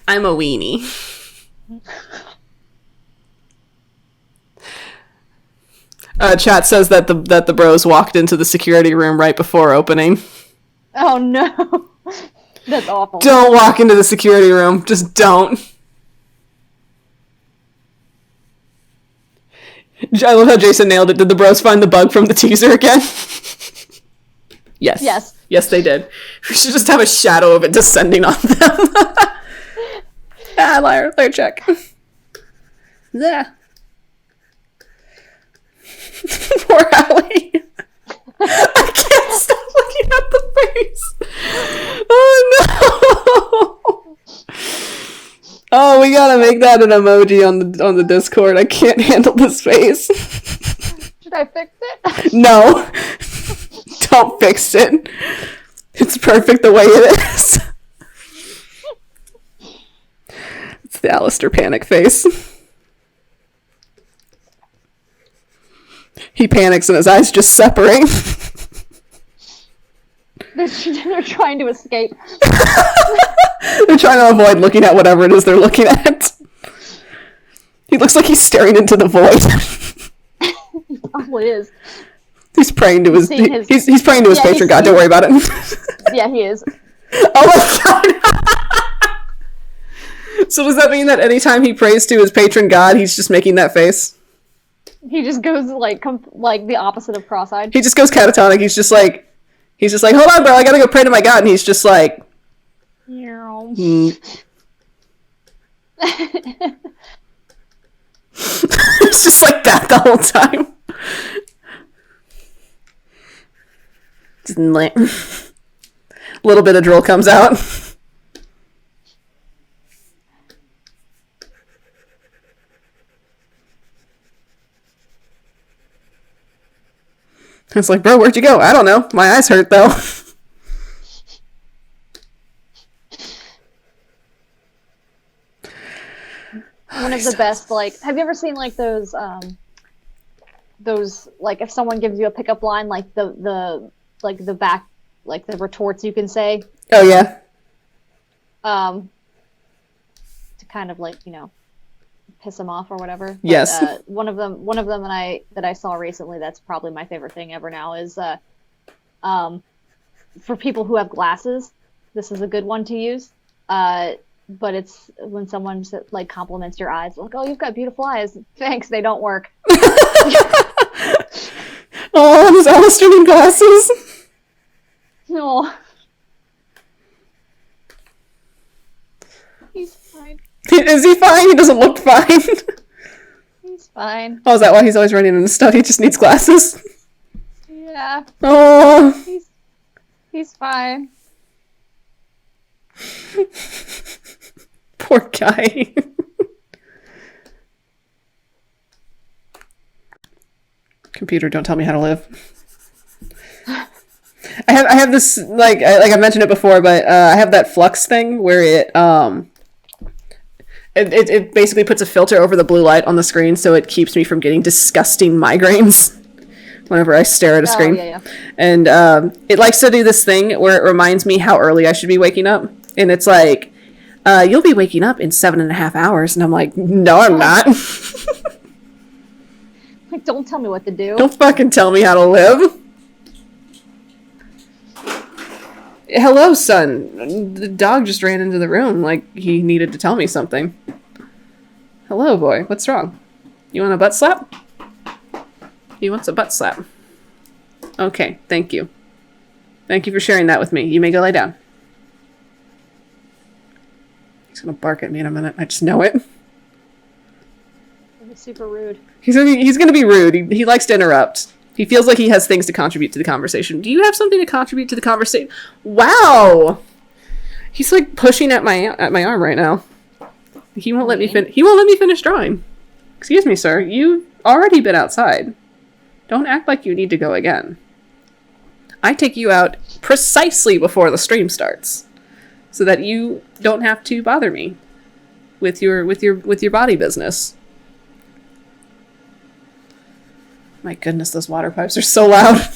[SPEAKER 1] I'm a weenie. Chat says that the bros walked into the security room right before opening.
[SPEAKER 3] Oh no. That's awful.
[SPEAKER 1] Don't walk into the security room. Just don't. I love how Jason nailed it. Did the bros find the bug from the teaser again? Yes.
[SPEAKER 3] Yes.
[SPEAKER 1] Yes, they did. We should just have a shadow of it descending on them. Liar check. Yeah. Poor Allie. I can't stop looking at the face. Oh no. Oh, we gotta make that an emoji on the Discord. I can't handle this face.
[SPEAKER 3] Should I fix it?
[SPEAKER 1] No. Don't fix it. It's perfect the way it is. It's the Alistair panic face. He panics and his eyes just separate.
[SPEAKER 3] They're trying to escape.
[SPEAKER 1] They're trying to avoid looking at whatever it is they're looking at. He looks like he's staring into the void.
[SPEAKER 3] He probably is.
[SPEAKER 1] He's praying to his he's praying to his patron god. Don't worry about it.
[SPEAKER 3] Yeah, he is.
[SPEAKER 1] Oh my god. So does that mean that anytime he prays to his patron god, he's just making that face?
[SPEAKER 3] He just goes like the opposite of cross-eyed.
[SPEAKER 1] He just goes catatonic. He's just like, hold on, bro, I gotta go pray to my god, and he's just like, It's just like that the whole time. Just like, little bit of drool comes out. It's like, bro, where'd you go? I don't know. My eyes hurt though.
[SPEAKER 3] One of the best, like, have you ever seen like those like if someone gives you a pickup line, like the back, like the retorts you can say.
[SPEAKER 1] Oh yeah.
[SPEAKER 3] To kind of like, piss them off or whatever. But,
[SPEAKER 1] yes.
[SPEAKER 3] One of them that I saw recently that's probably my favorite thing ever now is for people who have glasses, this is a good one to use. But it's when someone like compliments your eyes, like, "Oh, you've got beautiful eyes." Thanks, they don't work.
[SPEAKER 1] Oh, does Alistair need glasses?
[SPEAKER 3] No. He's fine.
[SPEAKER 1] Is he fine? He doesn't look fine.
[SPEAKER 3] He's fine.
[SPEAKER 1] Oh, is that why he's always running into stuff? He just needs glasses?
[SPEAKER 3] Yeah.
[SPEAKER 1] Oh.
[SPEAKER 3] He's fine.
[SPEAKER 1] Poor guy. Computer, don't tell me how to live. I have this, like I mentioned it before, but I have that flux thing where it basically puts a filter over the blue light on the screen, so it keeps me from getting disgusting migraines whenever I stare at a screen.
[SPEAKER 3] Yeah.
[SPEAKER 1] And it likes to do this thing where it reminds me how early I should be waking up. And it's like, you'll be waking up in 7.5 hours. And I'm like, no, I'm not.
[SPEAKER 3] Like, don't tell me what to do.
[SPEAKER 1] Don't fucking tell me how to live. Hello, son. The dog just ran into the room like he needed to tell me something. Hello, boy. What's wrong? You want a butt slap? He wants a butt slap. Okay, thank you. Thank you for sharing that with me. You may go lay down. He's gonna bark at me in a minute. I just know it.
[SPEAKER 3] It's super rude.
[SPEAKER 1] He's gonna be rude. He likes to interrupt. He feels like he has things to contribute to the conversation. Do you have something to contribute to the conversation? Wow! He's like pushing at my arm right now. He won't let me finish drawing. Excuse me, sir. You've already been outside. Don't act like you need to go again. I take you out precisely before the stream starts, so that you don't have to bother me with your body business. My goodness, those water pipes are so loud.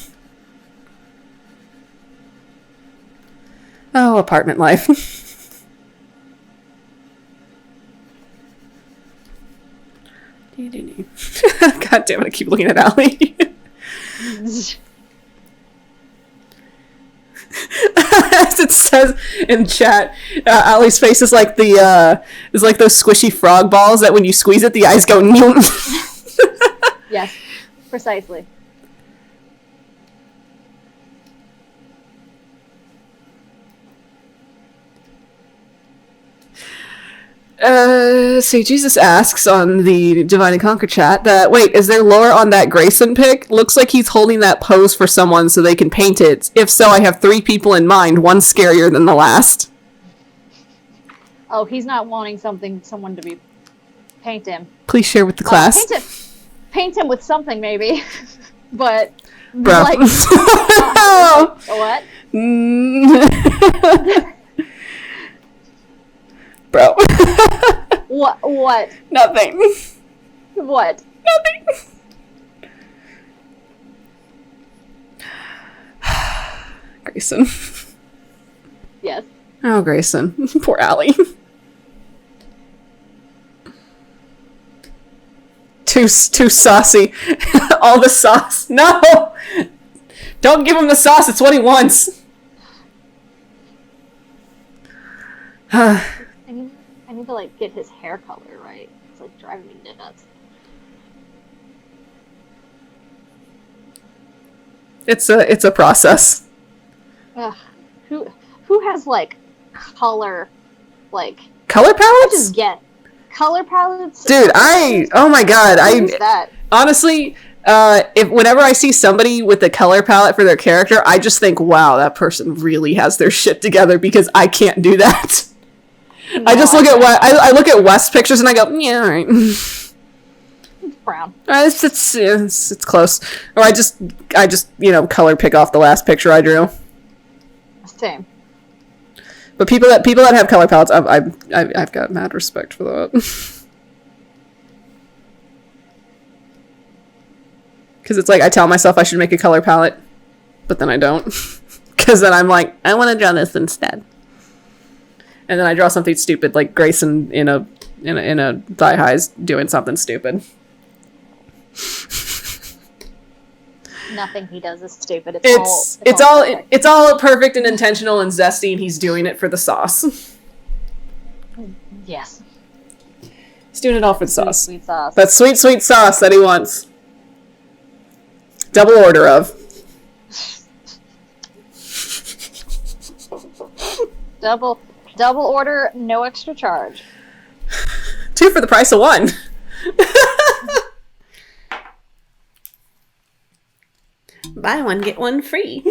[SPEAKER 1] Oh, apartment life. God damn it, I keep looking at Allie. As it says in chat, Allie's face is like those squishy frog balls that when you squeeze it, the eyes go.
[SPEAKER 3] Yes, precisely.
[SPEAKER 1] So Jesus asks on the Divide and Conquer chat that, wait, is there lore on that Grayson pic? Looks like he's holding that pose for someone so they can paint it. If so, I have 3 people in mind, one scarier than the last.
[SPEAKER 3] Oh, he's not wanting someone to paint him.
[SPEAKER 1] Please share with the class.
[SPEAKER 3] Paint him with something, maybe. But,
[SPEAKER 1] bro.
[SPEAKER 3] Like, what?
[SPEAKER 1] Bro.
[SPEAKER 3] What?
[SPEAKER 1] Nothing.
[SPEAKER 3] What?
[SPEAKER 1] Nothing. Grayson.
[SPEAKER 3] Yes.
[SPEAKER 1] Oh, Grayson. Poor Allie. Too saucy. All the sauce. No! Don't give him the sauce. It's what he wants.
[SPEAKER 3] I need to, like, get his hair color right. It's, like, driving me nuts.
[SPEAKER 1] It's a process.
[SPEAKER 3] Ugh. Who has, like, color
[SPEAKER 1] palettes?
[SPEAKER 3] I just get color palettes?
[SPEAKER 1] Dude, oh my god,
[SPEAKER 3] Who's that?
[SPEAKER 1] Honestly, whenever I see somebody with a color palette for their character, I just think, wow, that person really has their shit together, because I can't do that. No, I just look I look at West's pictures and I go, yeah, all right.
[SPEAKER 3] It's brown.
[SPEAKER 1] It's close. Or I just color pick off the last picture I drew.
[SPEAKER 3] Same.
[SPEAKER 1] But people that have color palettes, I've got mad respect for that. Because it's like I tell myself I should make a color palette, but then I don't. Because then I'm like, I want to draw this instead. And then I draw something stupid, like Grayson in a thigh highs doing something stupid.
[SPEAKER 3] Nothing he does is stupid.
[SPEAKER 1] It's all perfect and intentional and zesty, and he's doing it for the sauce.
[SPEAKER 3] Yes.
[SPEAKER 1] He's doing it all for the sauce.
[SPEAKER 3] Sweet sauce.
[SPEAKER 1] That sweet sauce that he wants. Double order of.
[SPEAKER 3] Double order, no extra charge.
[SPEAKER 1] 2 for the price of 1. Buy one, get one free.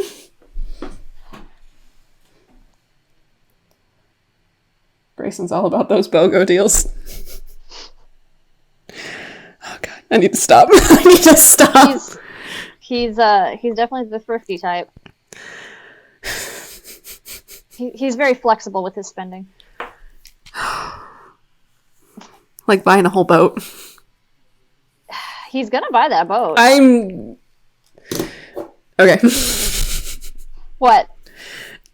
[SPEAKER 1] Grayson's all about those BOGO deals. Oh god, I need to stop. I need to stop.
[SPEAKER 3] He's definitely the thrifty type. He's very flexible with his spending.
[SPEAKER 1] Like buying a whole boat.
[SPEAKER 3] He's gonna buy that boat.
[SPEAKER 1] Okay.
[SPEAKER 3] What?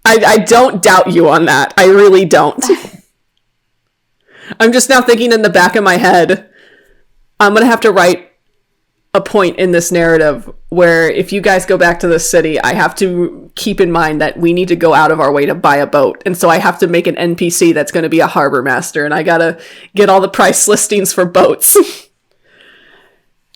[SPEAKER 1] I don't doubt you on that. I really don't. I'm just now thinking in the back of my head, I'm gonna have to write a point in this narrative where if you guys go back to the city, I have to keep in mind that we need to go out of our way to buy a boat. And so I have to make an NPC that's going to be a harbor master, and I gotta get all the price listings for boats.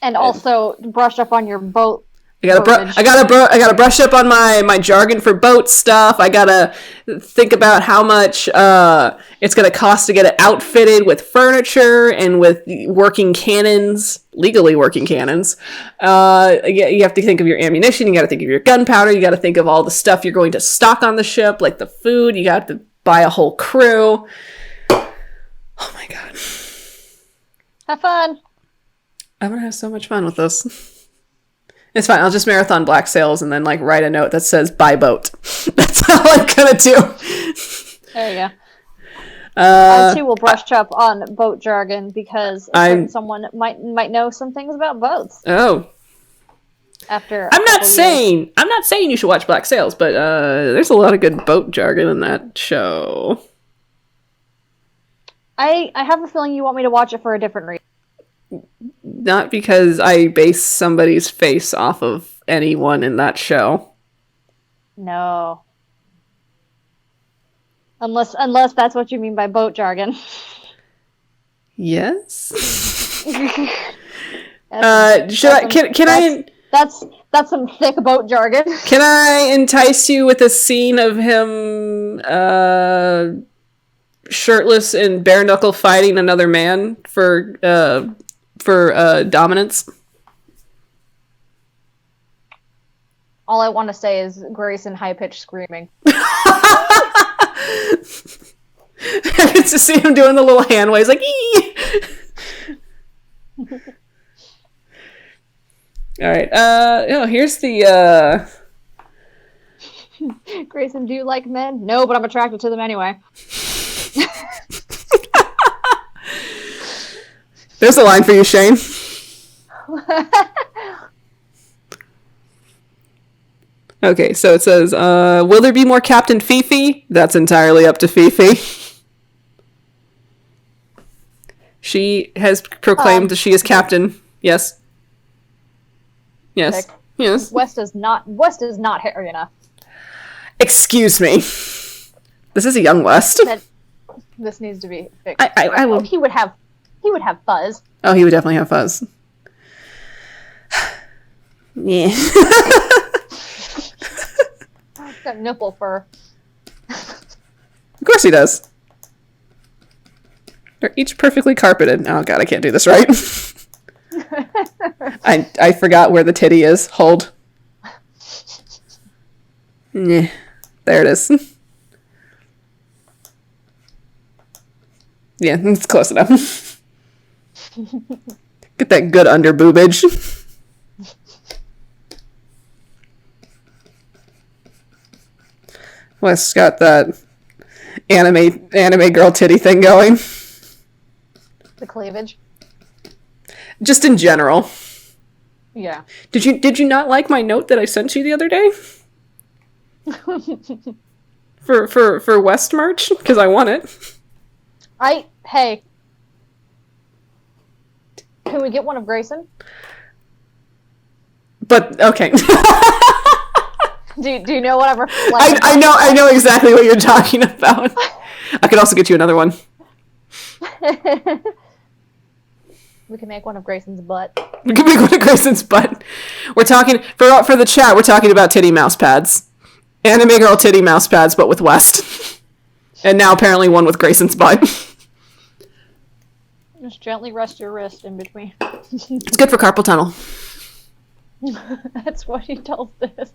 [SPEAKER 3] And also brush up on your boat
[SPEAKER 1] I gotta brush up on my jargon for boat stuff. I gotta think about how much it's gonna cost to get it outfitted with furniture and with working cannons, legally working cannons. You have to think of your ammunition. You gotta think of your gunpowder. You gotta think of all the stuff you're going to stock on the ship, like the food. You got to buy a whole crew. Oh my god!
[SPEAKER 3] Have fun.
[SPEAKER 1] I'm gonna have so much fun with this. It's fine. I'll just marathon Black Sails and then like write a note that says "buy boat." That's all I'm gonna do.
[SPEAKER 3] There you go. I too will brush up on boat jargon because someone might know some things about boats.
[SPEAKER 1] Oh. I'm not saying you should watch Black Sails, but there's a lot of good boat jargon in that show.
[SPEAKER 3] I have a feeling you want me to watch it for a different reason.
[SPEAKER 1] Not because I base somebody's face off of anyone in that show.
[SPEAKER 3] No. Unless that's what you mean by boat jargon.
[SPEAKER 1] Yes.
[SPEAKER 3] That's some thick boat jargon.
[SPEAKER 1] Can I entice you with a scene of him shirtless and bare knuckle fighting another man for dominance?
[SPEAKER 3] All I want to say is Grayson high-pitched screaming.
[SPEAKER 1] I get to see him doing the little hand waves, like, ee! Alright, here's the,
[SPEAKER 3] Grayson, do you like men? No, but I'm attracted to them anyway.
[SPEAKER 1] There's a line for you, Shane. Okay, so it says, will there be more Captain Fifi? That's entirely up to Fifi. She has proclaimed that she is captain. Yes. Yes.
[SPEAKER 3] Pick.
[SPEAKER 1] Yes.
[SPEAKER 3] West is not hairy enough.
[SPEAKER 1] Excuse me. This is a young West.
[SPEAKER 3] This needs to be fixed.
[SPEAKER 1] I will.
[SPEAKER 3] He would have fuzz.
[SPEAKER 1] Oh, he would definitely have fuzz. Yeah.
[SPEAKER 3] He's got nipple fur.
[SPEAKER 1] Of course he does. They're each perfectly carpeted. Oh god, I can't do this right. I forgot where the titty is. Hold. Yeah, there it is. Yeah, it's close enough. Get that good under boobage. Wes got that anime girl titty thing going.
[SPEAKER 3] The cleavage.
[SPEAKER 1] Just in general.
[SPEAKER 3] Yeah.
[SPEAKER 1] Did you not like my note that I sent you the other day? for West merch? Because I want it.
[SPEAKER 3] Hey. Can we get one of Grayson?
[SPEAKER 1] But okay.
[SPEAKER 3] Do you know whatever?
[SPEAKER 1] I know exactly what you're talking about. I could also get you another one.
[SPEAKER 3] We can make one of Grayson's butt.
[SPEAKER 1] We can make one of Grayson's butt. We're talking for the chat. We're talking about titty mouse pads, anime girl titty mouse pads, but with West, and now apparently one with Grayson's butt.
[SPEAKER 3] Just gently rest your wrist in between.
[SPEAKER 1] It's good for carpal tunnel.
[SPEAKER 3] That's what he tells this.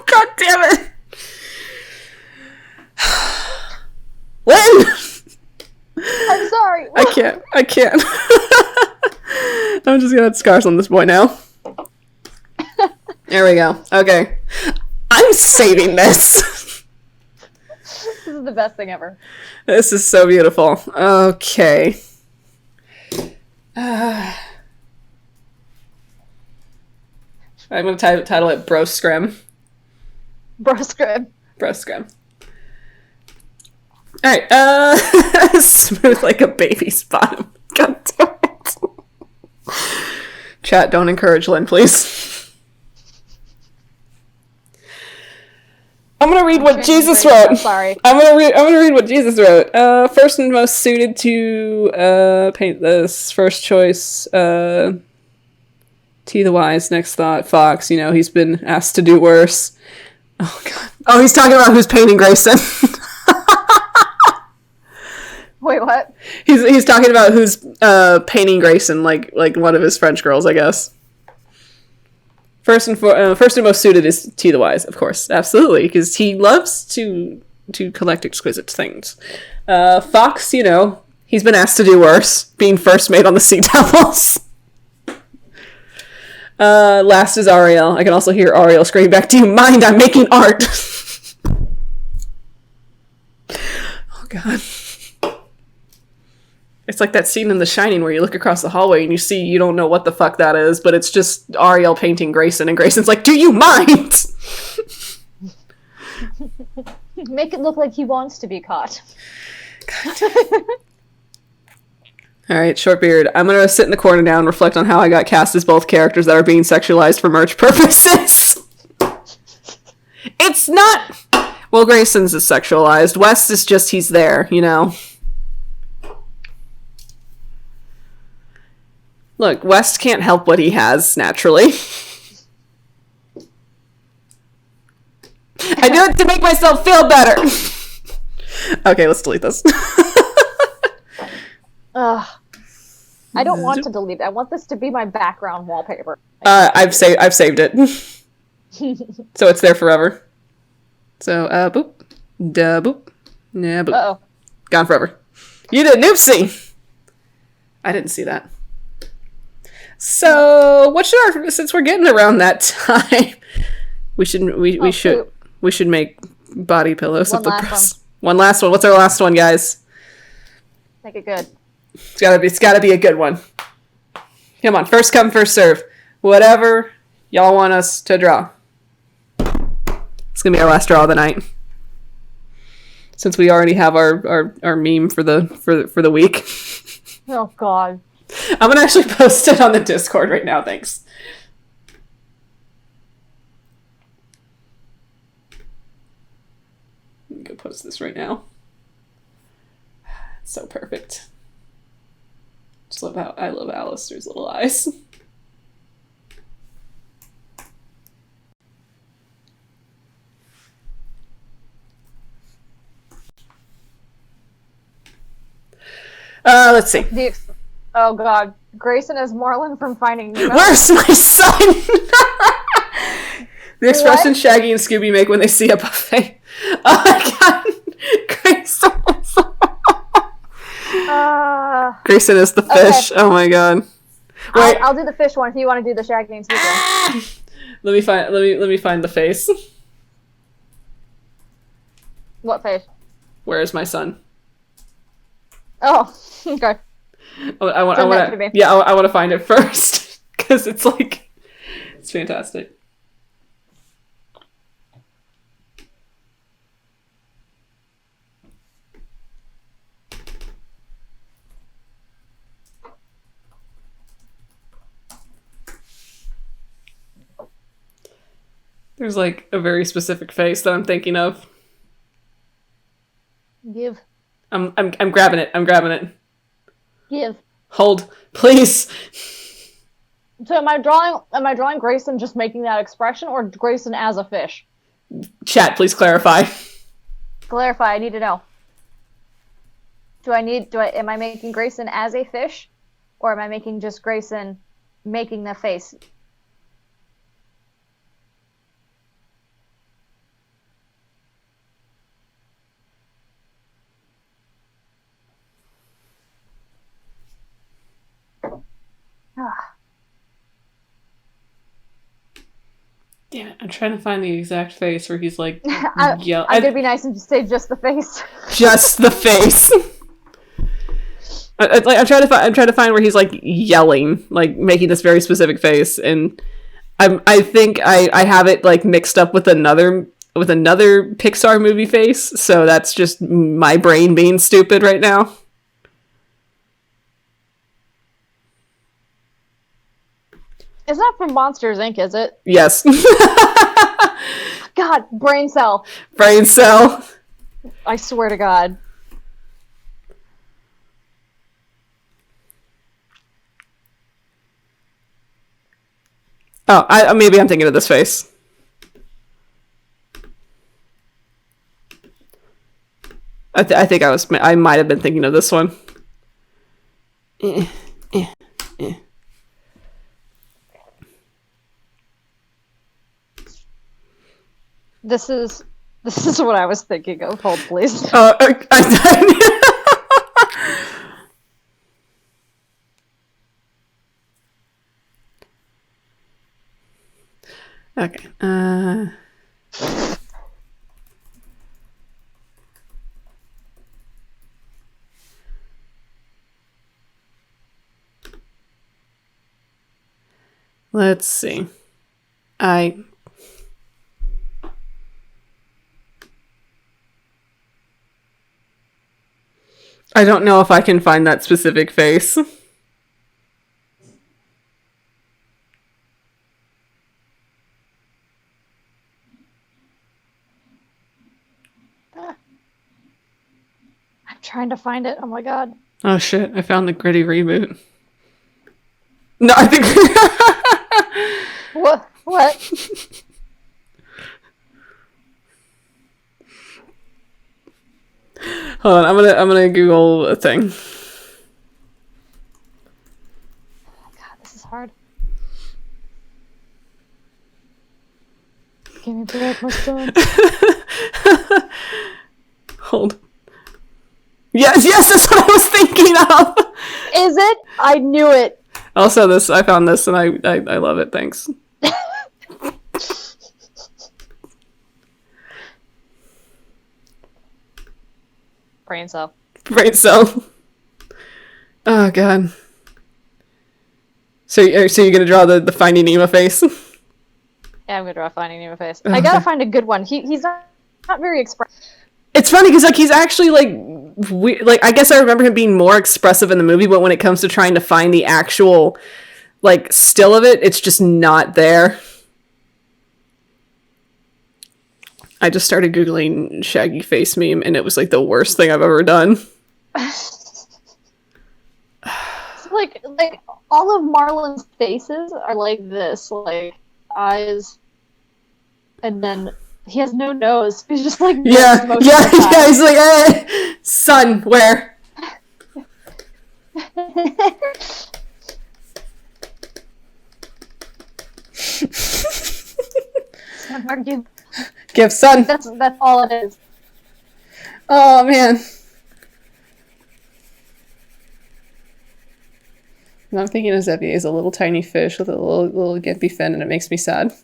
[SPEAKER 1] God damn it! Lynn!
[SPEAKER 3] I'm sorry.
[SPEAKER 1] I can't. I'm just gonna have scars on this boy now. There we go. Okay. I'm saving this.
[SPEAKER 3] This is the best thing ever.
[SPEAKER 1] This is so beautiful. Okay. I'm going to title it Bro Scrim.
[SPEAKER 3] Bro Scrim.
[SPEAKER 1] Bro Scrim. Alright, smooth like a baby's bottom. God damn it. Chat, don't encourage Lynn, please. I'm gonna read what
[SPEAKER 3] Channeling
[SPEAKER 1] Jesus
[SPEAKER 3] Grayson,
[SPEAKER 1] wrote.
[SPEAKER 3] I'm sorry.
[SPEAKER 1] I'm gonna read what Jesus wrote. First and most suited to paint this. First choice. T the wise. Next thought. Fox. You know he's been asked to do worse. Oh god. Oh, he's talking about who's painting Grayson.
[SPEAKER 3] Wait, what?
[SPEAKER 1] He's talking about who's painting Grayson, like one of his French girls, I guess. First and most suited is T the Wise, of course, absolutely, because he loves to collect exquisite things. Fox, you know, he's been asked to do worse, being first mate on the Sea Devils. Last is Ariel. I can also hear Ariel screaming back, "Do you mind? I'm making art." Oh god. It's like that scene in The Shining where you look across the hallway and you don't know what the fuck that is, but it's just Ariel painting Grayson, and Grayson's like, "Do you mind?"
[SPEAKER 3] Make it look like he wants to be caught.
[SPEAKER 1] Alright, short beard. I'm gonna sit in the corner now and reflect on how I got cast as both characters that are being sexualized for merch purposes. It's not... Well, Grayson's is sexualized. West is just he's there, you know? Look, West can't help what he has, naturally. I do it to make myself feel better! Okay, let's delete this.
[SPEAKER 3] Ugh. I don't want to delete it. I want this to be my background wallpaper.
[SPEAKER 1] I've saved it. So it's there forever. So, boop. Da boop. Nah, boop.
[SPEAKER 3] Uh-oh.
[SPEAKER 1] Gone forever. You did an oopsie! I didn't see that. So, what should our... Since we're getting around that time, we should make body pillows of the press. One last one. What's our last one, guys?
[SPEAKER 3] Make it good.
[SPEAKER 1] It's gotta be a good one. Come on, first come, first serve. Whatever y'all want us to draw. It's gonna be our last draw of the night. Since we already have our meme for the week.
[SPEAKER 3] Oh god.
[SPEAKER 1] I'm gonna actually post it on the Discord right now, thanks. I'm gonna post this right now. It's so perfect. I love Alistair's little eyes. Let's see.
[SPEAKER 3] Oh god. Grayson is Marlin from Finding Nemo.
[SPEAKER 1] Where's my son? The expression Shaggy and Scooby make when they see a buffet. Oh my god. Grayson Grayson is the fish. Okay. Oh my god. Wait.
[SPEAKER 3] I'll do the fish one if you want to do the Shaggy and Scooby one.
[SPEAKER 1] Let me find the face.
[SPEAKER 3] What face?
[SPEAKER 1] Where is my son?
[SPEAKER 3] Oh, okay.
[SPEAKER 1] I want to find it first because it's fantastic. There's like a very specific face that I'm thinking of.
[SPEAKER 3] Give.
[SPEAKER 1] I'm grabbing it. I'm grabbing it.
[SPEAKER 3] Give.
[SPEAKER 1] Hold, please.
[SPEAKER 3] So am I drawing Grayson just making that expression, or Grayson as a fish?
[SPEAKER 1] Chat, please clarify.
[SPEAKER 3] Clarify, I need to know. Am I making Grayson as a fish? Or am I making just Grayson making the face?
[SPEAKER 1] Damn it, I'm trying to find the exact face where he's like,
[SPEAKER 3] I'm gonna be nice and just say just the face. Just the face.
[SPEAKER 1] I'm trying to find where he's like yelling, like making this very specific face, and I think I have it like mixed up with another Pixar movie face, so that's just my brain being stupid right now.
[SPEAKER 3] It's not from Monsters, Inc., is it?
[SPEAKER 1] Yes.
[SPEAKER 3] God, brain cell.
[SPEAKER 1] Brain cell.
[SPEAKER 3] I swear to God.
[SPEAKER 1] Oh, maybe I'm thinking of this face. I think I might have been thinking of this one.
[SPEAKER 3] This is what I was thinking of. Hold, please.
[SPEAKER 1] Okay. Let's see. I don't know if I can find that specific face.
[SPEAKER 3] I'm trying to find it. Oh my God.
[SPEAKER 1] Oh shit, I found the Gritty reboot. No, I think...
[SPEAKER 3] What?
[SPEAKER 1] Hold on, I'm gonna Google a thing.
[SPEAKER 3] God, this is hard. Give me back my son.
[SPEAKER 1] Hold. Yes, that's what I was thinking of!
[SPEAKER 3] Is it? I knew it.
[SPEAKER 1] Also, I found this and I love it, thanks.
[SPEAKER 3] Brain cell.
[SPEAKER 1] Brain cell. Oh god. So you're gonna draw the Finding Nemo face?
[SPEAKER 3] Yeah, I'm gonna draw Finding Nemo face. I gotta find a good one. He's not very expressive.
[SPEAKER 1] It's funny because like he's actually like I guess I remember him being more expressive in the movie, but when it comes to trying to find the actual like still of it, it's just not there. I just started Googling Shaggy face meme and it was like the worst thing I've ever done.
[SPEAKER 3] like all of Marlon's faces are like this, like eyes, and then he has no nose. He's just like
[SPEAKER 1] yeah. He's like, son, where? Give son.
[SPEAKER 3] That's all it is.
[SPEAKER 1] Oh man. And I'm thinking of Xavier as a little tiny fish with a little gimpy fin, and it makes me sad.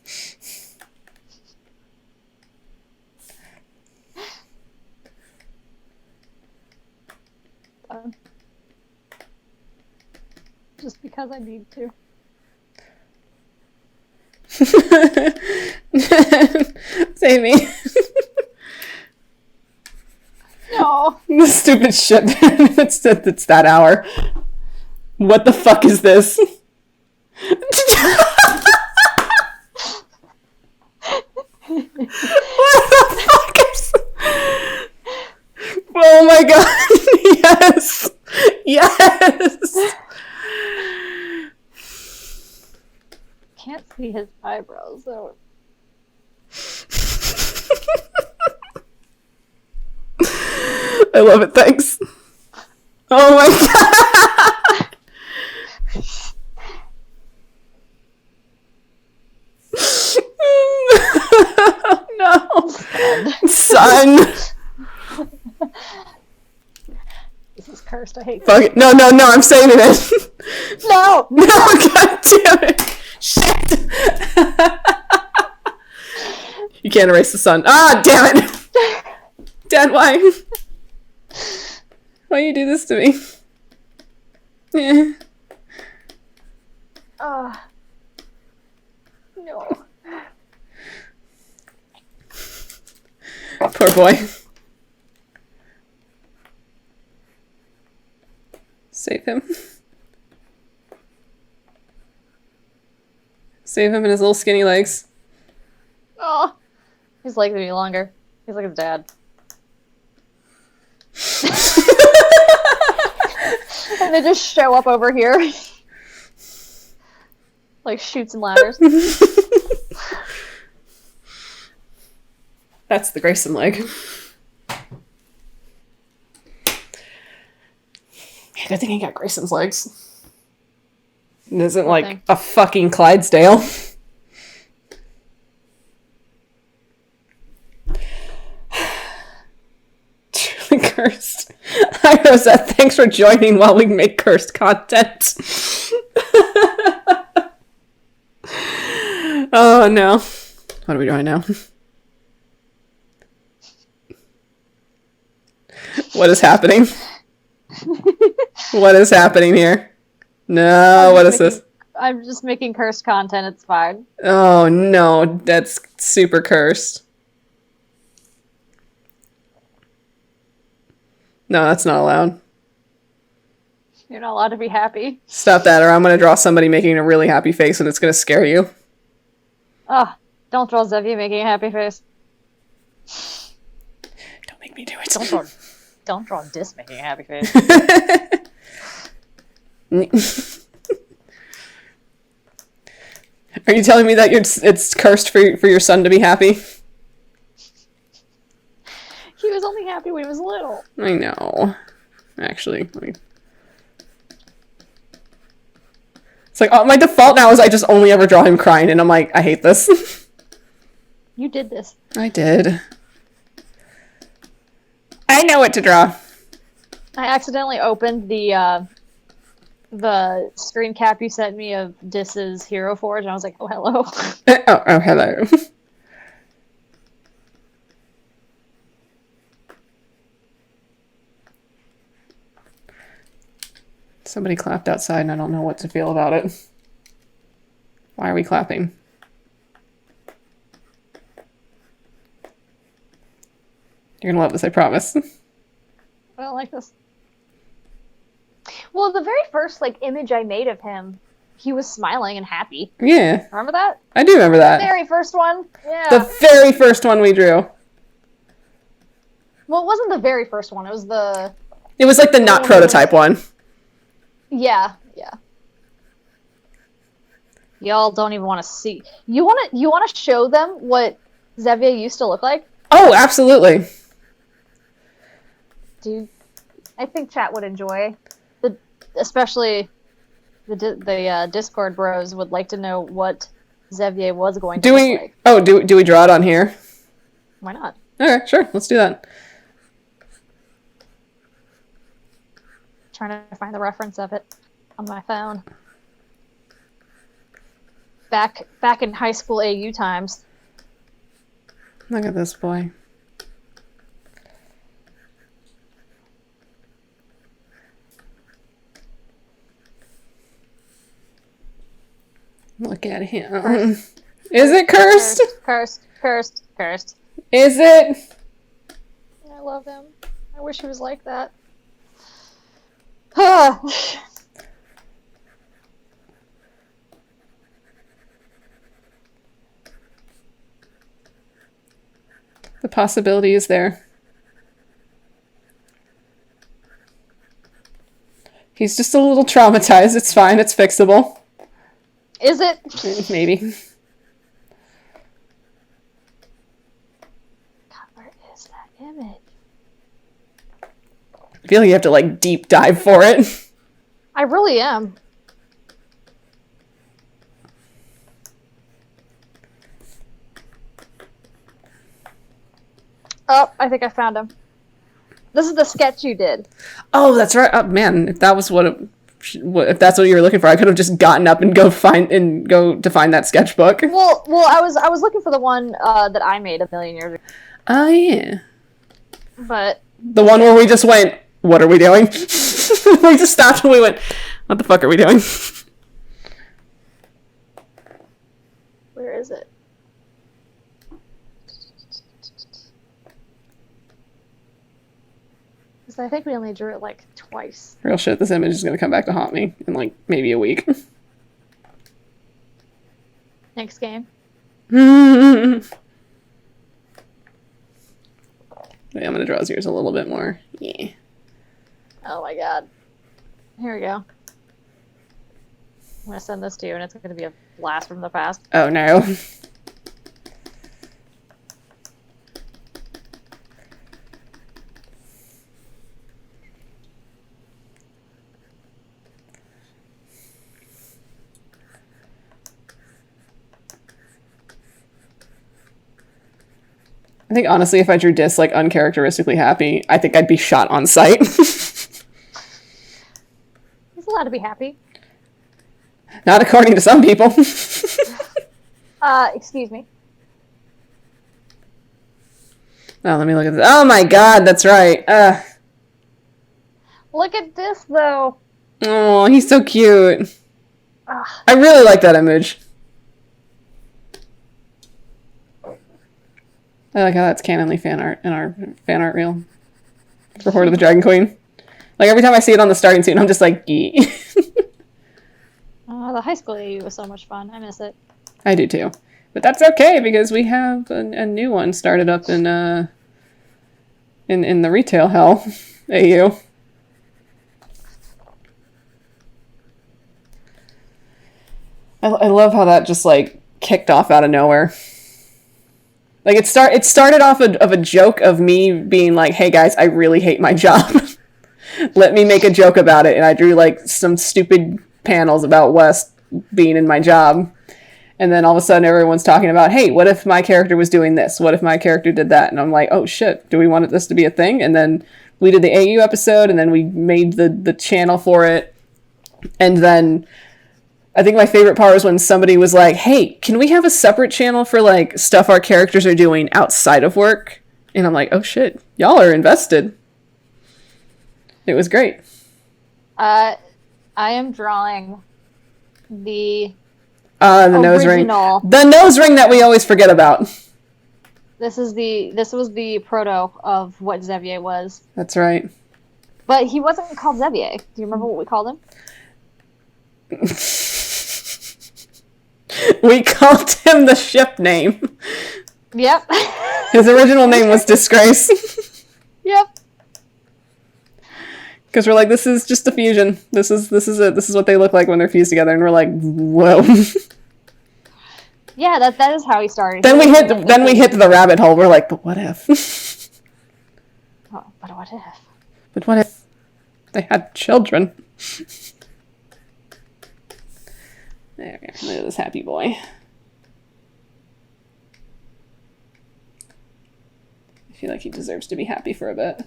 [SPEAKER 3] Just because I need to.
[SPEAKER 1] Save me.
[SPEAKER 3] No.
[SPEAKER 1] The stupid shit. it's that hour. What the fuck is this? What the fuck is... Oh my god. Yes.
[SPEAKER 3] Can't see his eyebrows though.
[SPEAKER 1] I love it, thanks. Oh my god. No. Son.
[SPEAKER 3] This is cursed. I hate
[SPEAKER 1] Fuck it. No, I'm saving it.
[SPEAKER 3] No!
[SPEAKER 1] No, god damn it. Shit. You can't erase the sun. Ah, damn it. Dad, why? Why you do this to me? Yeah.
[SPEAKER 3] No.
[SPEAKER 1] Poor boy. Save him. Save him and his little skinny legs.
[SPEAKER 3] Oh. His legs would be longer. He's like his dad. And they just show up over here. Like Chutes and Ladders.
[SPEAKER 1] That's the Grayson leg. Yeah, good thing he got Grayson's legs. It isn't like a fucking Clydesdale. Truly cursed. Hi, Rosette. Thanks for joining while we make cursed content. Oh, no. What are we doing now? What is happening? What is happening here? No, what is this?
[SPEAKER 3] I'm just making cursed content, it's fine.
[SPEAKER 1] Oh no, that's super cursed. No, that's not allowed.
[SPEAKER 3] You're not allowed to be happy.
[SPEAKER 1] Stop that, or I'm gonna draw somebody making a really happy face and it's gonna scare you.
[SPEAKER 3] Oh, don't draw Zevia making a happy face.
[SPEAKER 1] Don't make me do it.
[SPEAKER 3] Don't draw Dis making a happy face.
[SPEAKER 1] Are you telling me that it's cursed for your son to be happy?
[SPEAKER 3] He was only happy when he was little.
[SPEAKER 1] I know. Actually, it's like my default now is I just only ever draw him crying, and I'm like, I hate this.
[SPEAKER 3] You did this.
[SPEAKER 1] I did. I know what to draw.
[SPEAKER 3] I accidentally opened the screen cap you sent me of Dis's Hero Forge, and I was like, oh, hello.
[SPEAKER 1] Oh, hello. Somebody clapped outside, and I don't know what to feel about it. Why are we clapping? You're gonna love this, I promise.
[SPEAKER 3] I don't like this. Well, the very first image I made of him, he was smiling and happy.
[SPEAKER 1] Yeah.
[SPEAKER 3] Remember that?
[SPEAKER 1] I do remember that.
[SPEAKER 3] The very first one? Yeah.
[SPEAKER 1] The very first one we drew.
[SPEAKER 3] Well, it wasn't the very first one. It was the...
[SPEAKER 1] It was like the not prototype one.
[SPEAKER 3] Yeah, yeah. Y'all don't even want to see. You want to show them what Zevia used to look like?
[SPEAKER 1] Oh, absolutely.
[SPEAKER 3] Dude, I think chat would enjoy. Especially the Discord bros would like to know what Zevia was going to look like.
[SPEAKER 1] Oh, do we draw it on here?
[SPEAKER 3] Why not?
[SPEAKER 1] Okay, sure. Let's do that.
[SPEAKER 3] Trying to find the reference of it on my phone. Back in high school AU times.
[SPEAKER 1] Look at this boy. Look at him. Cursed. Is it cursed?
[SPEAKER 3] Cursed.
[SPEAKER 1] Is it?
[SPEAKER 3] I love him. I wish he was like that.
[SPEAKER 1] The possibility is there. He's just a little traumatized. It's fine. It's fixable.
[SPEAKER 3] Is it?
[SPEAKER 1] Maybe.
[SPEAKER 3] God, where is that image?
[SPEAKER 1] I feel like you have to deep dive for it.
[SPEAKER 3] I really am. Oh, I think I found him. This is the sketch you did.
[SPEAKER 1] Oh, that's right. Oh, man, if that was if that's what you were looking for, I could have just gotten up and go to find that sketchbook.
[SPEAKER 3] Well, I was looking for the one that I made a million years ago.
[SPEAKER 1] Oh yeah.
[SPEAKER 3] But
[SPEAKER 1] the one where we just went, what are we doing? We just stopped and we went, what the fuck are we doing?
[SPEAKER 3] Where is it? Because I think we only drew it twice.
[SPEAKER 1] Real shit, this image is gonna come back to haunt me in maybe a week.
[SPEAKER 3] Next game.
[SPEAKER 1] Wait, I'm gonna draw his ears a little bit more. Yeah.
[SPEAKER 3] Oh my god. Here we go. I'm gonna send this to you, and it's gonna be a blast from the past.
[SPEAKER 1] Oh no. I think honestly, if I drew Dis like uncharacteristically happy, I think I'd be shot on sight.
[SPEAKER 3] He's allowed to be happy.
[SPEAKER 1] Not according to some people.
[SPEAKER 3] Excuse me.
[SPEAKER 1] Oh, let me look at this. Oh my god, that's right.
[SPEAKER 3] Look at this, though.
[SPEAKER 1] Oh, he's so cute.
[SPEAKER 3] Ugh.
[SPEAKER 1] I really like that image. I like how that's canonly fan art in our fan art reel for Horde of the Dragon Queen. Like every time I see it on the starting scene, I'm just like, yee.
[SPEAKER 3] The high school AU was so much fun. I miss it.
[SPEAKER 1] I do too, but that's okay because we have a new one started up in the retail hell AU. I love how that just like kicked off out of nowhere. Like it started off of a joke of me being like, "Hey guys, I really hate my job. Let me make a joke about it." And I drew like some stupid panels about West being in my job. And then all of a sudden everyone's talking about, "Hey, what if my character was doing this? What if my character did that?" And I'm like, "Oh shit, do we want this to be a thing?" And then we did the AU episode, and then we made the channel for it. And then I think my favorite part was when somebody was like, "Hey, can we have a separate channel for like stuff our characters are doing outside of work?" And I'm like, "Oh shit, y'all are invested." It was great.
[SPEAKER 3] I am drawing the
[SPEAKER 1] nose ring.
[SPEAKER 3] original.
[SPEAKER 1] The nose ring that we always forget about.
[SPEAKER 3] This was the proto of what Xavier was.
[SPEAKER 1] That's right.
[SPEAKER 3] But he wasn't called Xavier. Do you remember what we called him?
[SPEAKER 1] We called him the ship name.
[SPEAKER 3] Yep.
[SPEAKER 1] His original name was Disgrace.
[SPEAKER 3] Yep.
[SPEAKER 1] Because we're like, this is just a fusion. This is it. This is what they look like when they're fused together, and we're like, whoa.
[SPEAKER 3] Yeah, that is how he started.
[SPEAKER 1] Then we hit the rabbit hole. We're like, but what if?
[SPEAKER 3] Oh, but what if?
[SPEAKER 1] But what if they had children? There we go. Look at this happy boy. I feel like he deserves to be happy for a bit.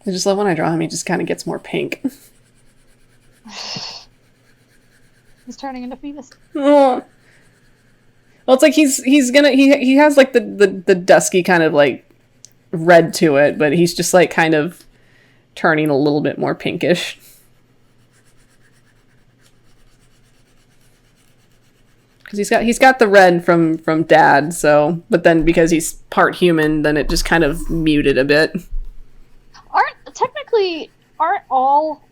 [SPEAKER 1] I just love when I draw him, he just kind of gets more pink.
[SPEAKER 3] He's turning into Phoebus.
[SPEAKER 1] Oh. Well, it's like he has like the dusky kind of like red to it, but he's just like kind of turning a little bit more pinkish. Because he's got the red from Dad, so but then because he's part human, then it just kind of muted a bit.
[SPEAKER 3] Aren't all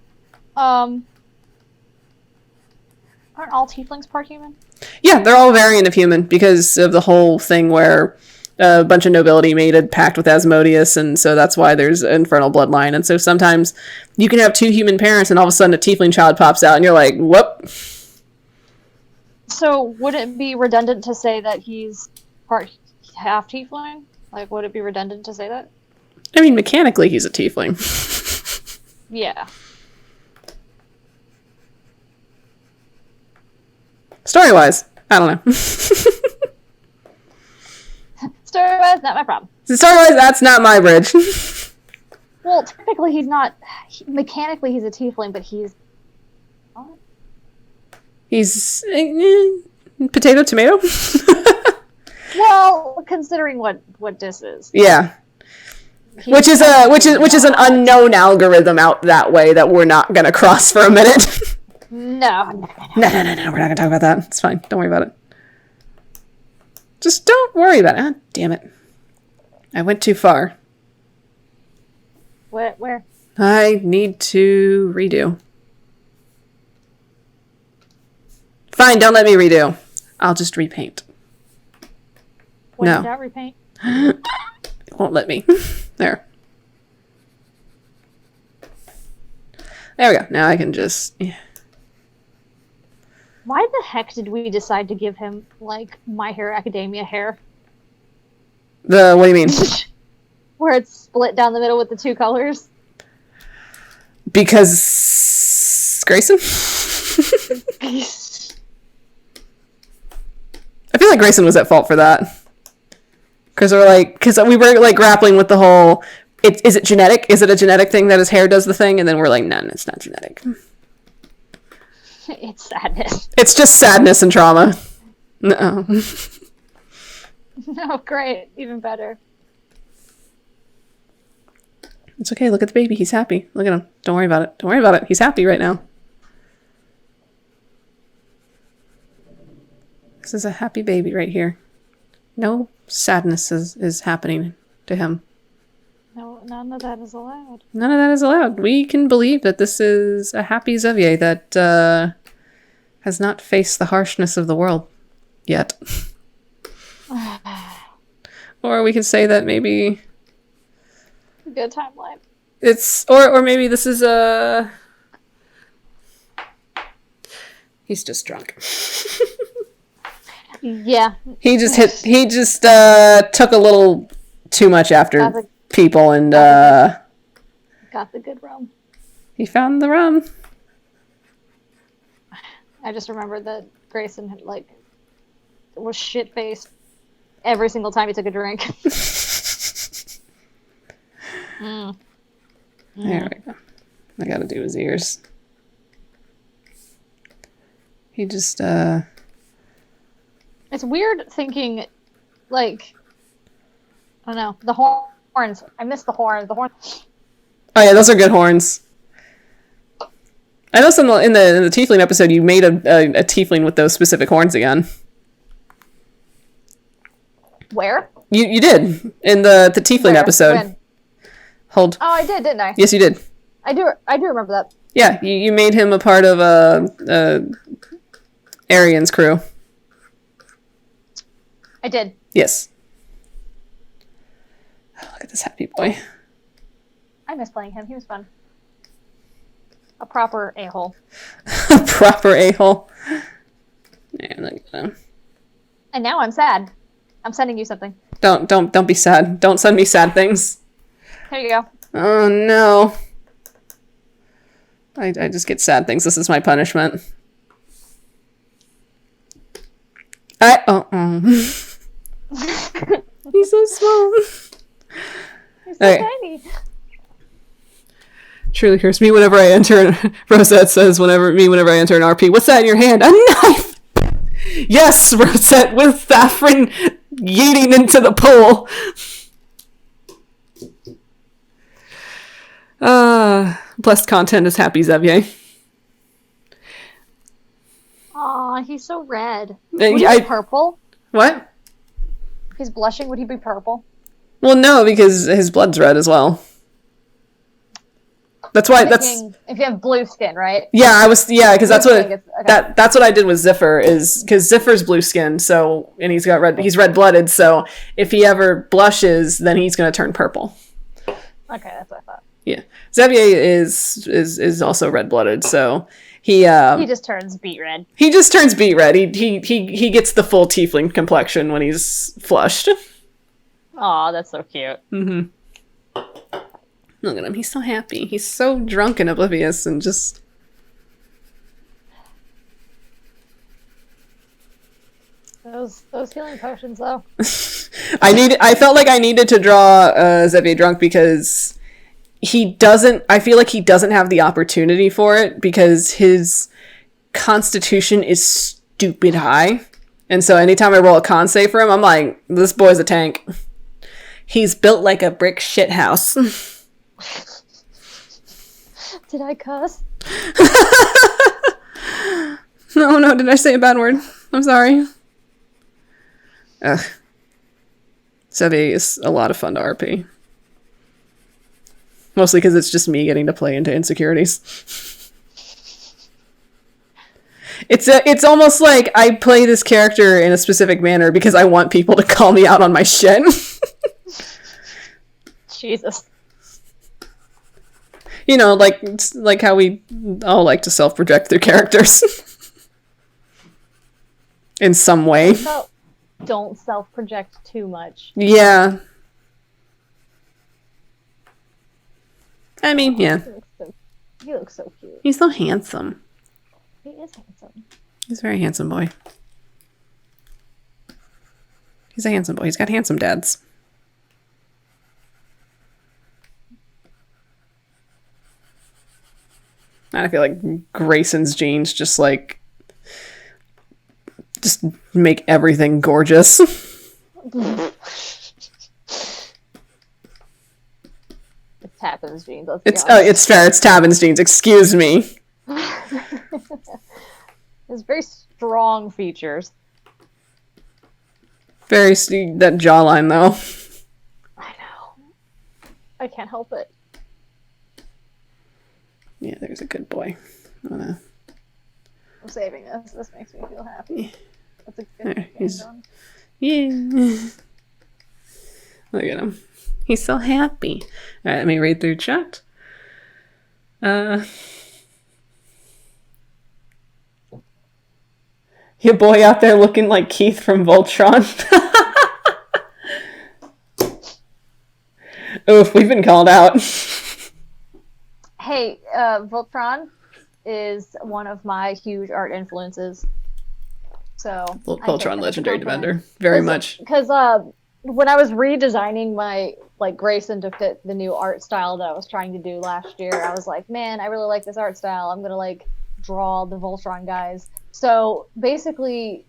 [SPEAKER 3] tieflings part human?
[SPEAKER 1] Yeah, they're all variant of human because of the whole thing where a bunch of nobility made a pact with Asmodeus, and so that's why there's an infernal bloodline. And so sometimes you can have two human parents, and all of a sudden a tiefling child pops out, and you're like, whoop.
[SPEAKER 3] So would it be redundant to say that he's part half tiefling? Like, would it be redundant to say that?
[SPEAKER 1] I mean, mechanically, he's a tiefling.
[SPEAKER 3] Yeah.
[SPEAKER 1] Story-wise, I don't know.
[SPEAKER 3] Story-wise, not my problem.
[SPEAKER 1] Story-wise, that's not my bridge.
[SPEAKER 3] Well, technically he's not... mechanically he's a tiefling, but he's...
[SPEAKER 1] He's... potato, tomato?
[SPEAKER 3] Well, considering what Dis is.
[SPEAKER 1] Yeah. Which is an unknown algorithm out that way that we're not gonna cross for a minute.
[SPEAKER 3] No.
[SPEAKER 1] No, we're not gonna talk about that. It's fine. Don't worry about it. Just don't worry about it. Ah, damn it. I went too far.
[SPEAKER 3] Where?
[SPEAKER 1] I need to redo. Fine, don't let me redo. I'll just repaint.
[SPEAKER 3] When
[SPEAKER 1] No.
[SPEAKER 3] in doubt, repaint.
[SPEAKER 1] It won't let me. There. There we go. Now I can just... Yeah.
[SPEAKER 3] Why the heck did we decide to give him, like, My Hero Academia hair?
[SPEAKER 1] What do you mean?
[SPEAKER 3] Where it's split down the middle with the two colors?
[SPEAKER 1] Because... Grayson? I feel like Grayson was at fault for that. Because we were like grappling with the whole, is it genetic? Is it a genetic thing that his hair does the thing? And then we're like, no, it's not genetic.
[SPEAKER 3] It's sadness.
[SPEAKER 1] It's just sadness and trauma. No.
[SPEAKER 3] Oh, great. Even better.
[SPEAKER 1] It's okay. Look at the baby. He's happy. Look at him. Don't worry about it. Don't worry about it. He's happy right now. This is a happy baby right here. No sadness is happening to him.
[SPEAKER 3] No, none of that is allowed.
[SPEAKER 1] None of that is allowed. We can believe that this is a happy Xavier that has not faced the harshness of the world yet. Or we can say that maybe
[SPEAKER 3] Good timeline.
[SPEAKER 1] it's or maybe this is a he's just drunk.
[SPEAKER 3] Yeah.
[SPEAKER 1] He just took a little too much after people and
[SPEAKER 3] Got the good rum.
[SPEAKER 1] he found the rum.
[SPEAKER 3] I just remember that Grayson had, like, was shit-faced every single time he took a drink.
[SPEAKER 1] There we go. I gotta do his ears. He just
[SPEAKER 3] It's weird thinking, like, I don't know, the horns. I miss the horns. The horns.
[SPEAKER 1] Oh yeah, those are good horns. I know some in the tiefling episode you made a tiefling with those specific horns again.
[SPEAKER 3] Where?
[SPEAKER 1] You did in the tiefling
[SPEAKER 3] Where?
[SPEAKER 1] Episode.
[SPEAKER 3] When?
[SPEAKER 1] Hold.
[SPEAKER 3] Oh, I did, didn't I?
[SPEAKER 1] Yes, you did.
[SPEAKER 3] I do remember that.
[SPEAKER 1] Yeah, you made him a part of Arian's crew.
[SPEAKER 3] I did.
[SPEAKER 1] Yes. Oh, look at this happy boy.
[SPEAKER 3] I miss playing him. He was fun. A proper a-hole.
[SPEAKER 1] A proper a-hole. Yeah, I'm not gonna...
[SPEAKER 3] And now I'm sad. I'm sending you something.
[SPEAKER 1] Don't be sad. Don't send me sad things.
[SPEAKER 3] Here you go.
[SPEAKER 1] Oh no. I just get sad things. This is my punishment. He's so small.
[SPEAKER 3] He's so tiny.
[SPEAKER 1] Truly hurts me whenever I enter. Rosette says, whenever I enter an RP. What's that in your hand? A knife! Yes, Rosette, with Thafrin yeeting into the pool. Blessed content is happy Xavier.
[SPEAKER 3] Aw, he's so red. Would he be purple?
[SPEAKER 1] What?
[SPEAKER 3] If he's blushing, would he be purple?
[SPEAKER 1] Well, no, because his blood's red as well. That's why.
[SPEAKER 3] If you have blue skin, right?
[SPEAKER 1] Yeah, because that's what
[SPEAKER 3] okay.
[SPEAKER 1] that's what I did with Ziffer is because Ziffer's blue skin, so and he's red blooded. So if he ever blushes, then he's gonna turn purple.
[SPEAKER 3] Okay, that's what I thought.
[SPEAKER 1] Yeah, Xavier is also red blooded, so he
[SPEAKER 3] just turns beet red.
[SPEAKER 1] He just turns beet red. He gets the full tiefling complexion when he's flushed.
[SPEAKER 3] Aw, that's so cute.
[SPEAKER 1] Mm-hmm. Look at him. He's so happy. He's so drunk and oblivious and just...
[SPEAKER 3] Those healing potions, though.
[SPEAKER 1] I felt like I needed to draw Xavier drunk because I feel like he doesn't have the opportunity for it because his constitution is stupid high. And so anytime I roll a con save for him, I'm like, this boy's a tank. He's built like a brick shit house.
[SPEAKER 3] Did I cuss?
[SPEAKER 1] No, did I say a bad word? I'm sorry. Ugh. Xavier is a lot of fun to RP. Mostly because it's just me getting to play into insecurities. It's almost like I play this character in a specific manner because I want people to call me out on my shit.
[SPEAKER 3] Jesus.
[SPEAKER 1] You know, like how we all like to self-project through characters. In some way.
[SPEAKER 3] So, don't self-project too much.
[SPEAKER 1] Yeah. I mean, yeah.
[SPEAKER 3] He looks so cute.
[SPEAKER 1] He's so handsome.
[SPEAKER 3] He is handsome.
[SPEAKER 1] He's a very handsome boy. He's a handsome boy. He's got handsome dads. And I feel like Grayson's genes just make everything gorgeous.
[SPEAKER 3] It's Tappan's genes.
[SPEAKER 1] It's fair. It's Tabin's genes. Excuse me.
[SPEAKER 3] It's very strong features.
[SPEAKER 1] Very that jawline though.
[SPEAKER 3] I know. I can't help it.
[SPEAKER 1] Yeah, there's a good boy.
[SPEAKER 3] I'm saving this. This makes me feel happy. That's a good
[SPEAKER 1] There, he's-
[SPEAKER 3] done.
[SPEAKER 1] Yeah. Look at him. He's so happy. All right, let me read through chat. Your boy out there looking like Keith from Voltron. Oof, we've been called out.
[SPEAKER 3] Hey, Voltron is one of my huge art influences. So
[SPEAKER 1] Voltron Legendary Defender. Very much.
[SPEAKER 3] Because when I was redesigning my Grayson to fit the new art style that I was trying to do last year, I was like, man, I really like this art style. I'm gonna draw the Voltron guys. So basically,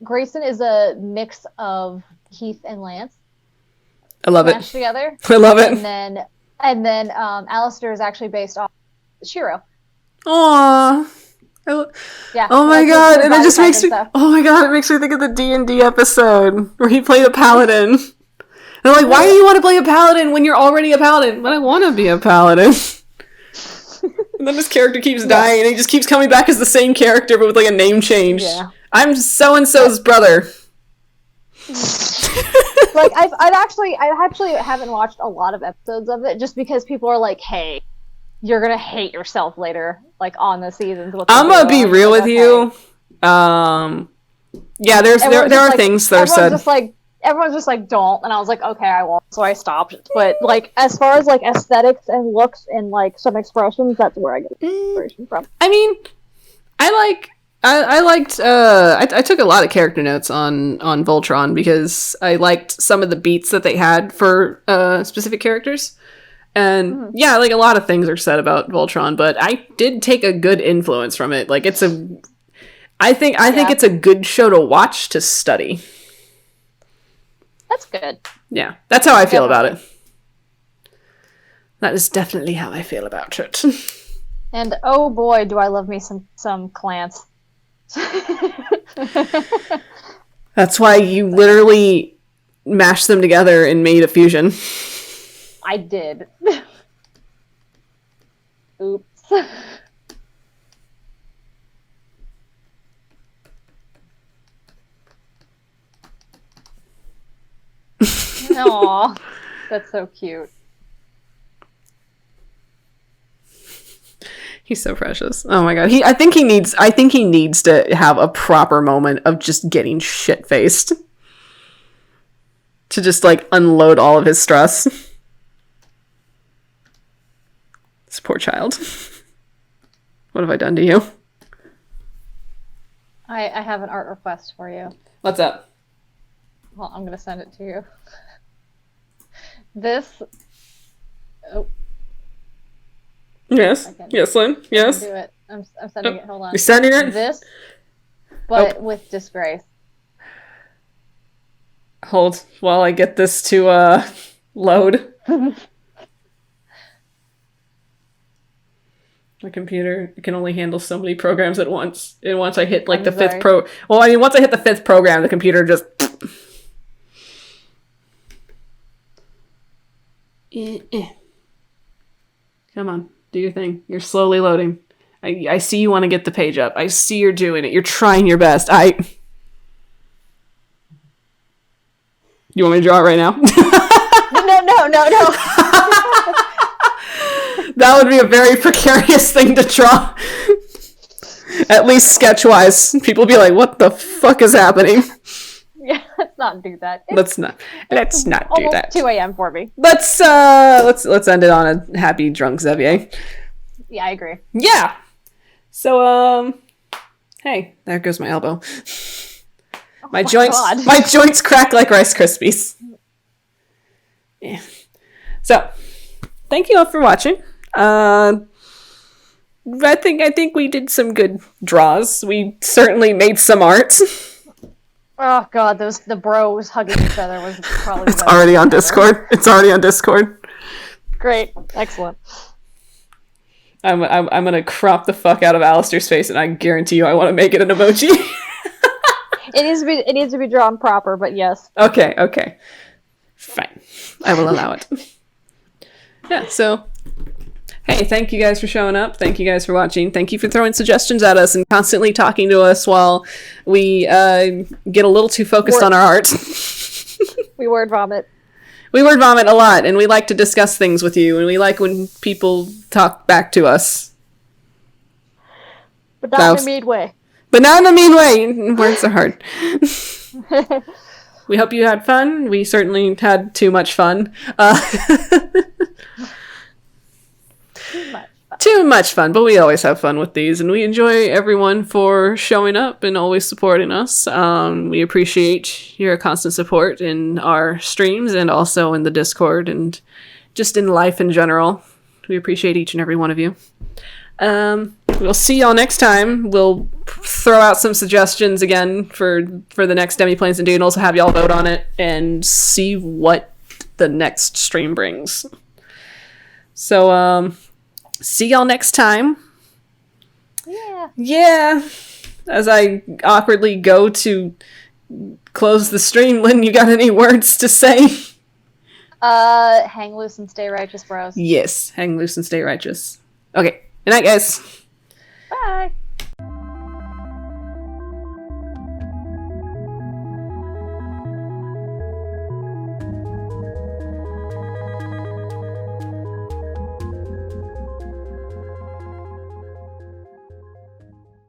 [SPEAKER 3] Grayson is a mix of Heath and Lance.
[SPEAKER 1] I love
[SPEAKER 3] smashed
[SPEAKER 1] it.
[SPEAKER 3] Together.
[SPEAKER 1] I love it.
[SPEAKER 3] And then Alistair is actually based off Shiro.
[SPEAKER 1] Aww.
[SPEAKER 3] Yeah.
[SPEAKER 1] Oh my god, and it just makes me. Oh my god, it makes me think of the D&D episode where he played a paladin. And I'm like, why do you want to play a paladin when you're already a paladin? But I want to be a paladin. And then his character keeps dying, and he just keeps coming back as the same character, but with a name change.
[SPEAKER 3] Yeah.
[SPEAKER 1] I'm so and so's brother.
[SPEAKER 3] I actually haven't watched a lot of episodes of it just because people are like, hey, you're gonna hate yourself later, on the seasons.
[SPEAKER 1] I'm gonna be real with you. Yeah, there are things that are said.
[SPEAKER 3] Everyone's just like, don't, and I was like, okay, I won't, so I stopped. But as far as aesthetics and looks and some expressions, that's where I get inspiration from.
[SPEAKER 1] I mean, I took a lot of character notes on Voltron because I liked some of the beats that they had for specific characters. And yeah, a lot of things are said about Voltron, but I did take a good influence from it. I think it's a good show to watch to study.
[SPEAKER 3] That's good.
[SPEAKER 1] Yeah, that's how I feel about it. That is definitely how I feel about it.
[SPEAKER 3] And oh boy, do I love me some Clance.
[SPEAKER 1] That's why you literally mashed them together and made a fusion.
[SPEAKER 3] I did. Oops. Aww, that's so cute.
[SPEAKER 1] He's so precious. Oh my god. I think he needs to have a proper moment of just getting shit-faced. To just unload all of his stress. This poor child. What have I done to you?
[SPEAKER 3] I have an art request for you.
[SPEAKER 1] What's up?
[SPEAKER 3] Well, I'm gonna send it to you. This. Oh.
[SPEAKER 1] Yes. Yes, Lynn. Yes.
[SPEAKER 3] Do it. I'm sending it. Hold on.
[SPEAKER 1] You're sending it?
[SPEAKER 3] This, but with disgrace.
[SPEAKER 1] Hold while I get this to load. My computer can only handle so many programs at once. And once I hit the fifth once I hit the fifth program, the computer just Come on, do your thing. You're slowly loading. I see you want to get the page up. I see you're doing it. You're trying your best. You want me to draw it right now?
[SPEAKER 3] No.
[SPEAKER 1] That would be a very precarious thing to draw. At least sketch-wise. People be like, what the fuck is happening?
[SPEAKER 3] Yeah, let's not do that.
[SPEAKER 1] Let's not do that.
[SPEAKER 3] 2 a.m. for me.
[SPEAKER 1] Let's end it on a happy drunk Xavier.
[SPEAKER 3] Yeah, I agree.
[SPEAKER 1] Yeah. So hey, there goes my elbow. My joints crack like Rice Krispies. Yeah. So, thank you all for watching. I think we did some good draws. We certainly made some art.
[SPEAKER 3] Oh god, the bros hugging each other was probably.
[SPEAKER 1] It's already on Discord. It's already on Discord.
[SPEAKER 3] Great, excellent.
[SPEAKER 1] I'm gonna crop the fuck out of Alistair's face, and I guarantee you, I want to make it an emoji.
[SPEAKER 3] It needs to be drawn proper, but yes.
[SPEAKER 1] Okay. Fine, I will allow it. Yeah. So. Hey, thank you guys for showing up. Thank you guys for watching. Thank you for throwing suggestions at us and constantly talking to us while we get a little too focused on our art.
[SPEAKER 3] We word vomit.
[SPEAKER 1] We word vomit a lot, and we like to discuss things with you, and we like when people talk back to us.
[SPEAKER 3] But not in a mean way.
[SPEAKER 1] But not in a mean way. Words are hard. We hope you had fun. We certainly had too much fun. Too much fun, but we always have fun with these, and we enjoy everyone for showing up and always supporting us. We appreciate your constant support in our streams and also in the Discord and just in life in general. We appreciate each and every one of you. We'll see y'all next time. We'll throw out some suggestions again for the next Demiplanes and Doodles, have y'all vote on it and see what the next stream brings. So, see y'all next time. Yeah. As I awkwardly go to close the stream, Lynn, you got any words to say?
[SPEAKER 3] Hang loose and stay righteous, bros.
[SPEAKER 1] Yes, hang loose and stay righteous. Okay, good night, guys.
[SPEAKER 3] Bye.